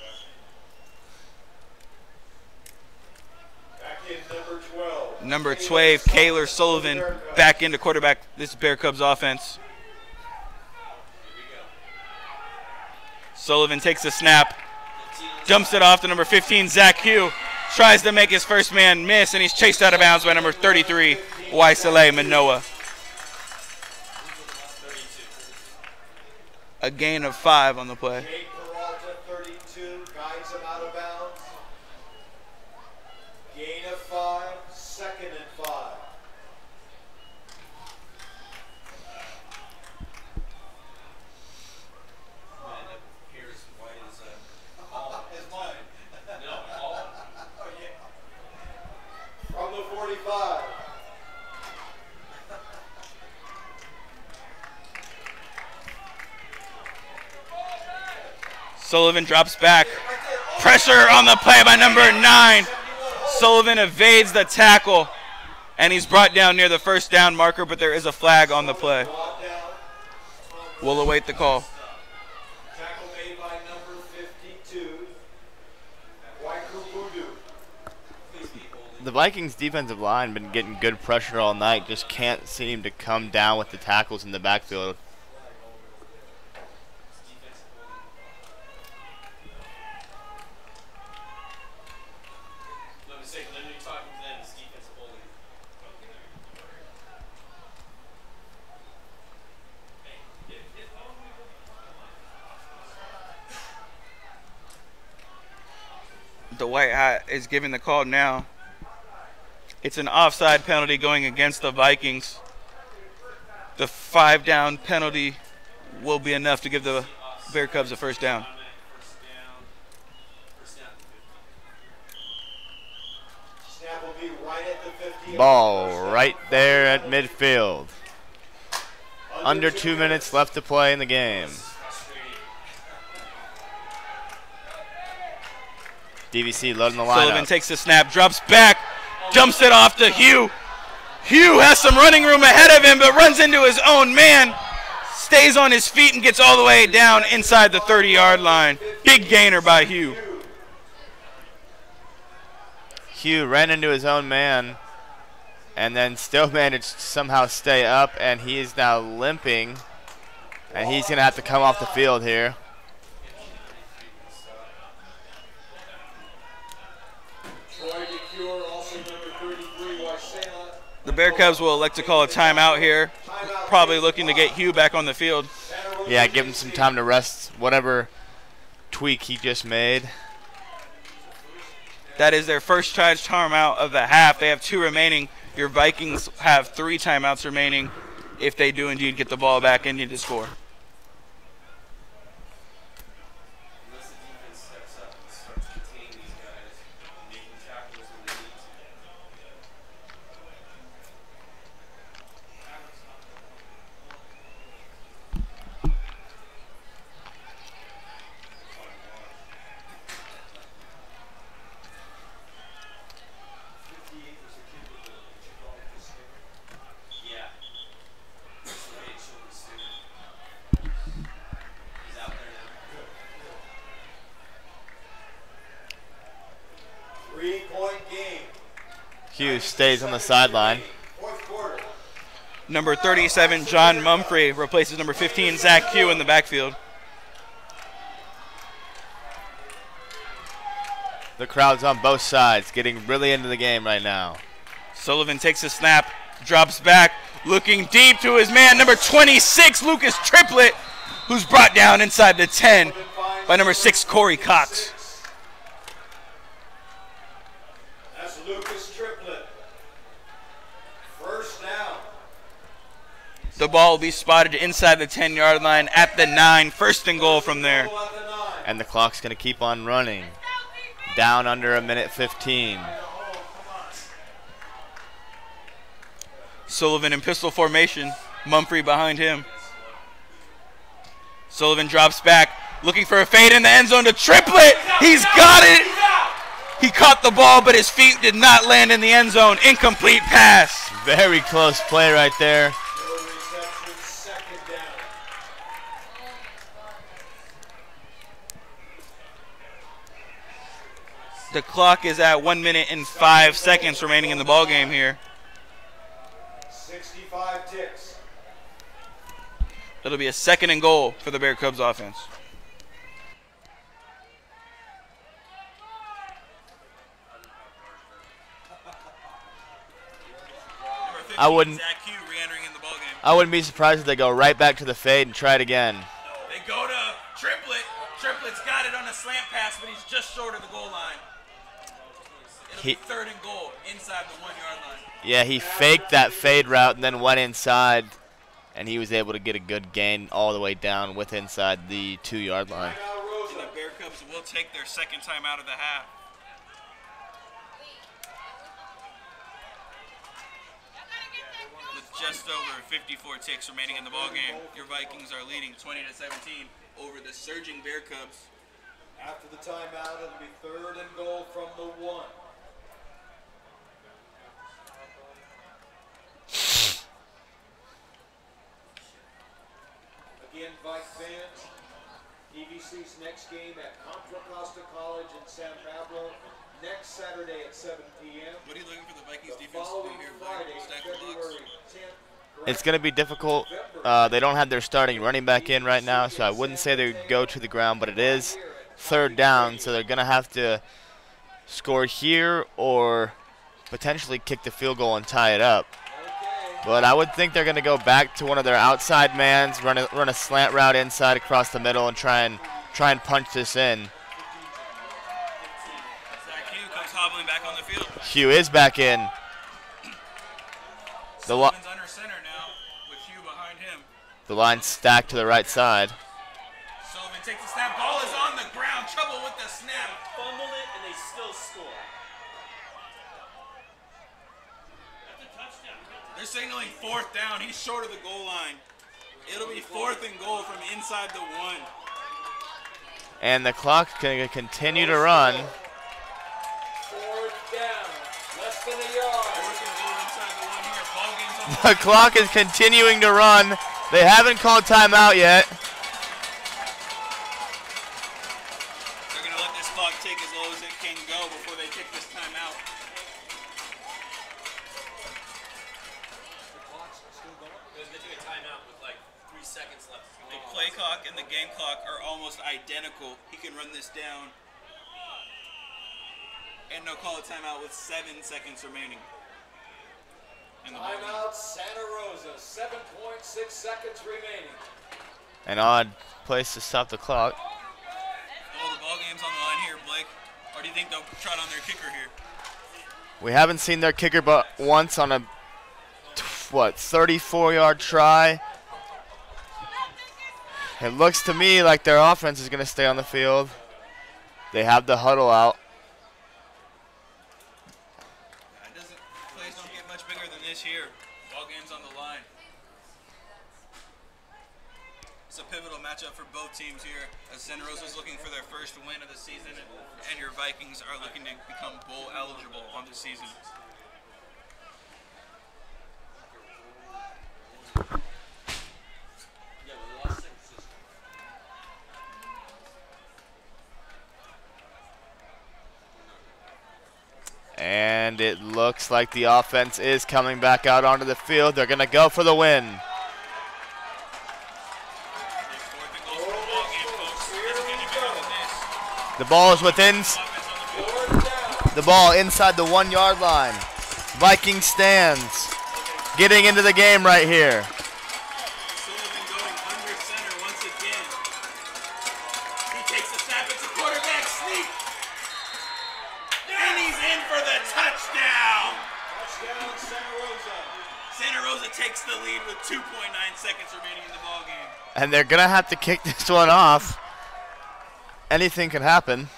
Back in number 12. Number 12, Kaylor Sullivan, back into quarterback this Bear Cubs offense. Sullivan takes the snap, dumps it off to number 15, Zach Hugh. Tries to make his first man miss, and he's chased out of bounds by number 33, Waisele Manoa. A gain of 5 on the play. Jake Peralta, 32, guides him out of bounds. Gain of 5, 2nd and 5. From the 45. Sullivan drops back. Pressure on the play by number 9. Sullivan evades the tackle, and he's brought down near the first down marker, but there is a flag on the play. We'll await the call. Tackle made by number 52, Waikubudu. The Vikings defensive line been getting good pressure all night, just can't seem to come down with the tackles in the backfield. The white hat is giving the call now. It's an offside penalty going against the Vikings. The 5-down penalty will be enough to give the Bear Cubs a first down. Snap will be right at the 50. Ball right there at midfield. Under 2 minutes left to play in the game. DVC loading the lineup. Sullivan takes the snap, drops back, dumps it off to Hugh. Hugh has some running room ahead of him, but runs into his own man. Stays on his feet and gets all the way down inside the 30-yard line. Big gainer by Hugh. Hugh ran into his own man and then still managed to somehow stay up, and he is now limping, and he's going to have to come off the field here. The Bear Cubs will elect to call a timeout here, probably looking to get Hugh back on the field. Yeah, give him some time to rest whatever tweak he just made. That is their first charge timeout of the half. They have 2 remaining. Your Vikings have 3 timeouts remaining if they do indeed get the ball back and need to score. Hughes stays on the sideline. Number 37, John Mumphrey, replaces number 15, Zach Hugh, in the backfield. The crowd's on both sides, getting really into the game right now. Sullivan takes a snap, drops back, looking deep to his man, number 26, Lucas Triplett, who's brought down inside the 10 by number 6, Corey Cox. That's Lucas Triplett. First down. The ball will be spotted inside the 10-yard line at the 9, first and goal from there. And the clock's going to keep on running. Down under a minute 15. Sullivan in pistol formation, Mumphrey behind him. Sullivan drops back, looking for a fade in the end zone to Triplett. He's got it. He caught the ball, but his feet did not land in the end zone. Incomplete pass. Very close play right there. The clock is at 1 minute and 5 seconds remaining in the ball game here. 65 ticks. It'll be a second and goal for the Bear Cubs offense. I wouldn't Zach Hugh re-entering in the ball game. I wouldn't be surprised if they go right back to the fade and try it again. They go to Triplett. Triplett's got it on a slant pass, but he's just short of the goal line. It'll be third and goal inside the 1-yard line. Yeah, he faked that fade route and then went inside, and he was able to get a good gain all the way down with inside the 2-yard line. And the Bear Cubs will take their second time out of the half. With just over 54 ticks remaining in the ball game, your Vikings are leading 20-17 over the surging Bear Cubs. After the timeout, it'll be third and goal from the 1. Again, Vike fans, DVC's next game at Contra Costa College in San Pablo next Saturday at 7 p.m. What are you looking for the Vikings The defense to do following here? Friday, Stack the box. February 10th. It's going to be difficult. They don't have their starting running back in right now, so I wouldn't say they would go to the ground, but it is third down, so they're going to have to score here or potentially kick the field goal and tie it up. But I would think they're going to go back to one of their outside mans, run a slant route inside across the middle, and try and punch this in. Hugh's hobbling back on the field. Hugh is back in. Sullivan's under center now with Hugh behind him. The line stacked to the right side. Sullivan takes the snap. Ball is on the ground. Trouble with the snap. Fumbled it, and they still score. They're signaling 4th down. He's short of the goal line. It'll be 4th and goal from inside the 1. And the clock's going to continue to run. 4th down, less than a yard. 4th and goal inside the 1 here. Ball game's on The clock is continuing to run. They haven't called timeout yet. They're going to let this clock take as low as it can go before they take this timeout. They took a timeout with like 3 seconds left. The play clock and the game clock are almost identical. He can run this down. And no call a timeout with 7 seconds remaining. And the ball game. Timeout, Santa Rosa, 7.6 seconds remaining. An odd place to stop the clock. Oh, the ball game's on the line here, Blake. Or do you think they'll trot on their kicker here? We haven't seen their kicker but once on a, 34-yard try. It looks to me like their offense is going to stay on the field. They have the huddle out. Plays don't get much bigger than this here. Ball game's on the line. It's a pivotal matchup for both teams here, as Santa Rosa's looking for their first win of the season, and your Vikings are looking to become bowl eligible on the season. And it looks like the offense is coming back out onto the field. They're going to go for the win. The ball is within. The ball inside the 1-yard line. Viking stands. Getting into the game right here. Sullivan going under center once again. He takes the snap. It's a quarterback sneak. And he's in for the touchdown. Touchdown, Santa Rosa. Santa Rosa takes the lead with 2.9 seconds remaining in the ball game. And they're going to have to kick this one off. Anything can happen.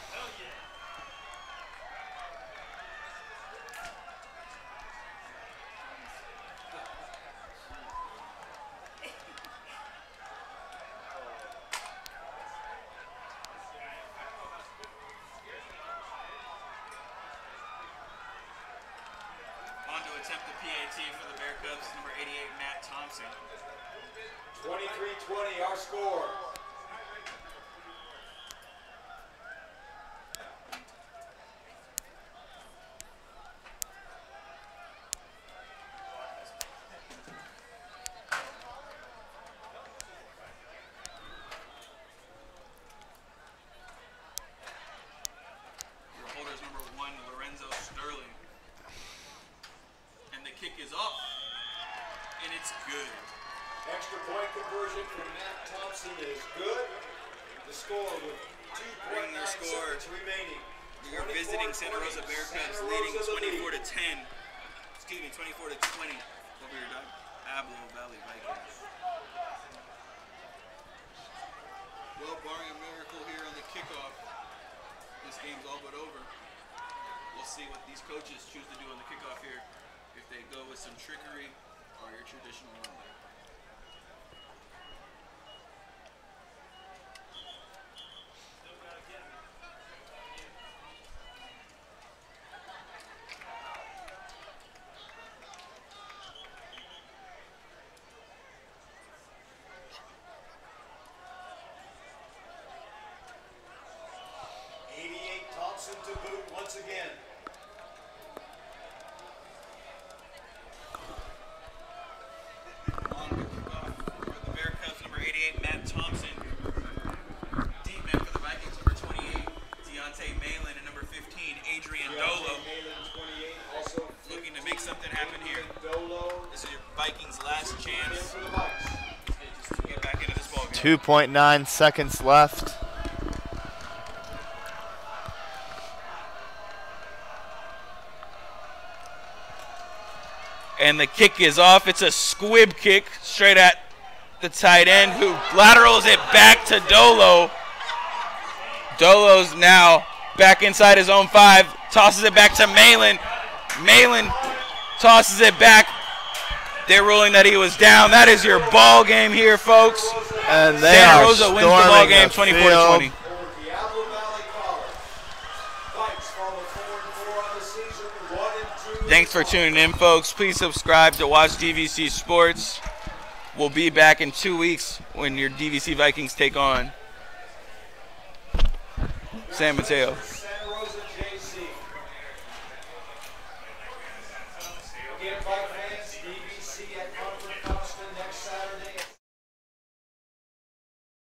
On to attempt the PAT for the Bear Cubs, number 88, Matt Thompson. 23-20, our score. Your holders, number 1, Lorenzo Sterling. And the kick is off. And it's good. Extra point conversion from Matt Thompson is good. The score with 2.9 seconds remaining. You're visiting Santa Rosa Bear Cubs, leading 24 to 10. Excuse me, 24 to 20 over your Diablo Valley Vikings. Well, barring a miracle here on the kickoff, this game's all but over. We'll see what these coaches choose to do on the kickoff here. If they go with some trickery or your traditional run. 88 Thompson to boot once again. On the kickoff for the Bear Cubs, number 88, Matt Thompson. Deep man for the Vikings, number 28, Deontay Malin, and number 15, Adrian Dolo. Also Looking to make something happen here. Dolo This is your Vikings' last chance for the Vikes. to get back into this ballgame. 2.9 seconds left. And the kick is off. It's a squib kick straight at the tight end, who laterals it back to Dolo. Dolo's now back inside his own 5. Tosses it back to Malin. Malin tosses it back. They're ruling that he was down. That is your ball game here, folks. And they Santa are Rosa wins the ball game storming the 24-20. Over Diablo Valley College. Vikes fall to 4-4 on the season, 1-2. Thanks for tuning in, folks. Please subscribe to Watch DVC Sports. We'll be back in 2 weeks when your DVC Vikings take on San Mateo.